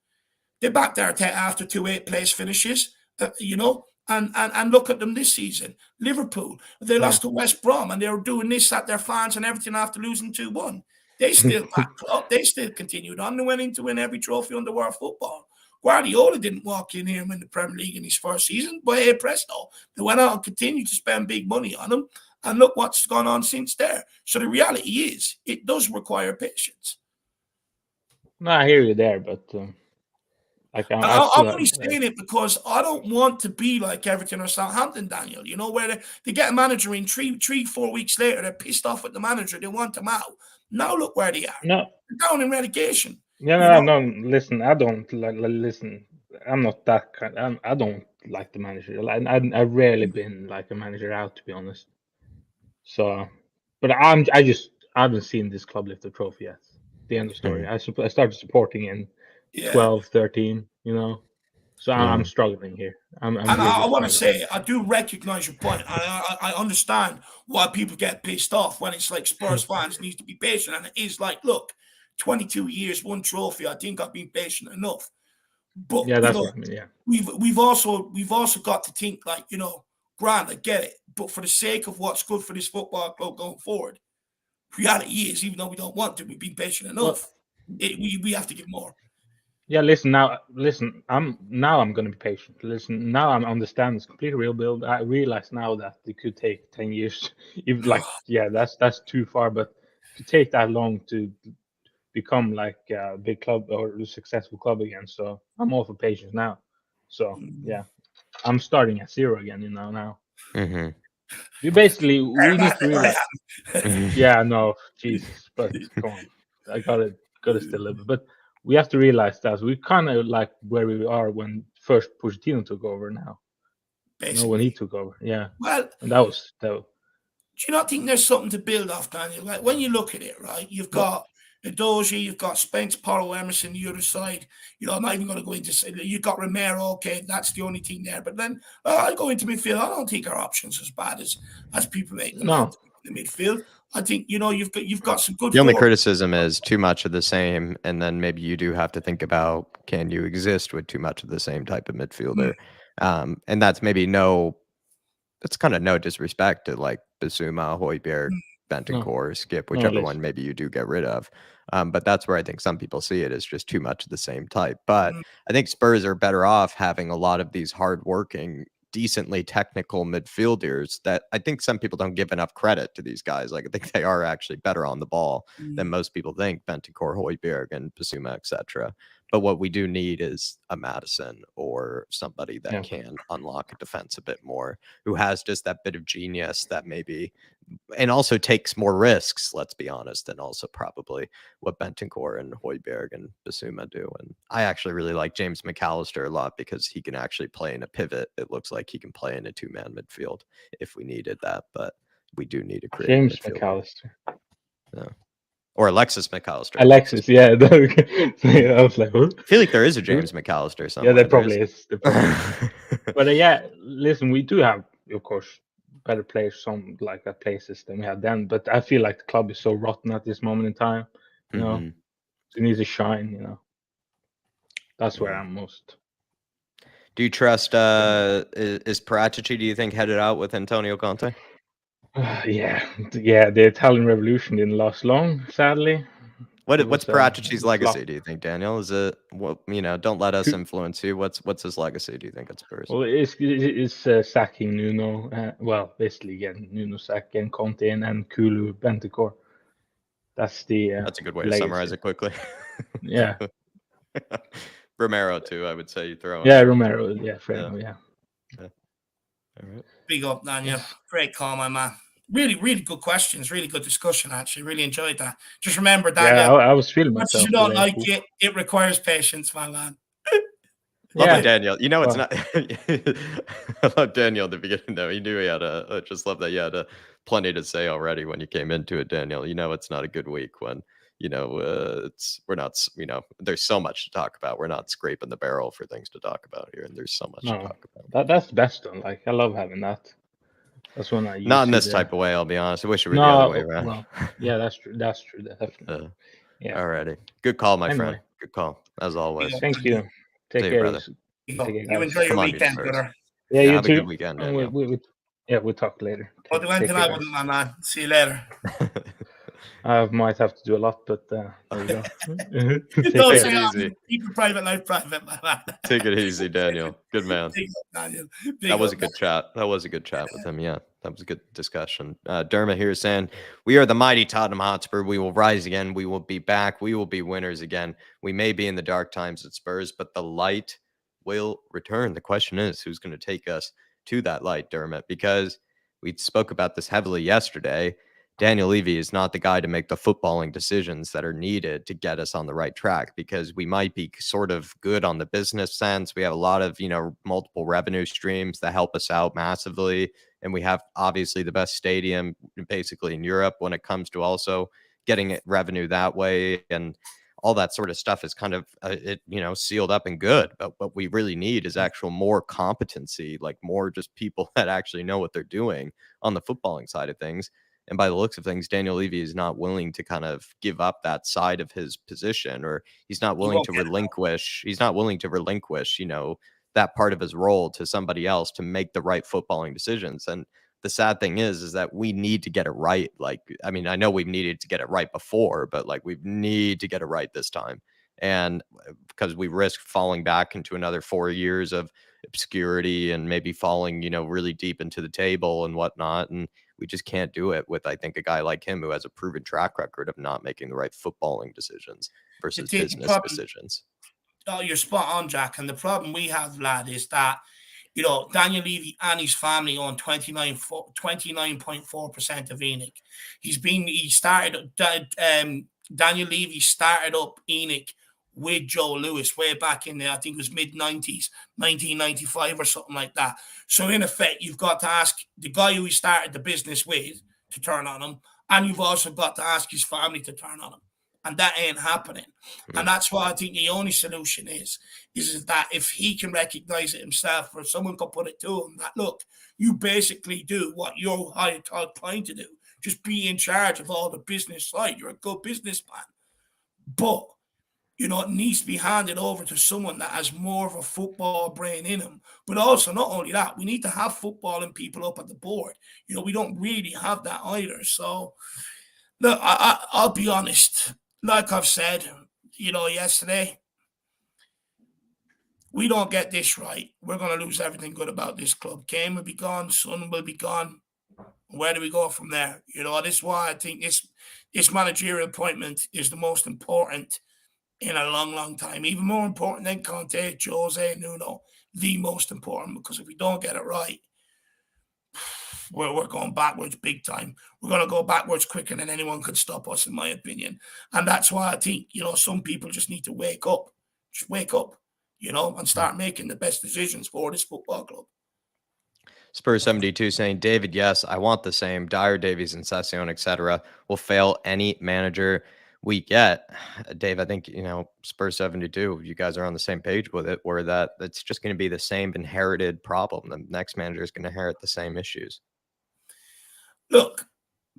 they're back there after 2 8-place finishes, you know, and look at them this season. Liverpool, they lost to West Brom and they were doing this at their fans and everything after losing 2-1. They still backed up. They still continued on. They went in to win every trophy on the world football. Guardiola didn't walk in here and win the Premier League in his first season, but hey, presto, they went out and continued to spend big money on him. And look what's gone on since there. So the reality is, it does require patience. No, I hear you there, but I'm only saying it because I don't want to be like Everton or Southampton, Daniel. You know, where they get a manager in 4 weeks later, they're pissed off with the manager, they want him out. Now look where they are. No, they're down in relegation. No. Listen, I don't listen. I'm not that kind. I don't like the manager. I've rarely been like a manager out, to be honest. So, but I haven't seen this club lift the trophy yet. The end of the story. I started supporting in 12, 13. You know, so I'm struggling here. I want to say, I do recognize your point. I understand why people get pissed off when it's like Spurs fans need to be patient, and it is like, look, 22 years, 1 trophy. I think I've been patient enough. But yeah, that's what I mean. Yeah, we've also got to think like, you know, Grant, I get it, but for the sake of what's good for this football club going forward, reality is, even though we don't want to, we've been patient enough. We have to get more. Yeah, listen. I'm going to be patient. Listen, now I'm understanding this complete rebuild. I realize now that it could take 10 years. If that's too far, but to take that long to become like a big club or a successful club again. So I'm all for patience now. So yeah, I'm starting at 0 again. You know now. Mm-hmm. We need to realize. Yeah, no, Jesus, but come on, I gotta still live it. But we have to realize that we kind of like where we are when first Pochettino took over. Now, when he took over, yeah. Well, and that was. Do you not think there's something to build off, Daniel? Like when you look at it, right? You've got Edozie, you've got Spence, Porro, Emerson, the other side. You know, I'm not even going to go into say you've got Romero. Okay, that's the only thing there. But then I go into midfield. I don't think our options as bad as people make them out in the midfield. I think, you know, you've got some good. The only criticism is too much of the same, and then maybe you do have to think about, can you exist with too much of the same type of midfielder? And that's maybe it's kind of no disrespect to like Bissouma, Højbjerg, Bentancur, Skip, whichever one maybe you do get rid of. But that's where I think some people see it as just too much of the same type. But I think Spurs are better off having a lot of these hardworking, decently technical midfielders that I think some people don't give enough credit to these guys. Like I think they are actually better on the ball than most people think, Bentancur, Højbjerg, and Bissouma, etc. But what we do need is a Madison or somebody that can unlock a defense a bit more, who has just that bit of genius that maybe, and also takes more risks, let's be honest, and also probably what Bentancur and Højbjerg and Bissouma do. And I actually really like James McAllister a lot because he can actually play in a pivot. It looks like he can play in a 2-man midfield if we needed that, but we do need a creative James midfielder. McAllister. No. Or Alexis McAllister. Yeah. I was like, what? I feel like there is a James McAllister somewhere. Yeah, there probably is. But yeah, listen, we do have, of course, better players, some like that places than we had then. But I feel like the club is so rotten at this moment in time. You know, it needs to shine. You know, that's where I'm most. Do you trust? Is Pragmatic, do you think, headed out with Antonio Conte? Yeah. The Italian Revolution didn't last long, sadly. What's Pragmatic's legacy? Do you think, Daniel? Is it Don't let us influence you. What's his legacy? Do you think it's Spurs? Well, it's sacking Nuno. Basically again, Nuno sacking Conte and Kulu Bentancur. That's a good way to summarize it quickly. Yeah. Romero too, I would say you throw in. Yeah, Romero. Yeah, fair enough. Yeah. All right. Big up, Daniel. Great call, my man. Really, really good questions. Really good discussion, actually. Really enjoyed that. Just remember, Daniel. Yeah, I was feeling myself. If you don't like it, it requires patience, my man. Love Daniel. You know, it's not. I love Daniel at the beginning, though. He knew he had just love that you had plenty to say already when you came into it, Daniel. You know, it's not a good week when we're not, there's so much to talk about. We're not scraping the barrel for things to talk about here, and there's so much to talk about. That's the best one. Like, I love having that. That's when I use not in this type of way. I'll be honest. I wish it were the No, other way around. well, yeah, that's true. That's true. Definitely. Yeah. Alrighty. Good call, my Anyway. friend. Good call, as always. Thank you. Take See you, care. brother. You Take care, you guys. enjoy your Come on, you weekend, Spurs. brother. Yeah, you have too. a good weekend, And Daniel. we'll talk later. I'll do anything I wouldn't, my man. See you later. I might have to do a lot, but there we go. Take No, care. say easy. keep your private life private, my man. Take it easy, Daniel. Good man. Big up, Daniel. Big That was up, a good chat. That was a good chat with him. Yeah, that was a good discussion. Dermot here saying, we are the mighty Tottenham Hotspur. We will rise again. We will be back. We will be winners again. We may be in the dark times at Spurs, but the light will return. The question is, who's going to take us to that light, Dermot? Because we spoke about this heavily yesterday. Daniel Levy is not the guy to make the footballing decisions that are needed to get us on the right track, because we might be sort of good on the business sense. We have a lot of, multiple revenue streams that help us out massively. And we have obviously the best stadium basically in Europe when it comes to also getting revenue that way. And all that sort of stuff is kind of, sealed up and good. But what we really need is actual more competency, like more just people that actually know what they're doing on the footballing side of things. And by the looks of things, Daniel Levy is not willing to kind of give up that side of his position, or he's not willing to relinquish. He's not willing to relinquish, that part of his role to somebody else to make the right footballing decisions. And the sad thing is that we need to get it right. Like, I mean, I know we've needed to get it right before, but like we need to get it right this time. And because we risk falling back into another 4 years of obscurity and maybe falling, really deep into the table and whatnot. And we just can't do it with, I think, a guy like him who has a proven track record of not making the right footballing decisions versus business decisions. Oh, you're spot on, Jack. And the problem we have, lad, is that, Daniel Levy and his family own 29.4% of ENIC. Daniel Levy started up ENIC with Joe Lewis way back in there. I think it was mid-90s, 1995 or something like that. So in effect, you've got to ask the guy who he started the business with to turn on him, and you've also got to ask his family to turn on him. And that ain't happening. And that's why I think the only solution is that if he can recognize it himself, or someone can put it to him, that, look, you basically do what you're trying to do. Just be in charge of all the business side. You're a good businessman. But it needs to be handed over to someone that has more of a football brain in him. But also, not only that, we need to have footballing people up at the board. We don't really have that either. So, look, I'll be honest. Like I've said, yesterday, we don't get this right, we're going to lose everything good about this club. Kane will be gone. Son will be gone. Where do we go from there? This is why I think this managerial appointment is the most important in a long, long time. Even more important than Conte, Jose, Nuno. The most important, because if we don't get it right, we're going backwards big time. We're going to go backwards quicker than anyone could stop us, in my opinion. And that's why I think, some people just need to wake up. Just wake up, and start making the best decisions for this football club. Spurs 72 saying, David, yes, I want the same. Dyer, Davies, and Session, etc. will fail any manager we get. Dave, I think, Spurs 72, you guys are on the same page with it, where that's just going to be the same inherited problem. The next manager is going to inherit the same issues. Look,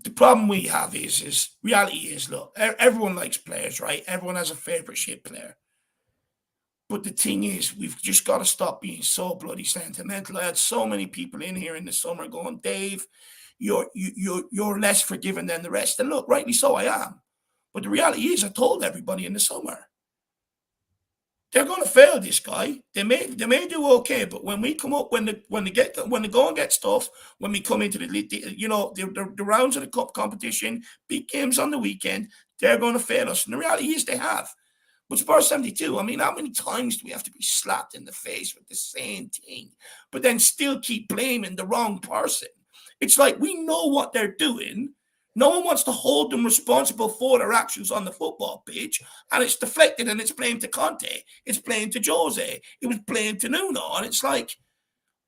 the problem we have is reality is, look, everyone likes players, right? Everyone has a favorite shit player. But the thing is, we've just got to stop being so bloody sentimental. I had so many people in here in the summer going, Dave, you're less forgiving than the rest. And look, rightly so, I am. But the reality is, I told everybody in the summer, they're going to fail this guy. They may do okay, but when we come up, when they go and get stuff, when we come into the rounds of the cup competition, big games on the weekend, they're going to fail us. And the reality is, they have. But Spurs 72, I mean, how many times do we have to be slapped in the face with the same thing, but then still keep blaming the wrong person? It's like we know what they're doing. No one wants to hold them responsible for their actions on the football pitch, and it's deflected and it's blamed to Conte. It's blamed to Jose. It was blamed to Nuno. And it's like,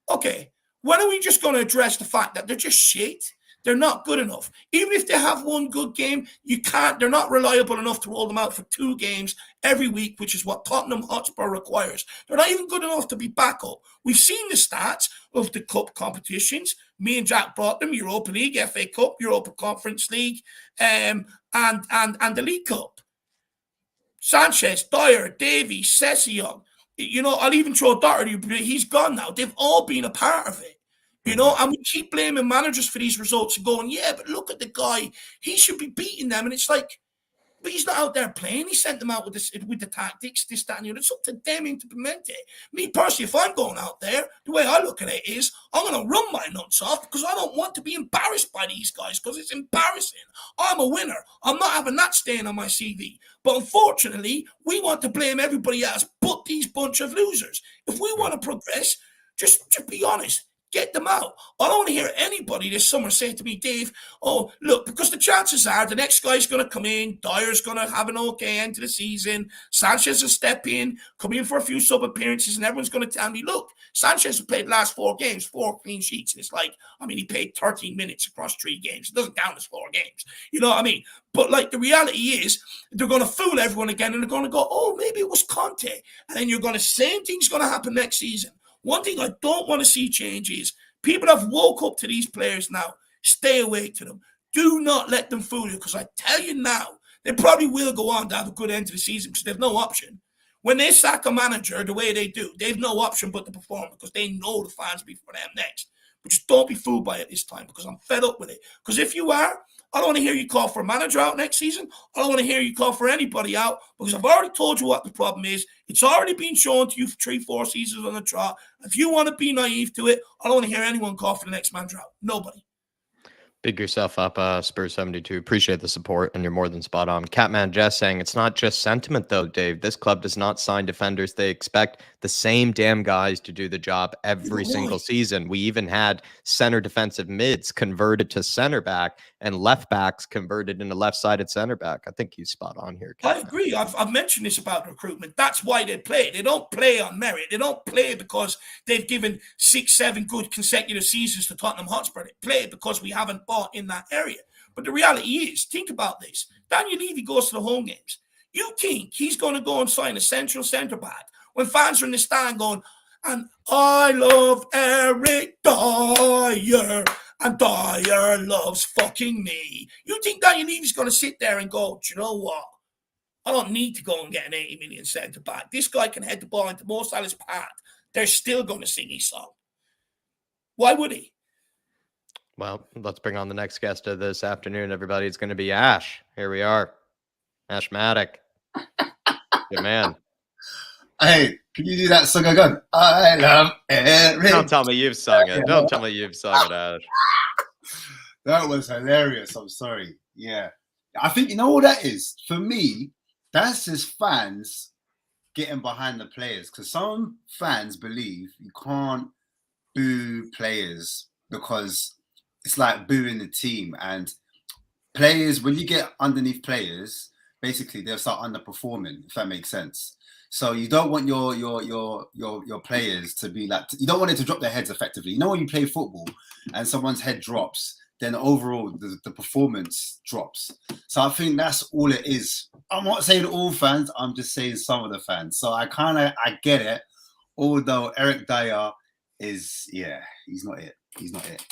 okay, when are we just going to address the fact that they're just shit? They're not good enough. Even if they have one good game, they're not reliable enough to roll them out for 2 games every week, which is what Tottenham Hotspur requires. They're not even good enough to be backup. We've seen the stats of the cup competitions. Me and Jack brought them: Europa League, FA Cup, Europa Conference League, and the League Cup. Sanchez, Dyer, Davies, Sessegnon. I'll even throw Doherty, but he's gone now. They've all been a part of it. And we keep blaming managers for these results and going, yeah, but look at the guy. He should be beating them. And it's like, but he's not out there playing. He sent them out with the tactics, this, that, and the other. It's up to them to implement it. Me personally, if I'm going out there, the way I look at it is I'm going to run my nuts off because I don't want to be embarrassed by these guys because it's embarrassing. I'm a winner. I'm not having that stain on my CV. But unfortunately, we want to blame everybody else but these bunch of losers. If we want to progress, just be honest. Get them out. I don't want to hear anybody this summer say to me, Dave, oh, look, because the chances are the next guy's going to come in, Dyer's going to have an okay end to the season, Sanchez will step in, come in for a few sub-appearances, and everyone's going to tell me, look, Sanchez has played the last 4 games, 4 clean sheets. And it's like, he played 13 minutes across 3 games. It doesn't count as 4 games. You know what I mean? But like the reality is they're going to fool everyone again and they're going to go, oh, maybe it was Conte. And then you're going to, same thing's going to happen next season. One thing I don't want to see change is people have woke up to these players now. Stay away to them. Do not let them fool you, because I tell you now, they probably will go on to have a good end to the season because they've no option. When they sack a manager the way they do, they've no option but to perform because they know the fans will be for them next. But just don't be fooled by it this time, because I'm fed up with it. Because if you are, I don't want to hear you call for a manager out next season. I don't want to hear you call for anybody out, because I've already told you what the problem is. It's already been shown to you for 3-4 seasons on the trot. If you want to be naive to it, I don't want to hear anyone call for the next manager out. Nobody. Big yourself up, Spurs72. Appreciate the support, and you're more than spot on. Catman Jess saying, it's not just sentiment, though, Dave. This club does not sign defenders. They expect the same damn guys to do the job every single season. We even had center defensive mids converted to center back and left backs converted into left-sided center back. I think he's spot on here, Catman. I agree. I've mentioned this about recruitment. That's why they play. They don't play on merit. They don't play because they've given 6-7 good consecutive seasons to Tottenham Hotspur. They play because we haven't bought in that area. But the reality is, think about this. Daniel Levy goes to the home games. You think he's going to go and sign a central centre back when fans are in the stand going, and I love Eric Dyer, and Dyer loves fucking me. You think Daniel Levy's going to sit there and go, do you know what? I don't need to go and get an 80 million centre back. This guy can head the ball into Mo Salah's path. They're still going to sing his song. Why would he? Well, let's bring on the next guest of this afternoon, everybody. It's going to be Ash. Here we are. Ashmatic. Good man. Hey, can you do that song again? I love Eric. Don't tell me you've sung it. Don't tell me you've sung it, Ash. That was hilarious. I'm sorry. Yeah. I think, you know what that is? For me, that's just fans getting behind the players. Because some fans believe you can't boo players because it's like booing the team. And players, when you get underneath players, basically they'll start underperforming, if that makes sense. So you don't want your players to be like, you don't want it to drop their heads effectively. You know, when you play football and someone's head drops, then overall the performance drops. So I think that's all it is. I'm not saying all fans, I'm just saying some of the fans. So I get it. Although Eric Dyer is, yeah, he's not it. He's not it.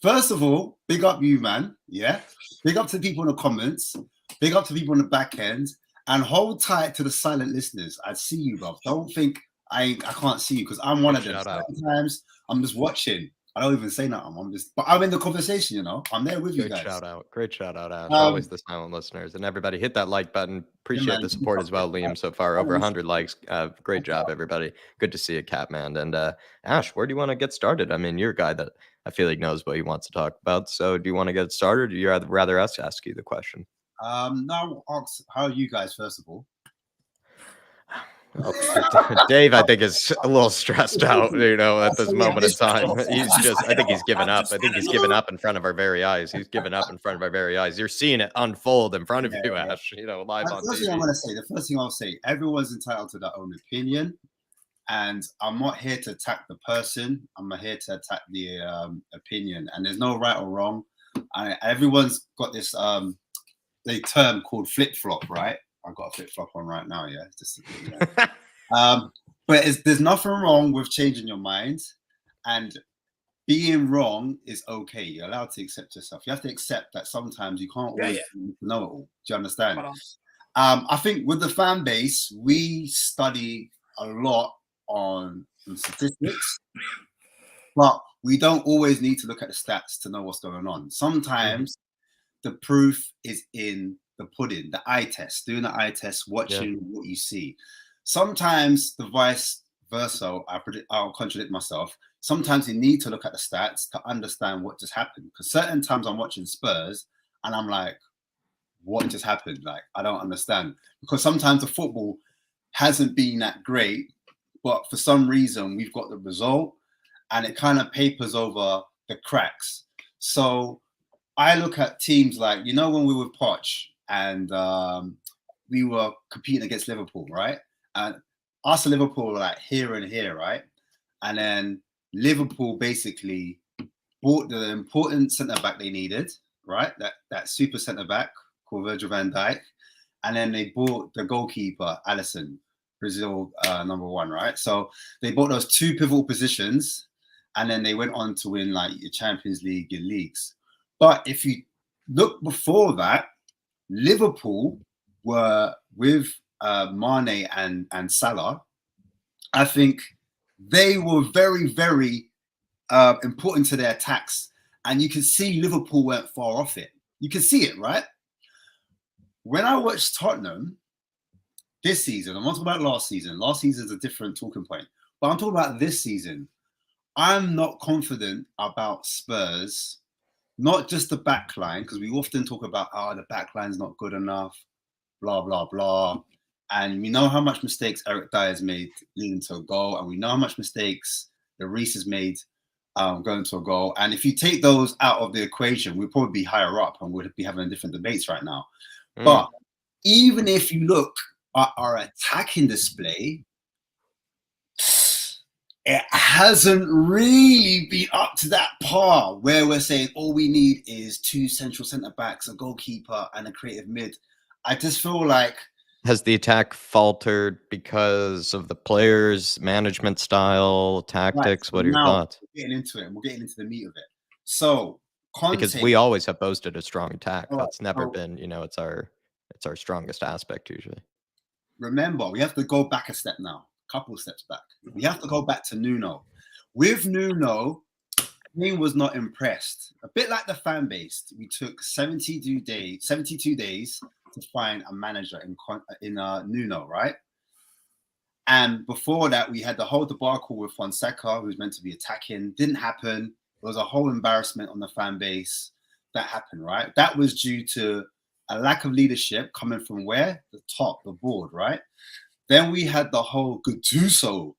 First of all, big up you, man. Yeah. Big up to the people in the comments. Big up to people in the back end. And hold tight to the silent listeners. I see you, bro. Don't think I can't see you, because I'm one of them. Sometimes I'm just watching. I don't even say nothing. But I'm in the conversation, you know. I'm there with you guys. Great shout out, Ash. Always the silent listeners. And everybody, hit that like button. Appreciate the support as well, Liam. So far, over 100 likes. Great job, everybody. Good to see you, Catman. And Ash, where do you want to get started? I mean, you're a guy that I feel like knows what he wants to talk about. So do you want to get started, or do you rather us ask you the question? No, ask how are you guys, first of all? Oh, Dave, I think, is a little stressed out, you know, at this moment in time. I think he's given up. I think he's given up in front of our very eyes. He's given up in front of our very eyes. You're seeing it unfold in front of you, Ash, you know, live on TV. The first thing I'll say, everyone's entitled to their own opinion. And I'm not here to attack the person. I'm here to attack the opinion. And there's no right or wrong. everyone's got this the term called flip flop, right? I've got a flip flop on right now, yeah. Just, but there's nothing wrong with changing your mind, and being wrong is okay. You're allowed to accept yourself. You have to accept that sometimes you can't always know it all. Do you understand? I think with the fan base, we study a lot on statistics, but we don't always need to look at the stats to know what's going on. Sometimes the proof is in the pudding, the eye test, doing the eye test, watching what you see. Sometimes the vice versa, I'll contradict myself. Sometimes you need to look at the stats to understand what just happened. Because certain times I'm watching Spurs and I'm like, what just happened? Like, I don't understand. Because sometimes the football hasn't been that great, but for some reason we've got the result and it kind of papers over the cracks. So I look at teams like, you know, when we were with Poch and we were competing against Liverpool, right? And us and Liverpool were like here and here, right? And then Liverpool basically bought the important centre-back they needed, right? That super centre-back called Virgil van Dijk. And then they bought the goalkeeper, Alisson, Brazil #1, right? So they bought those two pivotal positions and then they went on to win like your Champions League, your leagues. But if you look before that, Liverpool were with Mane and Salah. I think they were very, very important to their attacks. And you can see Liverpool weren't far off it. You can see it, right? When I watched Tottenham this season, I'm not talking about last season. Last season is a different talking point. But I'm talking about this season. I'm not confident about Spurs, not just the back line, because we often talk about, the back line's not good enough, blah, blah, blah. And we know how much mistakes Eric Dyer's made leading to a goal. And we know how much mistakes the Reece has made going to a goal. And if you take those out of the equation, we'd probably be higher up and we'd be having different debates right now. But even if you look at our attacking display, it hasn't really been up to that par where we're saying all we need is two central centre-backs, a goalkeeper, and a creative mid. I just feel like... Has the attack faltered because of the players' management style, tactics? Right. What are your thoughts? We're getting into it, and we're getting into the meat of it. So, Conte, because we always have boasted a strong attack. That's never been, it's our strongest aspect usually. Remember, we have to go back a step now, a couple of steps back. We have to go back to Nuno. With Nuno, he was not impressed. A bit like the fan base, we took 72 days to find a manager in Nuno, right? And before that, we had the whole debacle with Fonseca, who was meant to be attacking. Didn't happen. There was a whole embarrassment on the fan base. That happened, right? That was due to a lack of leadership coming from where? The top, the board, right? Then we had the whole Gattuso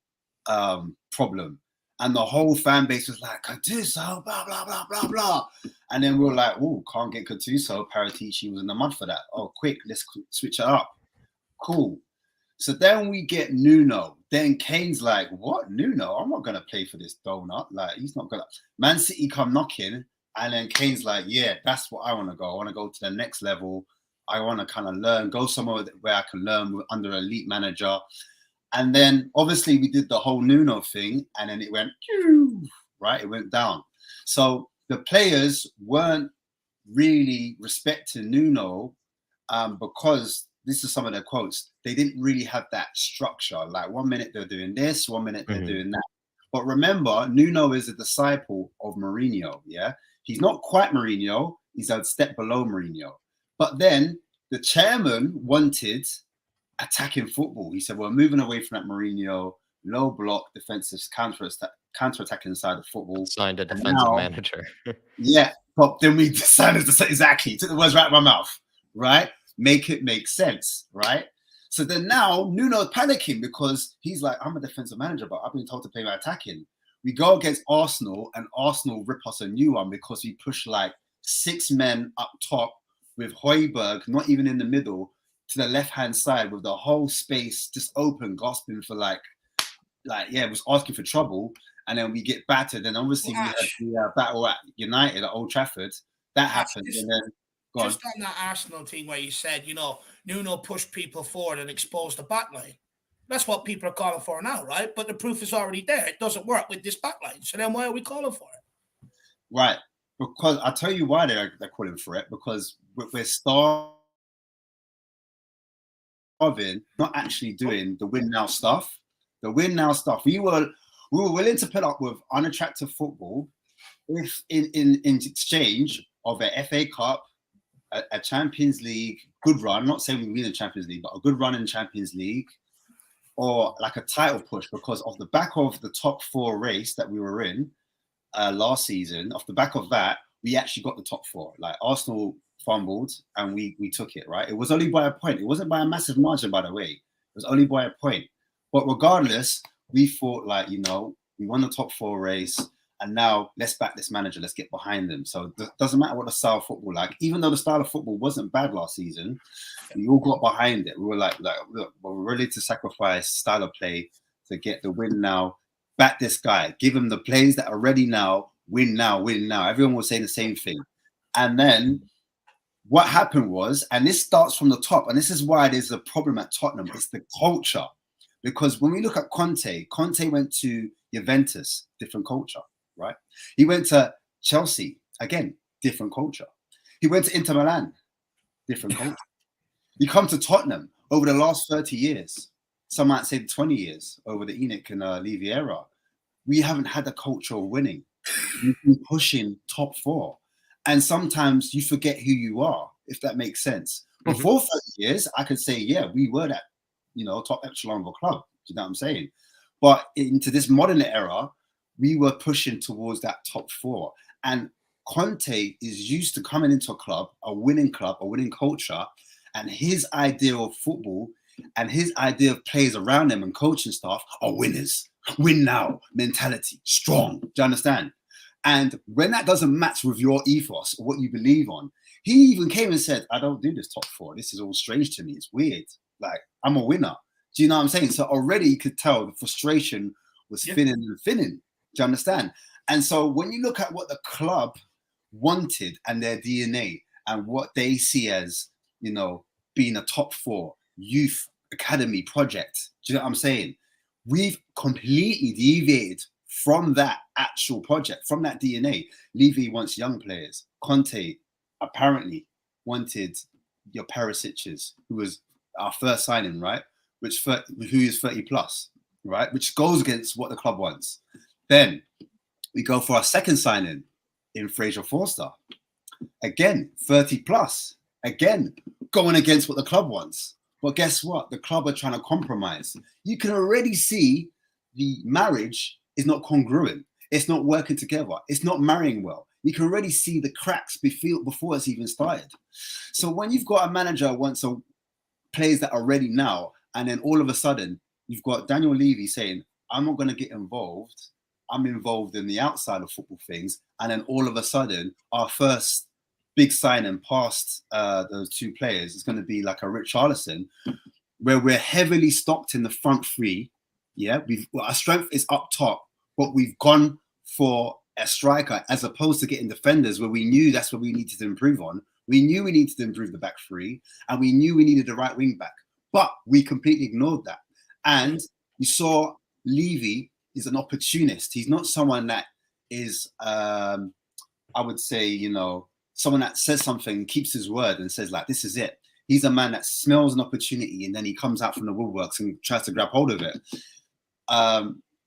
problem. And the whole fan base was like, Gattuso, blah, blah, blah, blah, blah. And then we were like, oh, can't get Gattuso. Paratici was in the mud for that. Oh, quick, let's switch it up. Cool. So then we get Nuno. Then Kane's like, what? Nuno? I'm not going to play for this donut. Like, he's not going to. Man City come knocking. And then Kane's like, yeah, that's what I want to go. I want to go to the next level. I want to kind of learn, go somewhere where I can learn under an elite manager. And then obviously we did the whole Nuno thing and then it went, right? It went down. So the players weren't really respecting Nuno because this is some of their quotes. They didn't really have that structure. Like 1 minute they're doing this, 1 minute they're doing that. But remember, Nuno is a disciple of Mourinho, yeah? He's not quite Mourinho. He's a step below Mourinho. But then the chairman wanted attacking football. He said, we're moving away from that Mourinho, low block, defensive, counter-attacking side of football. Signed a defensive manager. Yeah, but then we decided to say, exactly, took the words right out of my mouth, right? Make it make sense, right? So then now Nuno's panicking because he's like, I'm a defensive manager, but I've been told to play my attacking. We go against Arsenal and Arsenal rip us a new one because we push like 6 men up top with Højbjerg, not even in the middle, to the left-hand side with the whole space just open, gasping for was asking for trouble. And then we get battered. And obviously we had the battle at United at Old Trafford. That happened, Just, and then go on. just on that Arsenal team where you said, you know, Nuno pushed people forward and exposed the backline. That's what people are calling for now, right? But the proof is already there. It doesn't work with this backline. So then why are we calling for it? Right. Because I'll tell you why they're calling for it. Because we're starving, not actually doing the win now stuff. The win now stuff. We were willing to put up with unattractive football if in exchange of a FA Cup, a Champions League good run. I'm not saying we win the Champions League, but a good run in Champions League, or like a title push, because off the back of the top 4 race that we were in last season, off the back of that, we actually got the top 4. Like Arsenal fumbled and we took it, right? It was only by a point. It wasn't by a massive margin, by the way. It was only by a point. But regardless, we thought, like, you know, we won the top 4 race, and now let's back this manager. Let's get behind them. So it doesn't matter what the style of football like. Even though the style of football wasn't bad last season, we all got behind it. We were like look, we're ready to sacrifice style of play to get the win now. Back this guy. Give him the plays that are ready now. Win now. Win now. Everyone was saying the same thing. And then what happened was, and this starts from the top, and this is why there's a problem at Tottenham. It's the culture. Because when we look at Conte went to Juventus, different culture. Right? He went to Chelsea, again, different culture. He went to Inter Milan, different culture. You come to Tottenham over the last 30 years, some might say 20 years, over the Enoch and Levy era, we haven't had a culture of winning. We've been pushing top 4. And sometimes you forget who you are, if that makes sense. Before 30 years, I could say, yeah, we were that, you know, top echelon of a club. Do you know what I'm saying? But into this modern era, we were pushing towards that top 4. And Conte is used to coming into a winning culture, and his idea of football and his idea of players around him and coaching staff are winners. Win now mentality, strong. Do you understand? And when that doesn't match with your ethos or what you believe on, he even came and said, I don't do this top 4. This is all strange to me. It's weird. Like, I'm a winner. Do you know what I'm saying? So already you could tell the frustration was thinning and thinning. Do you understand? And so when you look at what the club wanted and their DNA and what they see as, you know, being a top 4 youth academy project, do you know what I'm saying? We've completely deviated from that actual project, from that DNA. Levy wants young players. Conte apparently wanted your Perisic's, who was our first signing, right? Who is 30 plus, right? Which goes against what the club wants. Then we go for our second signing in Fraser Forster. Again, 30 plus. Again, going against what the club wants. But guess what? The club are trying to compromise. You can already see the marriage is not congruent. It's not working together. It's not marrying well. You can already see the cracks before it's even started. So when you've got a manager who wants players that are ready now, and then all of a sudden you've got Daniel Levy saying, I'm not going to get involved. I'm involved in the outside of football things. And then all of a sudden, our first big signing past those 2 players is going to be like a Richarlison, where we're heavily stocked in the front 3. Yeah, our strength is up top, but we've gone for a striker as opposed to getting defenders where we knew that's what we needed to improve on. We knew we needed to improve the back 3, and we knew we needed the right wing back, but we completely ignored that. And you saw Levy is an opportunist. He's not someone that is, I would say, you know, someone that says something, keeps his word and says, like, this is it. He's a man that smells an opportunity and then he comes out from the woodworks and tries to grab hold of it.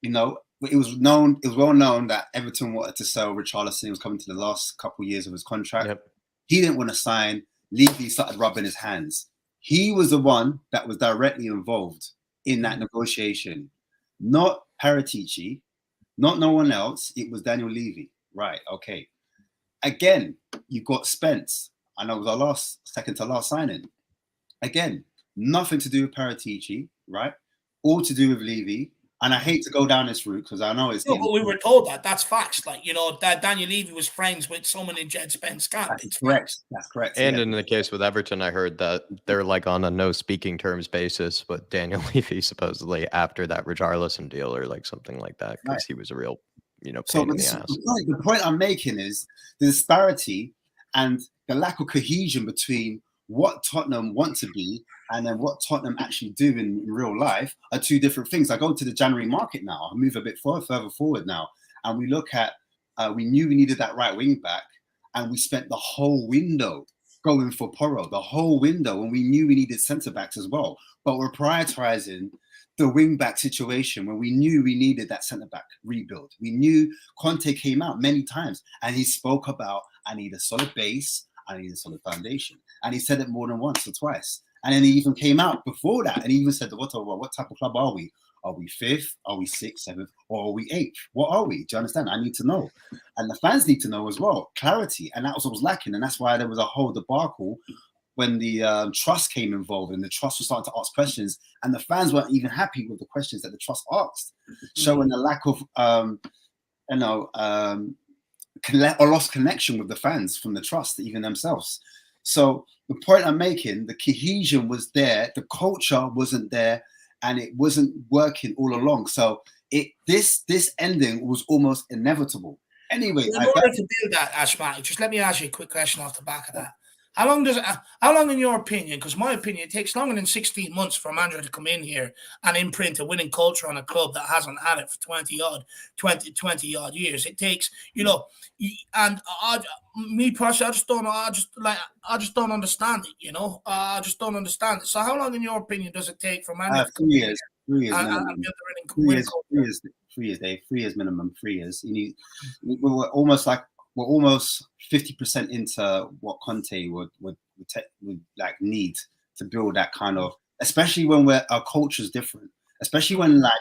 You know, it was well known that Everton wanted to sell Richarlison. He was coming to the last couple of years of his contract. Yep. He didn't want to sign. Levy started rubbing his hands. He was the one that was directly involved in that negotiation. Not Paratici, not no one else. It was Daniel Levy. Right, okay. Again, you've got Spence. I know it was our second to last signing. Again, nothing to do with Paratici, right? All to do with Levy. And I hate to go down this route because I know it's... No, but we were told that. That's facts. Like, you know, that Daniel Levy was friends with someone in Jed Spence camp. That's correct. That's correct. And in the case with Everton, I heard that they're like on a no speaking terms basis with Daniel Levy supposedly after that Richarlison deal or like something like that because he was a real, you know, pain in the ass. The point I'm making is the disparity and the lack of cohesion between what Tottenham want to be and then what Tottenham actually do in real life are two different things. I go to the January market now. I move a bit further forward now, and we look at. We knew we needed that right wing back, and we spent the whole window going for Porro, the whole window, and we knew we needed centre backs as well. But we're prioritising the wing back situation when we knew we needed that centre back rebuild. We knew Conte came out many times and he spoke about, I need a solid base, I need a solid foundation. And he said it more than once or twice. And then he even came out before that and he even said, what type of club are we? Are we 5th? Are we 6th, 7th? Or are we 8th? What are we? Do you understand? I need to know. And the fans need to know as well. Clarity. And that was what was lacking. And that's why there was a whole debacle when the trust came involved and the trust was starting to ask questions. And the fans weren't even happy with the questions that the trust asked, showing a lack of, or lost connection with the fans from the trust, even themselves. So the point I'm making, the cohesion was there, the culture wasn't there, and it wasn't working all along. So this ending was almost inevitable. Anyway, in order to do that, Ashmat, just let me ask you a quick question off the back of that. How long in your opinion, because my opinion, it takes longer than 16 months for a manager to come in here and imprint a winning culture on a club that hasn't had it for 20 odd years. It takes, and me personally, I just don't understand it, I just don't understand it. So how long in your opinion does it take for a manager to come 3 years, 3 years, and 3 years, Dave, 3 years minimum, 3 years. We're almost 50% into what Conte would like need to build that kind of, especially when our culture is different, especially when like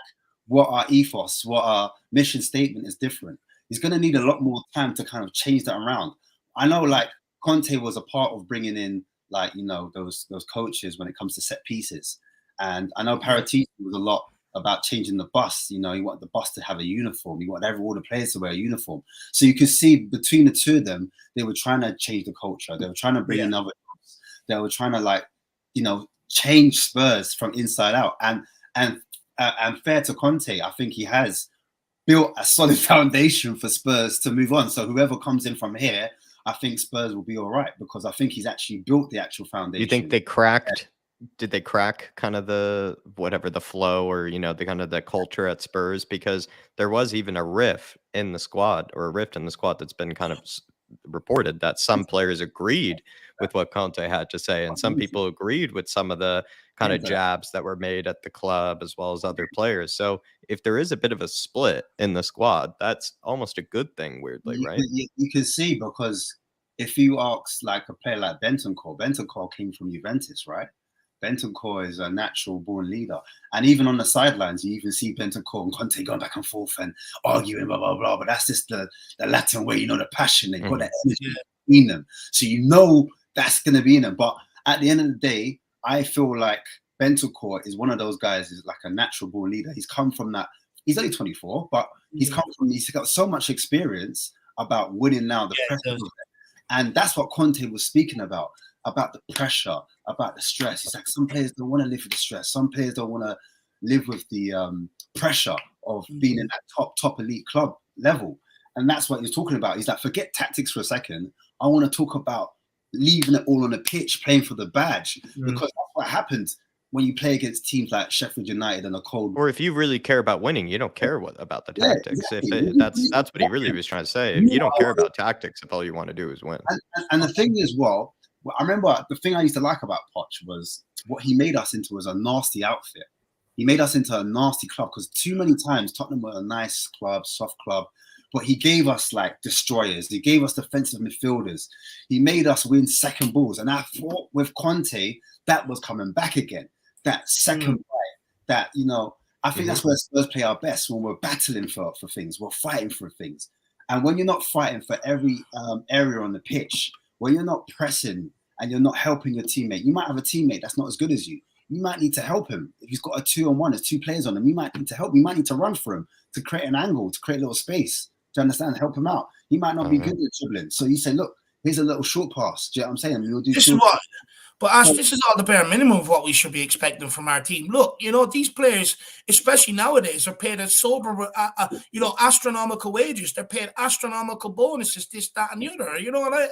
what our ethos, what our mission statement is different. He's going to need a lot more time to kind of change that around. I know like Conte was a part of bringing in like, those coaches when it comes to set pieces. And I know Paratici was a lot about changing the bus. He wanted the bus to have a uniform. He wanted all the players to wear a uniform. So you could see between the two of them, they were trying to change the culture. They were trying to bring in other. They were trying to change Spurs from inside out. And fair to Conte, I think he has built a solid foundation for Spurs to move on. So whoever comes in from here, I think Spurs will be all right because I think he's actually built the actual foundation. You think they cracked? Did they crack kind of the flow or the culture at Spurs? Because there was even a rift in the squad that's been kind of reported that some players agreed with what Conte had to say and some people agreed with some of the kind of jabs that were made at the club as well as other players. So if there is a bit of a split in the squad, that's almost a good thing, weirdly, right? You can see, because if you ask like a player like Bentancur came from Juventus, right? Bentancur is a natural born leader. And even on the sidelines, you even see Bentancur and Conte going back and forth and arguing, blah, blah, blah. But that's just the Latin way, the passion. They've got that energy in them. So that's going to be in them. But at the end of the day, I feel like Bentancur is one of those guys who's like a natural born leader. He's come from that. He's only 24, but he's got so much experience about winning now. And that's what Conte was speaking about the pressure, about the stress. It's like some players don't want to live with the stress. Some players don't want to live with the pressure of being in that top elite club level. And that's what he's talking about. He's like, forget tactics for a second. I want to talk about leaving it all on the pitch, playing for the badge. Because that's what happens when you play against teams like Sheffield United and a cold. Or if you really care about winning, you don't care about the tactics. Exactly. That's what he really was trying to say. If you don't care about tactics, if all you want to do is win. And the thing is, I remember the thing I used to like about Poch was what he made us into was a nasty outfit. He made us into a nasty club because too many times Tottenham were a nice club, soft club, but he gave us like destroyers. He gave us defensive midfielders. He made us win second balls. And I thought with Conte, that was coming back again. That second fight, that, I think that's where Spurs play our best, when we're battling for things, we're fighting for things. And when you're not fighting for every area on the pitch, when you're not pressing and you're not helping your teammate, you might have a teammate that's not as good as you. You might need to help him. If he's got a 2-on-1, there's 2 players on him, you might need to help. You might need to run for him to create an angle, to create a little space. Do you understand? Help him out. He might not be good at dribbling. So you say, look, here's a little short pass. Do you know what I'm saying? You'll do But Ash, this is all the bare minimum of what we should be expecting from our team. Look, you know, these players, especially nowadays, are paid you know, astronomical wages. They're paid astronomical bonuses, this, that, and the other. You know, and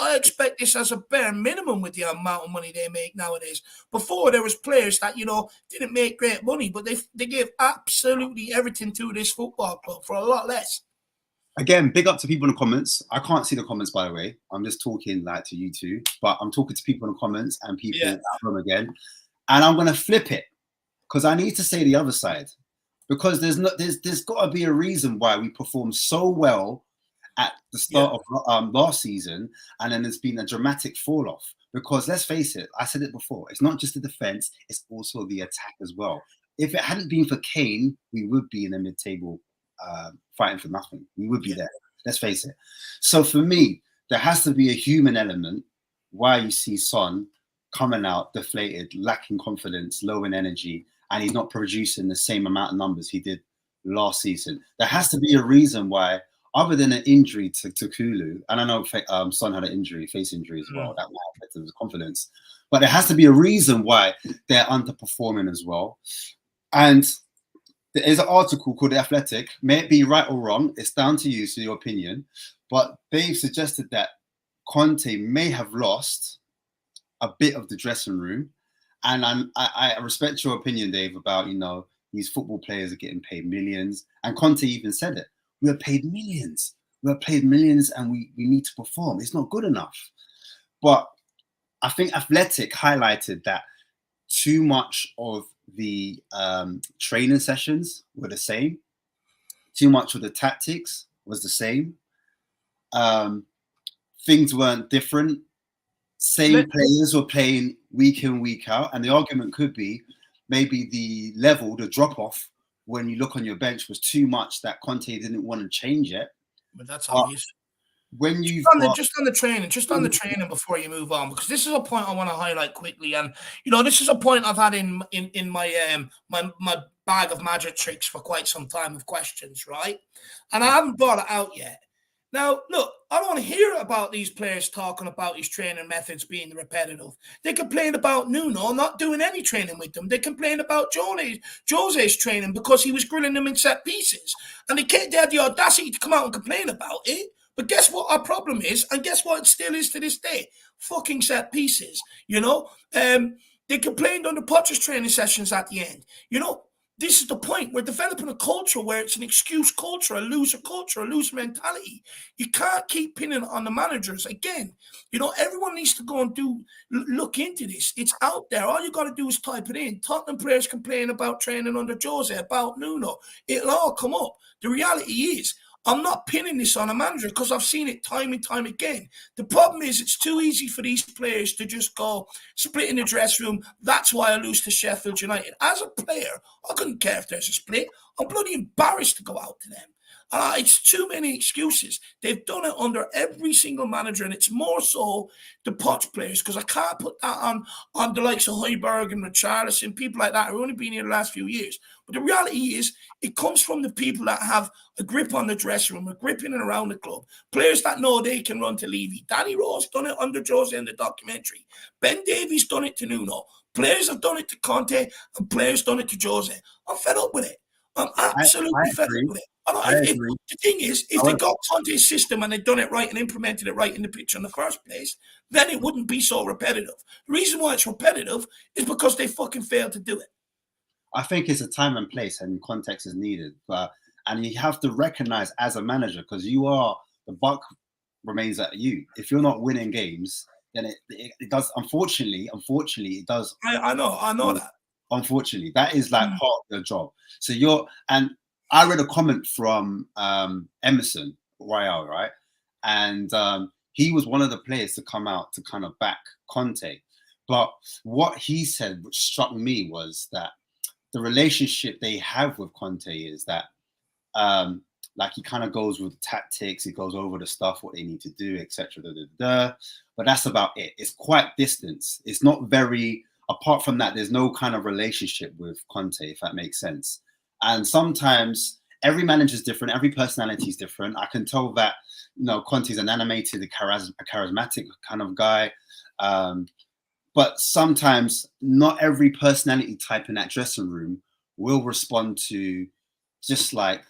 I expect this as a bare minimum with the amount of money they make nowadays. Before, there was players that, you know, didn't make great money, but they gave absolutely everything to this football club for a lot less. Again, big up to people in the comments. I can't see the comments, by the way. I'm just talking like to you two, but I'm talking to people in the comments and people at home again. And I'm going to flip it because I need to say the other side, because there's got to be a reason why we performed so well at the start of last season, and then there's been a dramatic fall off. Because let's face it, I said it before, it's not just the defense, it's also the attack as well. If it hadn't been for Kane, we would be in the mid-table fighting for nothing. We would be there. Let's face it. So for me, there has to be a human element why you see Son coming out deflated, lacking confidence, low in energy, and he's not producing the same amount of numbers he did last season. There has to be a reason why, other than an injury to Tuchel, and I know Son had an injury, face injury as well, that might affect his confidence, but there has to be a reason why they're underperforming as well. And there is an article called The Athletic. May it be right or wrong, it's down to you, so your opinion. But they've suggested that Conte may have lost a bit of the dressing room. And I respect your opinion, Dave, about, you know, these football players are getting paid millions. And Conte even said it. We are paid millions. We are paid millions and we need to perform. It's not good enough. But I think Athletic highlighted that too much of the training sessions were the same. Too much of the tactics was the same. Things weren't different. Same players were playing week in, week out. And the argument could be maybe the level, the drop-off, when you look on your bench was too much that Conte didn't want to change it. But that's obvious. When you just on the training before you move on, because this is a point I want to highlight quickly, and you know, this is a point I've had in my my bag of magic tricks for quite some time of questions, right? And I haven't brought it out yet. Now, look, I don't hear about these players talking about his training methods being repetitive. They complained about Nuno not doing any training with them. They complained about Jose's training because he was grilling them in set pieces. And they had the audacity to come out and complain about it. But guess what our problem is? And guess what it still is to this day? Fucking set pieces, you know? They complained on the Potter's training sessions at the end. You know, this is the point. We're developing a culture where it's an excuse culture, a loser mentality. You can't keep pinning it on the managers. Again, you know, everyone needs to go and look into this. It's out there. All you got to do is type it in. Tottenham players complain about training under Jose, about Nuno. It'll all come up. The reality is, I'm not pinning this on a manager because I've seen it time and time again. The problem is it's too easy for these players to just go split in the dressing room. That's why I lose to Sheffield United. As a player, I couldn't care if there's a split. I'm bloody embarrassed to go out to them. It's too many excuses. They've done it under every single manager, and it's more so the Poch players, because I can't put that on the likes of Højbjerg and Richarlison, people like that who've only been here the last few years. But the reality is, it comes from the people that have a grip on the dressing room, a grip in and around the club. Players that know they can run to Levy. Danny Rose done it under Jose in the documentary. Ben Davies done it to Nuno. Players have done it to Conte, and players done it to Jose. I'm fed up with it. I'm absolutely fed up with it. The thing is, if they got Conte's system and they'd done it right and implemented it right in the pitch in the first place, then it wouldn't be so repetitive. The reason why it's repetitive is because they fucking failed to do it. I think it's a time and place and context is needed. And you have to recognize as a manager, because the buck remains at you. If you're not winning games, then it does, unfortunately, it does. I know that. Unfortunately, that is like part of your job. So and I read a comment from Emerson Royale, right? And he was one of the players to come out to kind of back Conte. But what he said, which struck me, was that the relationship they have with Conte is that like he kind of goes with tactics, he goes over the stuff, what they need to do, etc. But that's about it. It's quite distant. It's not very, apart from that, there's no kind of relationship with Conte, if that makes sense. And sometimes every manager is different, every personality is different. I can tell that, you know, Conte's an animated, a charismatic kind of guy. but sometimes not every personality type in that dressing room will respond to just like,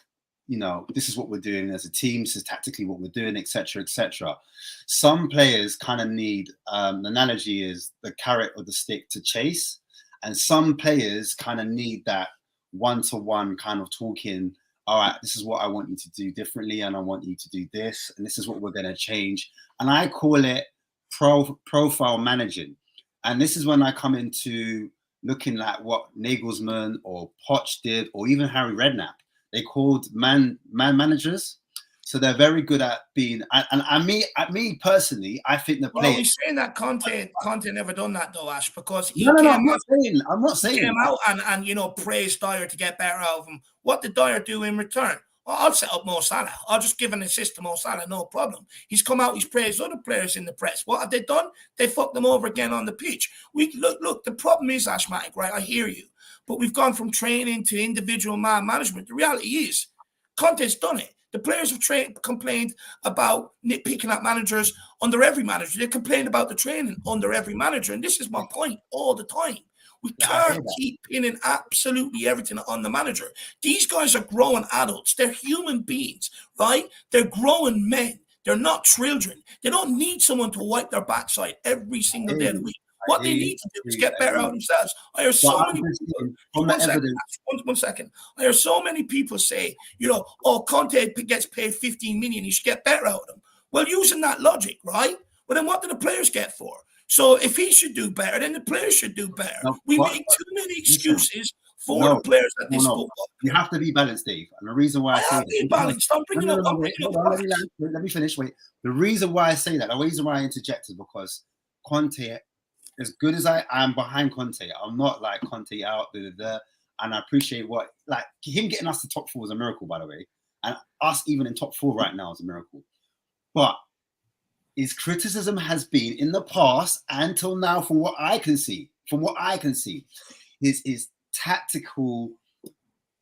you know, this is what we're doing as a team, this is tactically what we're doing, etc., etc. Some players kind of need, the analogy is the carrot or the stick to chase, and some players kind of need that one-to-one kind of talking. All right, this is what I want you to do differently, and I want you to do this, and this is what we're going to change. And I call it profile managing. And this is when I come into looking at what Nagelsmann or Poch did, or even Harry Redknapp. They called man managers. So they're very good at being, and me personally, I think the Well, players. he's saying that Conte never done that though, Ash, because he No, came I'm not saying. Came out and you know, praised Dyer to get better out of him. What did Dyer do in return? Well, I'll set up Mo Salah. I'll just give an assist to Mo Salah, no problem. He's come out, he's praised other players in the press. What have they done? They fucked them over again on the pitch. Look, the problem is, Ashmatic, right? I hear you. But we've gone from training to individual man management. The reality is, Conte's done it. The players have complained about nitpicking at managers under every manager. They complained about the training under every manager. And this is my point all the time. We can't keep pinning absolutely everything on the manager. These guys are growing adults. They're human beings, right? They're growing men. They're not children. They don't need someone to wipe their backside every single day of the week. What they need to do is get better out themselves. I hear so many people. One second. I hear so many people say, you know, oh, Conte gets paid 15 million. He should get better out of them. Well, using that logic, right? Well, then what do the players get for? So if he should do better, then the players should do better. We make too many excuses for the players at this football. You have to be balanced, Dave. And the reason why I say that. Be balanced. I'm bringing up. Let me finish. Wait. The reason why I say that, the reason why I interject is because Conte, as good as I am behind Conte, I'm not like Conte out, and I appreciate what, like, him getting us to top 4 is a miracle, by the way. And us even in top 4 right now is a miracle. But his criticism has been in the past until now, from what I can see, his tactical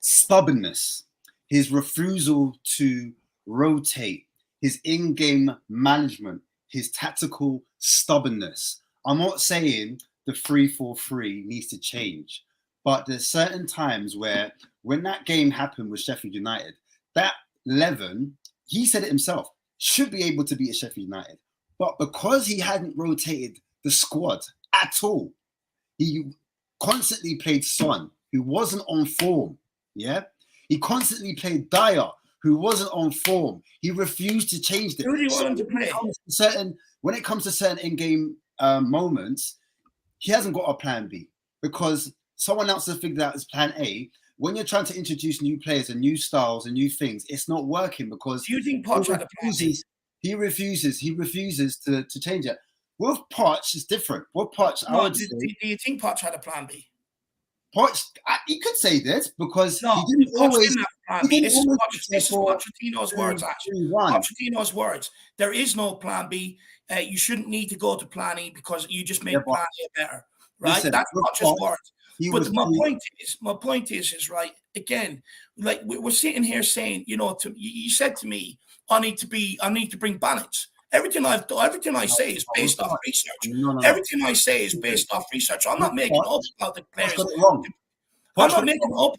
stubbornness, his refusal to rotate, his in-game management, his tactical stubbornness. I'm not saying the 3-4-3 needs to change, but there's certain times where, when that game happened with Sheffield United, that 11, he said it himself, should be able to beat a Sheffield United. But because he hadn't rotated the squad at all, he constantly played Son, who wasn't on form. Yeah, he constantly played Dyer, who wasn't on form. He refused to change it. Who do you want him to play? When it comes to certain in-game moments, he hasn't got a plan B, because someone else has figured out his plan A. When you're trying to introduce new players and new styles and new things, it's not working, because do you think Poch had a plan B? He refuses to change it. With Poch, it's different. With Poch, do you think Poch had a plan B? Poch, he could say this, because no, he didn't always. Plan B. This is Pochettino's words, actually. Pochettino's words. There is no plan B. You shouldn't need to go to plan E, because you just make plan A better, right? Listen, that's Poch's words. But my point is right, again, like we're sitting here saying, you know, you said to me, I need to bring balance. Everything I say is based off research. Everything I say is based off research. I'm not making up about the players. I'm not making up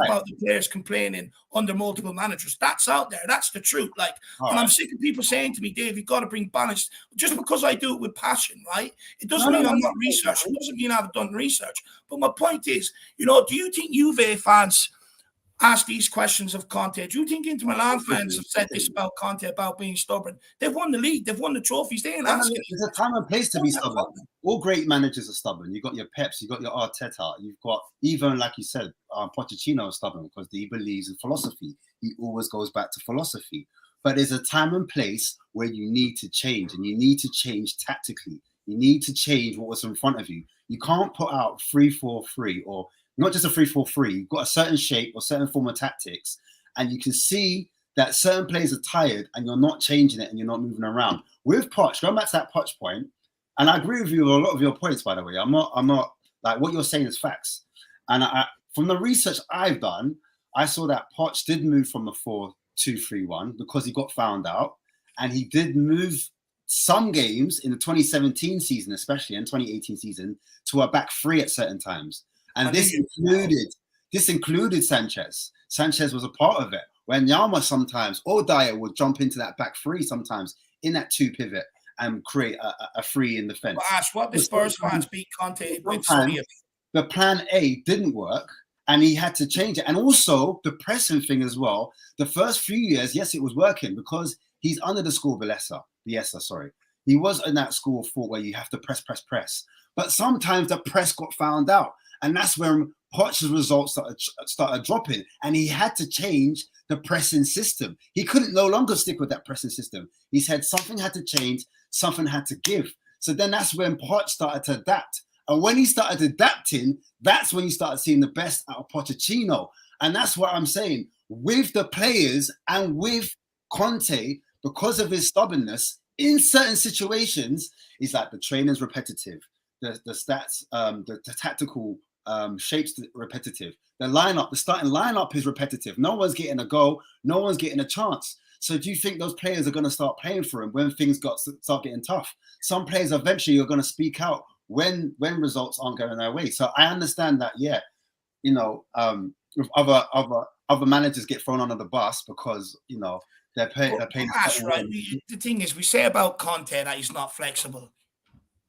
about the players complaining under multiple managers. That's out there. That's the truth. Like, and I'm sick of people saying to me, Dave, you've got to bring balance. Just because I do it with passion, right? It doesn't mean I'm not researching. It doesn't mean I haven't done research. But my point is, you know, do you think Juve fans ask these questions of Conte? Do you think Inter Milan fans have said this about Conte, about being stubborn? They've won the league. They've won the trophies. They ain't asking. There's a time and place to be stubborn. All great managers are stubborn. You've got your Peps, you've got your Arteta, you've got, even like you said, Pochettino is stubborn because he believes in philosophy. He always goes back to philosophy. But there's a time and place where you need to change, and you need to change tactically. You need to change what was in front of you. You can't put out 3-4-3 or not just a 3-4-3. You've got a certain shape or certain form of tactics, and you can see that certain players are tired, and you're not changing it, and you're not moving around. With Poch, going back to that Poch point, and I agree with you with a lot of your points, by the way. I'm not like, what you're saying is facts. And from the research I've done, I saw that Poch did move from the 4-2-3-1 because he got found out, and he did move some games in the 2017 season, especially in 2018 season, to a back three at certain times. And this included Sanchez. Sanchez was a part of it. When Yama sometimes, or Dyer would jump into that back three sometimes in that 2 pivot and create a free in defense. But Ash, what the Spurs fans beat Conte with the plan A didn't work and he had to change it. And also the pressing thing as well. The first few years, yes, it was working because he's under the school of Bielsa. He was in that school of thought where you have to press. But sometimes the press got found out. And that's when Poch's results started dropping. And he had to change the pressing system. He couldn't no longer stick with that pressing system. He said something had to change, something had to give. So then that's when Poch started to adapt. And when he started adapting, that's when you started seeing the best out of Pochettino. And that's what I'm saying. With the players and with Conte, because of his stubbornness, in certain situations, it's like the training's repetitive, the stats, the tactical shapes repetitive. The starting lineup is repetitive. No one's getting a goal. No one's getting a chance. So do you think those players are going to start playing for him when things start getting tough? Some players eventually are going to speak out when results aren't going their way. So I understand that, if other managers get thrown under the bus because, they're paying. Ash, right? The thing is, we say about Conte that he's not flexible.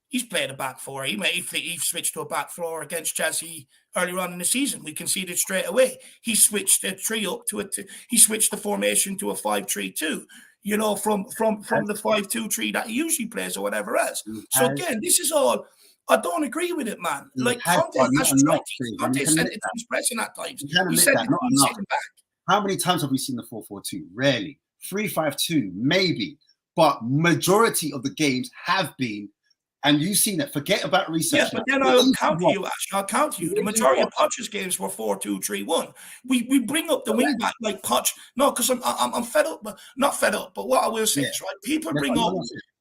He's played a back four. He switched to a back four against Chelsea earlier on in the season. We conceded straight away. He switched the three up he switched the formation to a 5-3-2. From the 5-2-3 that he usually plays or whatever else. So again, this is all. I don't agree with it, man. Like Conte said it was pressing at times. He said it was sitting back. How many times have we seen the 4-4-2? Rarely. 3-5-2, maybe. But majority of the games have been. And you've seen it. Forget about research. Yeah, but then I'll counter you, Ash. I'll counter you. The majority of Poch's games were 4-2-3-1. We bring up the wing back like Poch. No, because I'm fed up, but not fed up. But what I will say is, right, people bring up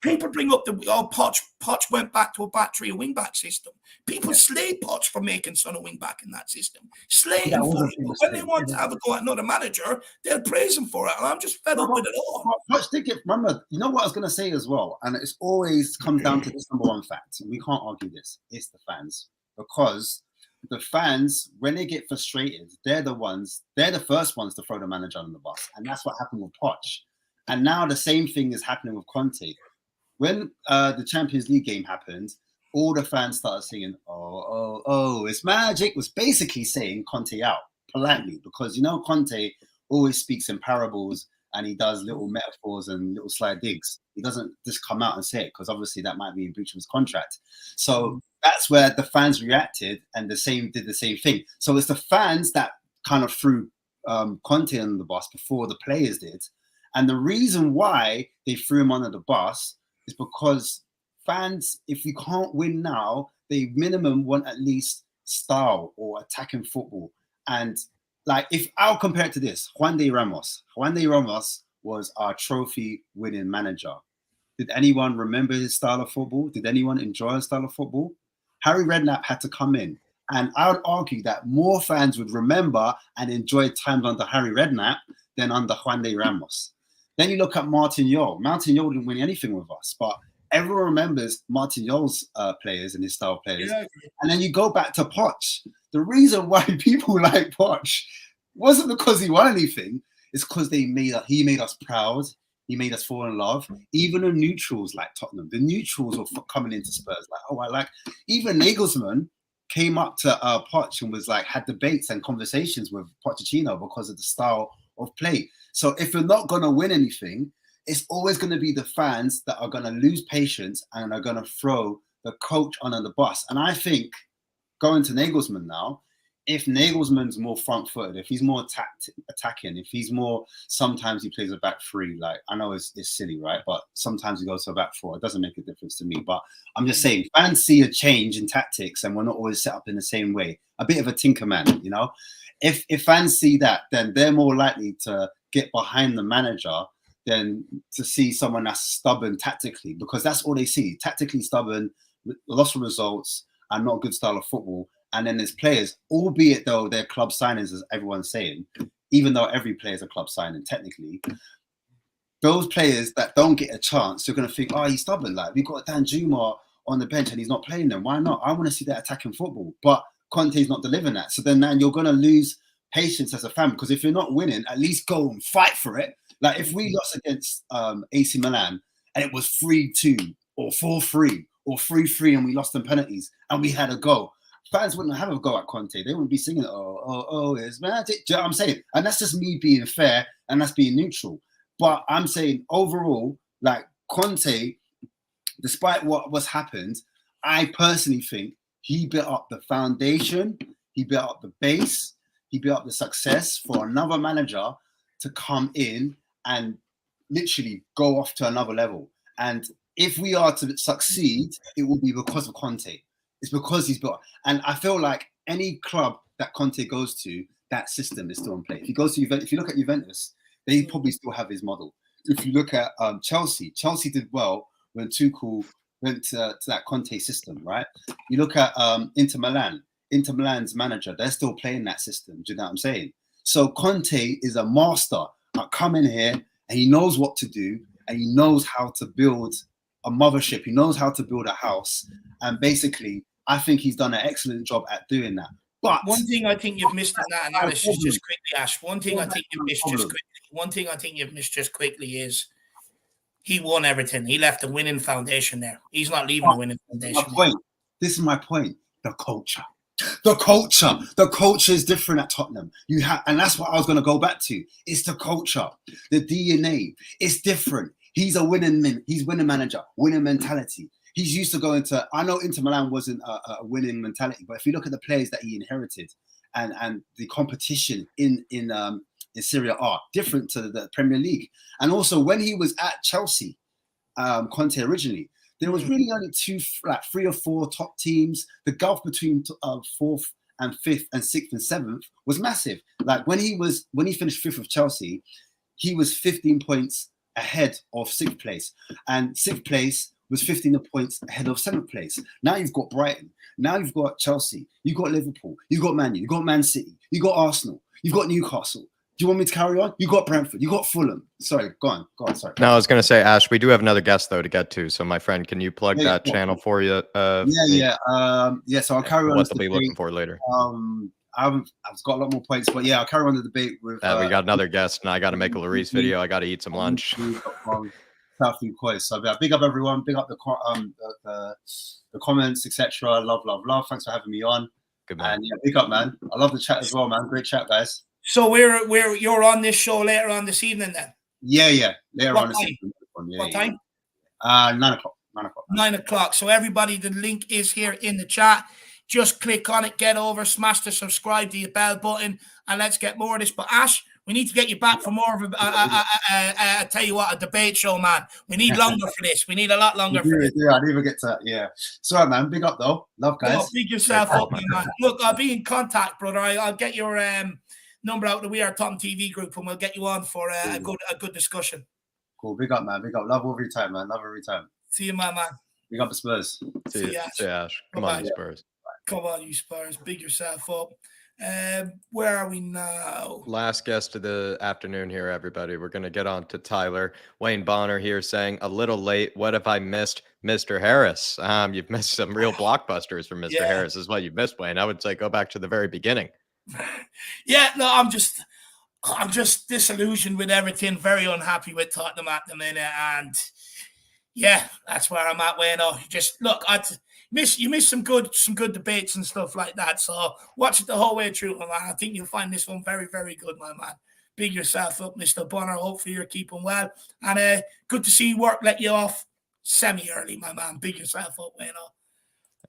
Poch went back to a back three, a wing back system. People slay Poch for making Son a wing back in that system. Slay him for it. But when they want to have a go at another manager, they'll praise him for it. And I'm just fed up with it all. Poch did get, remember, you know what I was going to say as well? And it's always come down to this number one fact. We can't argue this. It's the fans. Because the fans, when they get frustrated, they're the first ones to throw the manager on the bus. And that's what happened with Poch. And now the same thing is happening with Conte. When the Champions League game happened, all the fans started singing, oh, it's magic, was basically saying Conte out politely because, Conte always speaks in parables and he does little metaphors and little sly digs. He doesn't just come out and say it because obviously that might be in breach of his contract. So that's where the fans reacted and did the same thing. So it's the fans that kind of threw Conte on the bus before the players did. And the reason why they threw him under the bus is because fans, if you can't win now, they minimum want at least style or attacking football. And like, if I'll compare it to this, Juan de Ramos was our trophy winning manager. Did anyone remember his style of football? Did anyone enjoy his style of football? Harry Redknapp had to come in. And I would argue that more fans would remember and enjoy times under Harry Redknapp than under Juan de Ramos. Then you look at Martin Jol. Martin Jol didn't win anything with us, but everyone remembers Martin Jol's players and his style players. Yeah. And then you go back to Poch. The reason why people like Poch wasn't because he won anything. It's because he made us proud. He made us fall in love. Even the neutrals like Tottenham. The neutrals were coming into Spurs like, even Nagelsmann came up to Poch and was like, had debates and conversations with Pochettino because of the style of play. So if you're not going to win anything, it's always going to be the fans that are going to lose patience and are going to throw the coach under the bus. And I think going to Nagelsmann now, if Nagelsmann's more front-footed, if he's more attacking, if he's more, sometimes he plays a back three. Like, I know it's silly, right? But sometimes he goes to a back four. It doesn't make a difference to me. But I'm just saying, fans see a change in tactics and we're not always set up in the same way. A bit of a tinker man, If fans see that, then they're more likely to get behind the manager than to see someone that's stubborn tactically, because that's all they see. Tactically stubborn, loss of results, and not a good style of football. And then there's players, albeit though they're club signings, as everyone's saying, even though every player is a club signing technically, those players that don't get a chance, you're going to think, oh, he's stubborn. Like, we've got Dan Juma on the bench and he's not playing them. Why not? I want to see that attacking football. But Conte's not delivering that. So then you're going to lose patience as a fan, because if you're not winning, at least go and fight for it. Like, if we lost against AC Milan and it was 3-2 or 4-3 or 3-3 and we lost in penalties and we had a goal, fans wouldn't have a go at Conte. They wouldn't be singing, oh, it's magic. Do you know what I'm saying? And that's just me being fair and that's being neutral. But I'm saying overall, like, Conte, despite what's happened, I personally think he built up the foundation, he built up the base, he built up the success for another manager to come in and literally go off to another level. And if we are to succeed, it will be because of Conte. It's because he's built. And I feel like any club that Conte goes to, that system is still in play. If he goes to Juventus, if you look at Juventus, they probably still have his model. If you look at Chelsea did well when Tuchel went to that Conte system, right? You look at Inter Milan's manager, they're still playing that system. Do you know what I'm saying? So Conte is a master at coming here, and he knows what to do, and he knows how to build a mothership. He knows how to build a house. And basically, I think he's done an excellent job at doing that. But one thing I think you've missed in that analysis just quickly, Ash. One thing I think you've missed just quickly is he won everything. He left a winning foundation there. He's not leaving a winning foundation. This is my point. The culture. The culture is different at Tottenham. And that's what I was going to go back to. It's the culture, the DNA. It's different. He's a winning manager, winning mentality. He's used to going to. I know Inter Milan wasn't a winning mentality, but if you look at the players that he inherited, and the competition in Serie A, different to the Premier League, and also when he was at Chelsea, Conte originally, there was really only three or four top teams. The gulf between fourth and fifth and sixth and seventh was massive. Like when he finished fifth with Chelsea, he was 15 points ahead of sixth place, and sixth place was 15 points ahead of seventh place. Now you've got Brighton. Now you've got Chelsea. You've got Liverpool. You've got Man U. You've got Man City. You've got Arsenal. You've got Newcastle. Do you want me to carry on? You got Brentford. You got Fulham. Sorry, go on. Sorry. No, I was going to say, Ash, we do have another guest though to get to. So, my friend, can you plug that channel for you? So I'll carry on. What they'll be looking for later. I've got a lot more points, but yeah, I'll carry on the debate with. We got another guest, and I got to make a Larice video. I got to eat some lunch. So big up everyone. Big up the comments, etc. Love. Thanks for having me on. Good man. And yeah, big up, man. I love the chat as well, man. Great chat, guys. So you're on this show later on this evening then? Yeah. Later on this evening. What time? 9 o'clock. 9 o'clock. So everybody, the link is here in the chat. Just click on it, get over, smash the subscribe to your bell button, and let's get more of this. But Ash, we need to get you back for more of I tell you what, a debate show, man. We need longer for this. We need a lot longer for this. Yeah, I didn't even get to. Yeah, sorry, man. Big up though. Love, guys. Oh, big yourself up, man. Look, I'll be in contact, brother. I'll get your number out of the We Are Tottenham TV group, and we'll get you on for a good discussion. Cool. Big up, man. Big up. Love every time, man. Love every time. See you, man. Big up the Spurs. See you, Ash. Come on, you Spurs. Come on, you Spurs. Big yourself up. Where are we now? Last guest of the afternoon here, everybody. We're going to get on to Tyler. Wayne Bonner here saying, a little late. What if I missed Mr. Harris? You've missed some real blockbusters from Mr. Harris is what you've missed, Wayne. I would say go back to the very beginning. Yeah, no, I'm just disillusioned with everything. Very unhappy with Tottenham at the minute. And yeah, that's where I'm at, Wayne. Just look, you missed some good debates and stuff like that. So watch it the whole way through, man. I think you'll find this one very, very good, my man. Big yourself up, Mr. Bonner. Hopefully you're keeping well. And good to see work let you off semi-early, my man. Big yourself up, Wayne.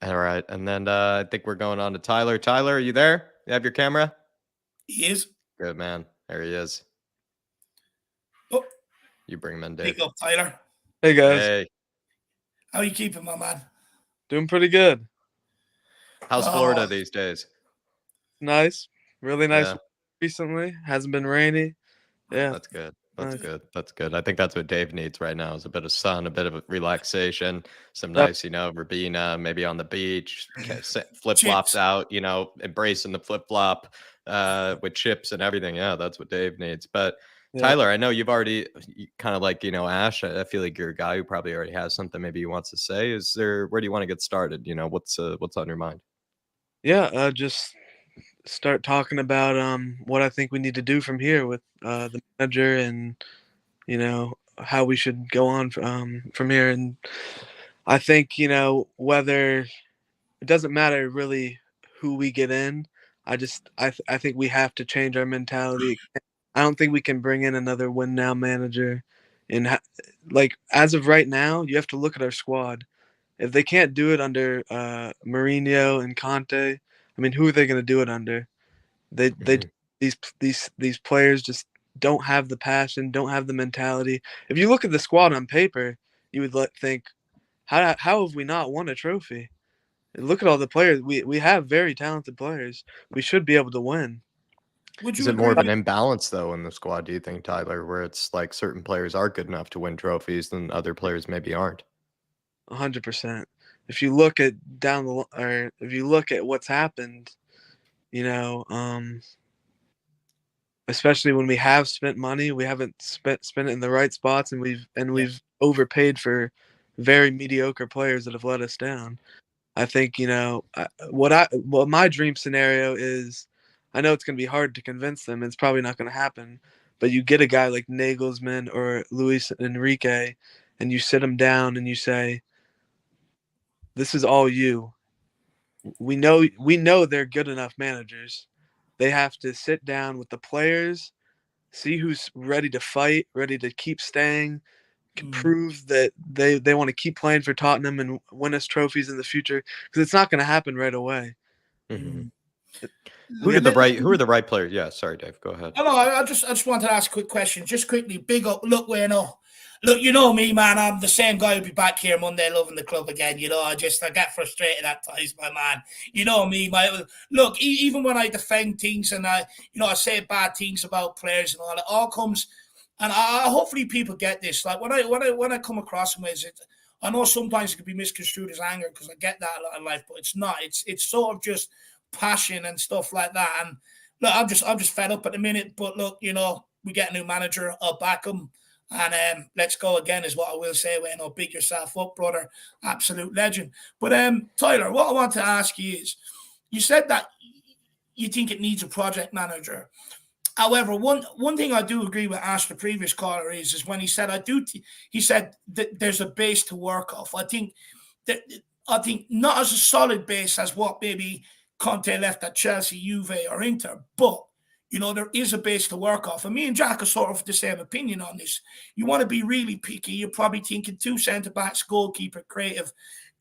All right. And then I think we're going on to Tyler. Tyler, are you there? You have your camera? He is. Good, man. There he is. Oh. You bring him in, Dave. Big up, Tyler. Hey, guys. Hey. How are you keeping, my man? Doing pretty good. How's Florida these days? Nice. Really nice recently. Hasn't been rainy. Yeah. That's good. That's good. I think that's what Dave needs right now is a bit of sun, a bit of relaxation, some nice, Verbena, maybe on the beach, flip-flops out, embracing the flip-flop with chips and everything. Yeah, that's what Dave needs. But Yeah. Tyler, I know you've already kind of like, Ash, I feel like you're a guy who probably already has something maybe he wants to say. Where do you want to get started? What's on your mind? Yeah, just start talking about what I think we need to do from here with the manager and how we should go on from here. And I think whether it doesn't matter really who we get in. I think we have to change our mentality. I don't think we can bring in another win now manager. And like as of right now, you have to look at our squad. If they can't do it under Mourinho and Conte, I mean, who are they going to do it under? They these players just don't have the passion, don't have the mentality. If you look at the squad on paper, you would think, how have we not won a trophy? And look at all the players. We have very talented players. We should be able to win. Would Is you it more agree of an with imbalance though in the squad, do you think, Tyler, where it's like certain players are good enough to win trophies and other players maybe aren't? 100%. If you look at if you look at what's happened, especially when we have spent money, we haven't spent it in the right spots, and we've overpaid for very mediocre players that have let us down. I think what my dream scenario is. I know it's going to be hard to convince them. It's probably not going to happen, but you get a guy like Nagelsmann or Luis Enrique, and you sit them down and you say, "This is all you." We know they're good enough managers. They have to sit down with the players, see who's ready to fight, ready to keep staying, can prove that they want to keep playing for Tottenham and win us trophies in the future, because it's not going to happen right away. Mm-hmm. Who are the right players? Yeah, sorry, Dave. Go ahead. No, I just wanted to ask a quick question. Just quickly, big up. Look, look, you know me, man. I'm the same guy who'll be back here Monday loving the club again. I get frustrated at times, my man. You know me, look, even when I defend things and I say bad things about players and all, it all comes. And hopefully people get this. Like when I come across them, I know sometimes it can be misconstrued as anger, because I get that a lot in life, but it's not. It's sort of just passion and stuff like that. And look, I'm just fed up at the minute. But look, we get a new manager. I'll back him, and let's go again is what I will say. Big yourself up, brother. Absolute legend. But Tyler, what I want to ask you is, you said that you think it needs a project manager. However, one thing I do agree with Ash, the previous caller, is when he said he said that there's a base to work off. I think not as a solid base as what maybe Conte left at Chelsea, Juve, or Inter, but there is a base to work off. And me and Jack are sort of the same opinion on this. You want to be really picky, you're probably thinking 2 centre-backs, goalkeeper, creative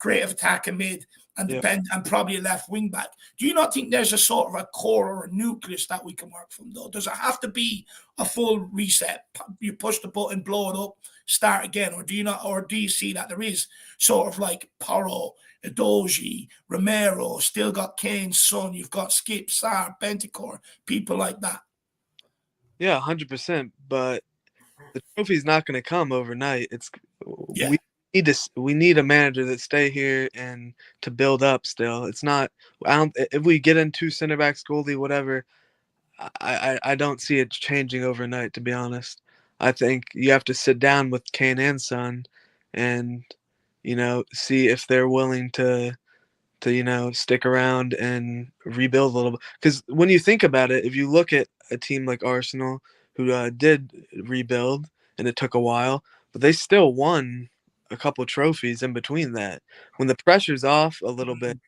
attack and mid, and probably a left wing back. Do you not think there's a sort of a core or a nucleus that we can work from, though? Does it have to be a full reset? You push the button, blow it up, start again, or do you not? Or do you see that there is sort of like Porro, Edoji, Romero, still got Kane, Son, you've got Skip, Sarr, Bentancur, people like that? Yeah, 100%. But the trophy's not going to come overnight. We need a manager that stay here and to build up still. It's not, if we get in 2 center backs, goalie, whatever, I don't see it changing overnight, to be honest. I think you have to sit down with Kane and Son and, see if they're willing to stick around and rebuild a little bit. Because when you think about it, if you look at a team like Arsenal, who did rebuild and it took a while, but they still won a couple trophies in between that. When the pressure's off a little bit,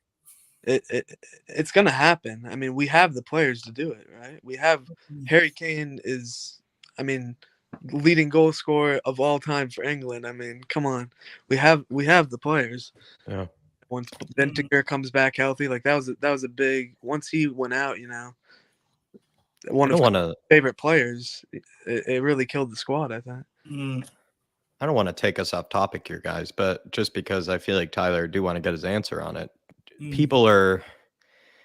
it's going to happen. I mean, we have the players to do it, right? We have Harry Kane is, leading goal scorer of all time for England. I mean, come on. We have the players. Yeah. Once Bentancur comes back healthy, like that was a big. Once he went out, one of my favorite players. It really killed the squad, I thought. I don't want to take us off topic here, guys, but just because I feel like Tyler do want to get his answer on it.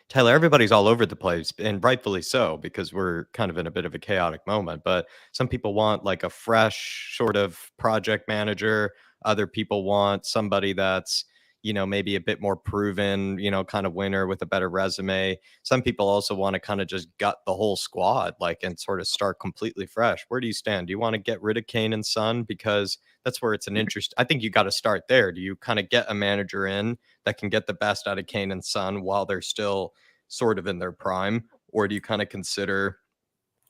Tyler, everybody's all over the place, and rightfully so, because we're kind of in a bit of a chaotic moment. But some people want like a fresh sort of project manager. Other people want somebody that's, maybe a bit more proven, kind of winner with a better resume. Some people also want to kind of just gut the whole squad, and sort of start completely fresh. Where do you stand? Do you want to get rid of Kane and Son? Because that's where it's an interest. I think you got to start there. Do you kind of get a manager in that can get the best out of Kane and Son while they're still sort of in their prime? Or do you kind of consider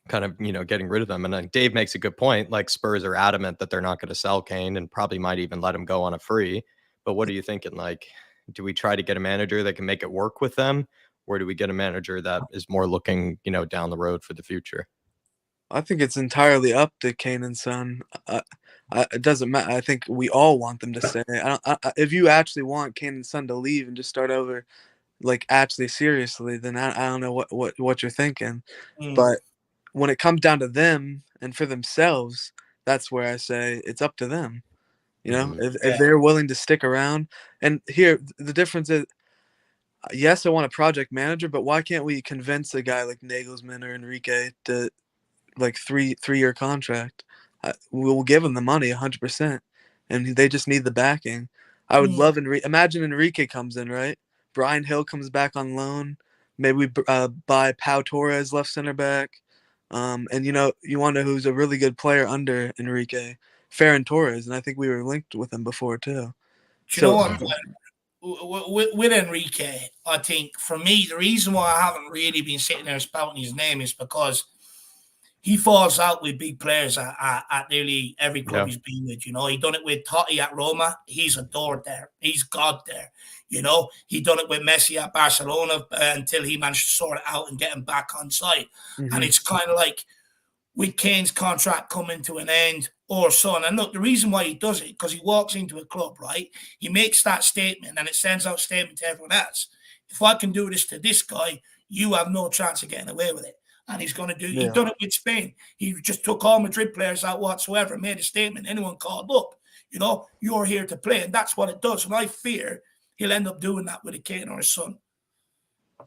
kind of, getting rid of them? And then Dave makes a good point. Spurs are adamant that they're not going to sell Kane and probably might even let him go on a free. But what are you thinking? Do we try to get a manager that can make it work with them? Or do we get a manager that is more looking, down the road for the future? I think it's entirely up to Kane and Son. It doesn't matter. I think we all want them to stay. If you actually want Kane and Son to leave and just start over, actually seriously, then I don't know what you're thinking. But when it comes down to them and for themselves, that's where I say it's up to them. If they're willing to stick around. And here, the difference is, yes, I want a project manager, but why can't we convince a guy like Nagelsmann or Enrique to three-year contract? We'll give them the money 100%, and they just need the backing. I would love imagine Enrique comes in, right? Brian Hill comes back on loan. Maybe we buy Pau Torres left center back. And you want to know who's a really good player under Enrique? Ferran Torres, and I think we were linked with him before too. Do you know what? With Enrique, I think for me, the reason why I haven't really been sitting there spouting his name is because he falls out with big players at nearly every club he's been with. He done it with Totti at Roma. He's adored there. He's God there. He done it with Messi at Barcelona until he managed to sort it out and get him back on side. Mm-hmm. And it's kind of like with Kane's contract coming to an end or Son. And look, the reason why he does it, because he walks into a club, right? He makes that statement and it sends out a statement to everyone else. If I can do this to this guy, you have no chance of getting away with it. And he's going to do, he's done it with Spain. He just took all Madrid players out whatsoever, made a statement. Anyone called up, you're here to play. And that's what it does. And I fear he'll end up doing that with a Kane or his Son.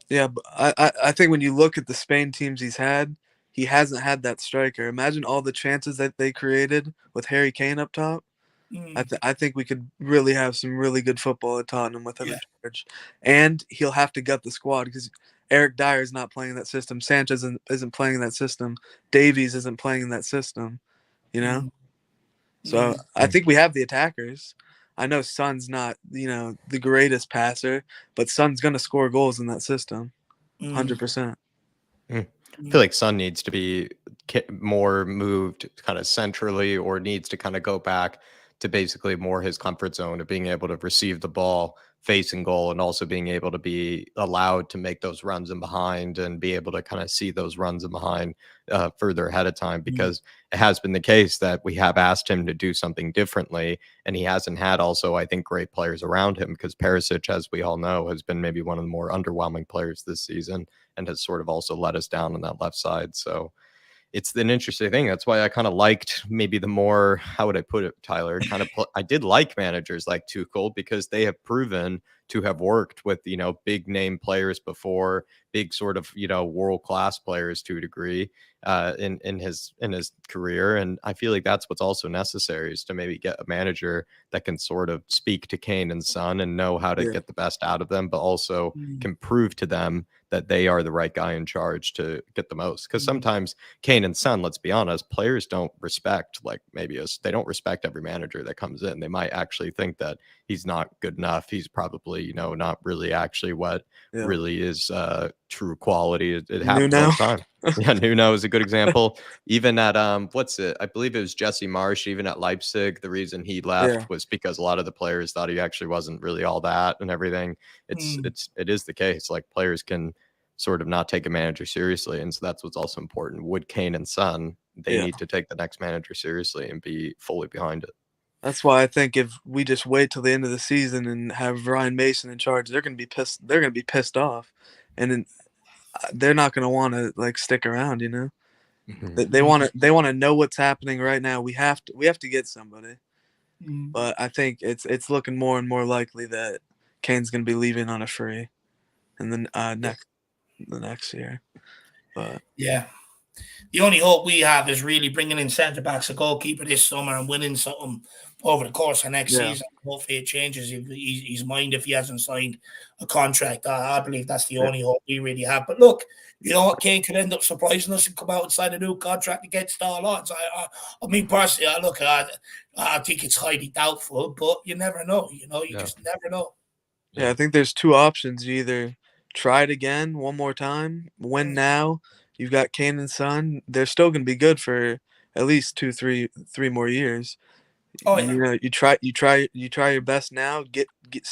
Yeah, but I think when you look at the Spain teams he's had, he hasn't had that striker. Imagine all the chances that they created with Harry Kane up top. I think we could really have some really good football at Tottenham with him in charge. And he'll have to gut the squad because Eric Dyer's not playing that system. Sanchez isn't playing that system. Davies isn't playing that system, So I think we have the attackers. I know Son's not, the greatest passer, but Son's going to score goals in that system, 100%. I feel like Son needs to be more moved kind of centrally, or needs to kind of go back to basically more his comfort zone of being able to receive the ball facing goal, and also being able to be allowed to make those runs in behind and be able to kind of see those runs in behind further ahead of time, because it has been the case that we have asked him to do something differently, and he hasn't had also, I think, great players around him, because Perisic, as we all know, has been maybe one of the more underwhelming players this season and has sort of also let us down on that left side. So it's an interesting thing. That's why I kind of liked maybe the more, how would I put it, Tyler? I did like managers like Tuchel, because they have proven to have worked with, big name players before, big sort of, world-class players to a degree in his career. And I feel like that's what's also necessary, is to maybe get a manager that can sort of speak to Kane and Son and know how to get the best out of them, but also can prove to them that they are the right guy in charge to get the most. Because sometimes Kane and Son, let's be honest, players don't respect, they don't respect every manager that comes in. They might actually think that he's not good enough. He's probably, not really actually what really is true quality. It happens all the time. Nuno is a good example. Even at I believe it was Jesse Marsch, even at Leipzig, the reason he left was because a lot of the players thought he actually wasn't really all that and everything. It is the case. Players can sort of not take a manager seriously, and so that's what's also important. Would Kane and Son, they need to take the next manager seriously and be fully behind it. That's why I think if we just wait till the end of the season and have Ryan Mason in charge, they're going to be pissed. They're going to be pissed off, and then they're not going to want to stick around. They want to know what's happening right now. We have to get somebody, but I think it's looking more and more likely that Kane's going to be leaving on a free, and then the next year. But The only hope we have is really bringing in centre backs, a goalkeeper this summer, and winning something over the course of next season. Hopefully, it changes his mind if he hasn't signed a contract. I believe that's the only hope we really have. But look, you know what? Kane could end up surprising us and come out and sign a new contract against all odds. I mean, personally, I think it's highly doubtful, but you never know. You know, you just never know. Yeah, I think there's two options. You either try it again one more time, win now. You've got Kane and Son. They're still going to be good for at least 3 more years. Oh, yeah. You know, you try your best now.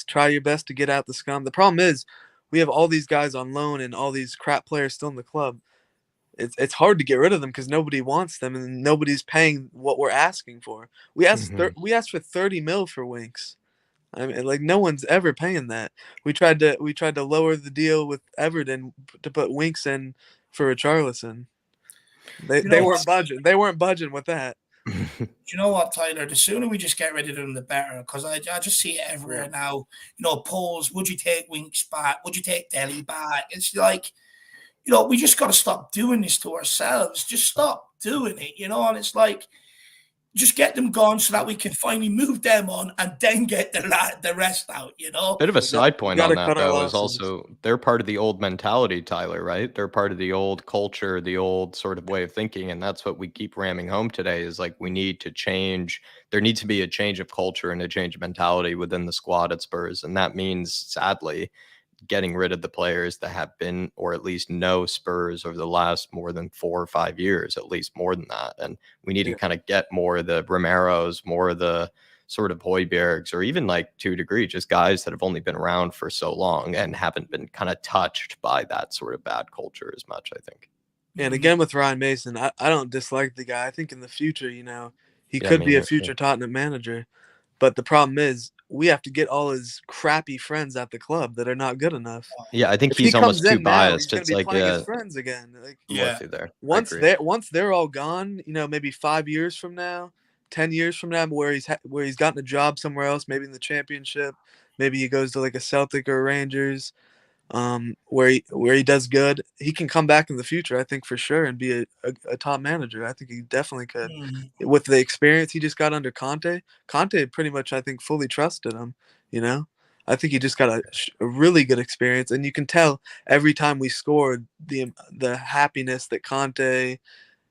Try your best to get out the scum. The problem is, we have all these guys on loan and all these crap players still in the club. It's hard to get rid of them because nobody wants them and nobody's paying what we're asking for. We asked for 30 mil for Winks. I mean, like, no one's ever paying that. We tried to lower the deal with Everton to put Winks in for Richarlison. They weren't budging. They weren't budging with that. You know what, Tyler? The sooner we just get rid of them, the better. Because I just see it everywhere now. You know, polls. Would you take Winks back? Would you take Dele back? It's like, you know, we just got to stop doing this to ourselves. Just stop doing it. You know, and it's like, just get them gone so that we can finally move them on and then get the rest out, you know? Bit of a side point on that, though, is also they're part of the old mentality, Tyler, right? They're part of the old culture, the old sort of way of thinking, and that's what we keep ramming home today is, like, we need to change. There needs to be a change of culture and a change of mentality within the squad at Spurs, and that means, sadly, getting rid of the players that have been, or at least know Spurs over the last more than 4 or 5 years, at least more than that. And we need to kind of get more of the Romeros, more of the sort of Højbjergs, or even, like, to a degree, just guys that have only been around for so long and haven't been kind of touched by that sort of bad culture as much, I think. And again, with Ryan Mason, I don't dislike the guy. I think in the future, you know, he could be a future Tottenham manager. But the problem is, we have to get all his crappy friends at the club that are not good enough. Yeah, I think he's almost too biased. He's going to be playing his friends again. Like, once they're all gone, you know, maybe 5 years from now, 10 years from now, where he's gotten a job somewhere else, maybe in the Championship, maybe he goes to like a Celtic or a Rangers, where he does good. He can come back in the future, I think, for sure, and be a top manager. I think he definitely could. With the experience he just got under Conte pretty much, I think, fully trusted him, you know? I think he just got a really good experience, and you can tell every time we scored the happiness that Conte,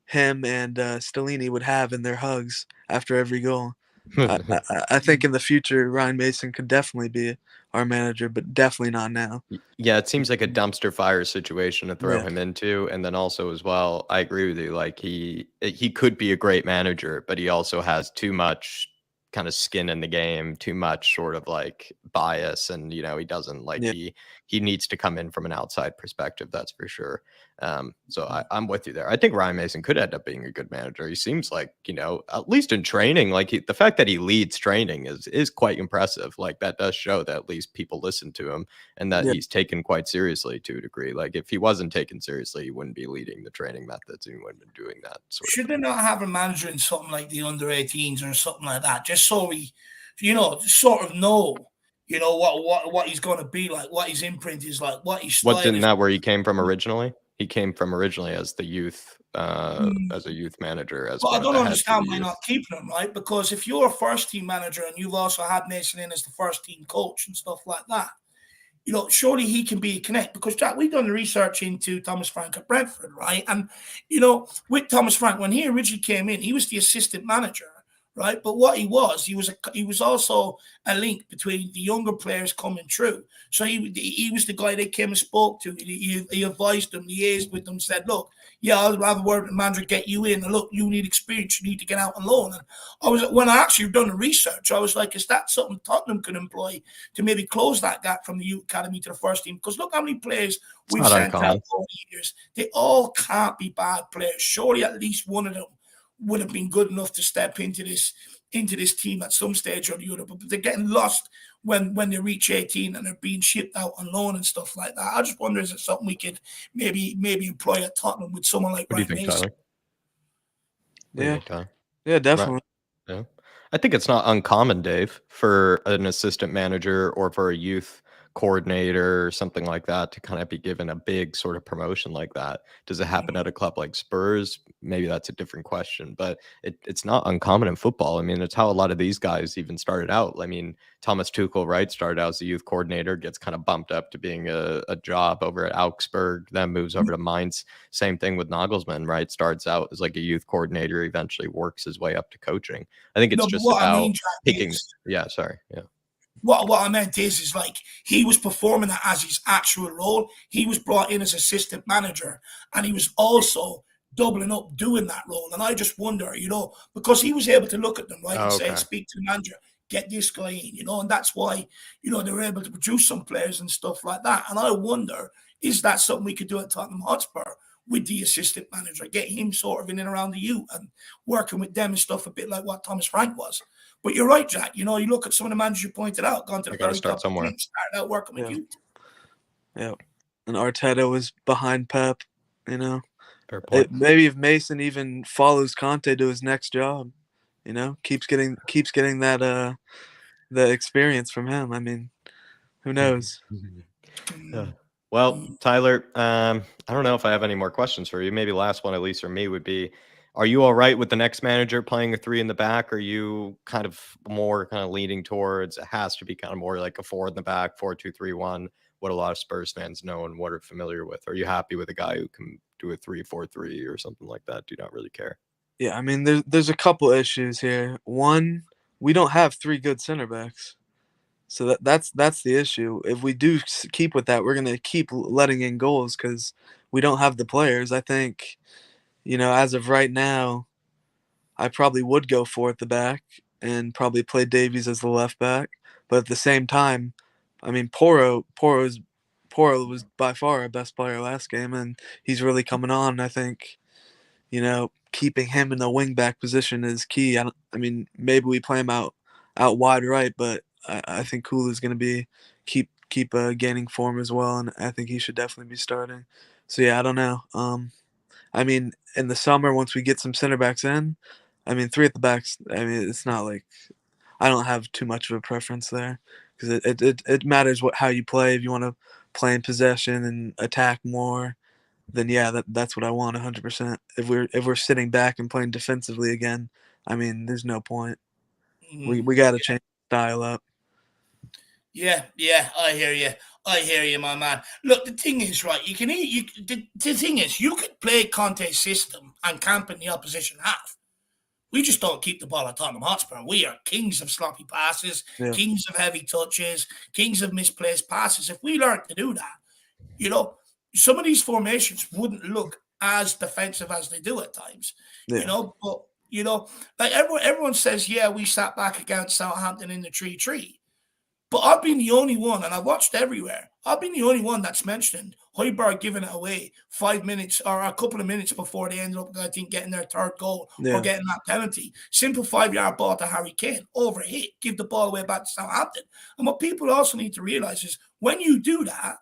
him, and Stellini would have in their hugs after every goal. I think in the future, Ryan Mason could definitely be our manager, but definitely not now. Yeah, it seems like a dumpster fire situation to throw him into. And then also as well, I agree with you. Like, he could be a great manager, but he also has too much kind of skin in the game, too much sort of like bias, and, you know, he doesn't like he needs to come in from an outside perspective, that's for sure. So I'm with you there. I think Ryan Mason could end up being a good manager. He seems like, you know, at least in training, like the fact that he leads training is quite impressive. Like, that does show that at least people listen to him and that he's taken quite seriously to a degree. Like, if he wasn't taken seriously, he wouldn't be leading the training methods. He wouldn't be doing that. Should they not have a manager in something like the under-18s or something like that, just so we, you know, sort of know, you know, what he's going to be like, what his imprint is like, what his style is. Isn't that where he came from originally? He came from originally as the youth, as a youth manager. Well, I don't understand why not keeping him, right? Because if you're a first-team manager and you've also had Mason in as the first-team coach and stuff like that, you know, surely he can be a connect. Because, Jack, we've done the research into Thomas Frank at Brentford, right? And, you know, with Thomas Frank, when he originally came in, he was the assistant manager, right? But what he was also a link between the younger players coming through. So he was the guy they came and spoke to. He advised them, liaised with them, said, look, yeah, I'll have a word with the manager, get you in. And look, you need experience. You need to get out on loan. And when I actually done the research, I was like, is that something Tottenham could employ to maybe close that gap from the youth academy to the first team? Because look how many players we've sent out over the years. They all can't be bad players. Surely at least one of them would have been good enough to step into this team at some stage or the other. But they're getting lost when they reach 18 and they're being shipped out on loan and stuff like that. I just wonder, is it something we could maybe employ at Tottenham with someone like Ryan Mason? Yeah, definitely. Right. Yeah. I think it's not uncommon, Dave, for an assistant manager or for a youth coordinator or something like that to kind of be given a big sort of promotion like that. Does it happen at a club like Spurs? Maybe that's a different question, but it's not uncommon in football. I mean, it's how a lot of these guys even started out. I mean, Thomas Tuchel, right, started out as a youth coordinator, gets kind of bumped up to being a job over at Augsburg, then moves over to Mainz. Same thing with Nagelsmann, right? Starts out as like a youth coordinator, eventually works his way up to coaching. I think it's just about picking. Yeah, sorry. Yeah. What I meant is like he was performing that as his actual role. He was brought in as assistant manager, and he was also doubling up doing that role. And I just wonder, because he was able to look at them, right, and say, speak to the manager, get this guy in, and that's why, they were able to produce some players and stuff like that. And I wonder, is that something we could do at Tottenham Hotspur with the assistant manager, get him sort of in and around the youth and working with them and stuff, a bit like what Thomas Frank was. But you're right, Jack. You look at some of the managers you pointed out, gone to the very top somewhere. Started out working with youth. Yeah. And Arteta was behind Pep, Maybe if Mason even follows Conte to his next job, keeps getting that the experience from him. I mean, who knows? Yeah. Well, Tyler, I don't know if I have any more questions for you. Maybe last one, at least for me, would be, are you all right with the next manager playing a 3 in the back? Are you kind of leaning towards it has to be kind of more like a 4 in the back, 4-2-3-1, what a lot of Spurs fans know and what are familiar with? Are you happy with a guy who can do a 3-4-3 or something like that? Do you not really care? Yeah, I mean, there's a couple issues here. One, we don't have 3 good center backs. So that's the issue. If we do keep with that, we're going to keep letting in goals because we don't have the players. I think, as of right now, I probably would go 4 at the back and probably play Davies as the left back. But at the same time, I mean, Porro was by far our best player last game, and he's really coming on. I think, keeping him in the wing back position is key. I mean, maybe we play him out wide right, but I think Kulu's going to be keep gaining form as well, and I think he should definitely be starting. So yeah, I don't know. I mean, in the summer once we get some center backs in, I mean 3 at the backs. I mean, it's not like I don't have too much of a preference there because it matters how you play. If you want to play in possession and attack more, then yeah, that's what I want 100%. If we're sitting back and playing defensively again, I mean, there's no point. We got to change the style up. Yeah, I hear you, my man. Look, the thing is, right, the thing is, you could play Conte's system and camp in the opposition half. We just don't keep the ball at Tottenham Hotspur. We are kings of sloppy passes, kings of heavy touches, kings of misplaced passes. If we learn to do that, some of these formations wouldn't look as defensive as they do at times. But like everyone says, yeah, we sat back against Southampton in the 3-3. But I've been the only one, and I've watched everywhere, I've been the only one that's mentioned Højbjerg giving it away 5 minutes or a couple of minutes before they ended up, I think, getting their third goal or getting that penalty. Simple 5-yard ball to Harry Kane, overhit, give the ball away back to Southampton. And what people also need to realize is when you do that,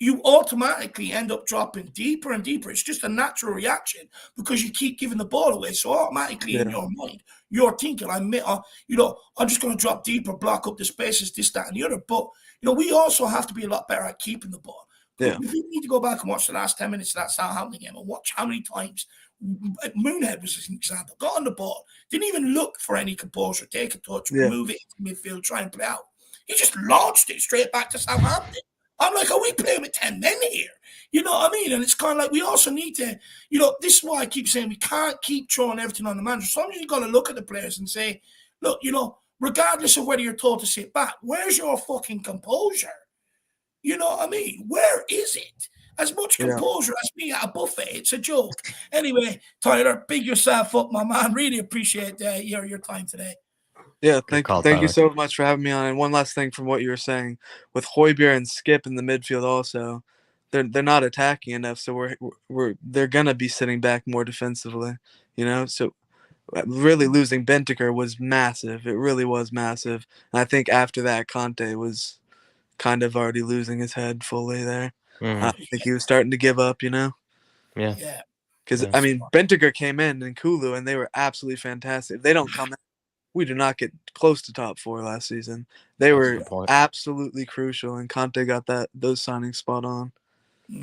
you automatically end up dropping deeper and deeper. It's just a natural reaction because you keep giving the ball away. So automatically in your mind, you're thinking, I'm just going to drop deeper, block up the spaces, this, that, and the other. But, we also have to be a lot better at keeping the ball. Yeah. We need to go back and watch the last 10 minutes of that Southampton game and watch how many times Moonhead was an example. Got on the ball, didn't even look for any composure, take a touch, move it into midfield, try and play out. He just launched it straight back to Southampton. I'm like, are we playing with 10 men here? You know what I mean? And it's kind of like we also need to, this is why I keep saying we can't keep throwing everything on the manager. Sometimes you've got to look at the players and say, look, regardless of whether you're told to sit back, where's your fucking composure? You know what I mean? Where is it? As much composure as me at a buffet. It's a joke. Anyway, Tyler, big yourself up, my man. Really appreciate your time today. Yeah, thank you so much for having me on. And one last thing from what you were saying, with Højbjerg and Skip in the midfield also, they're not attacking enough, so they're gonna be sitting back more defensively, So really losing Bentaker was massive. It really was massive. And I think after that, Conte was kind of already losing his head fully there. I think he was starting to give up, Yeah. Because I mean, Bentaker came in and Kulu, and they were absolutely fantastic. If they don't come in, we did not get close to top 4 last season. They That's a were good point. absolutely crucial, and Conte got those signings spot on.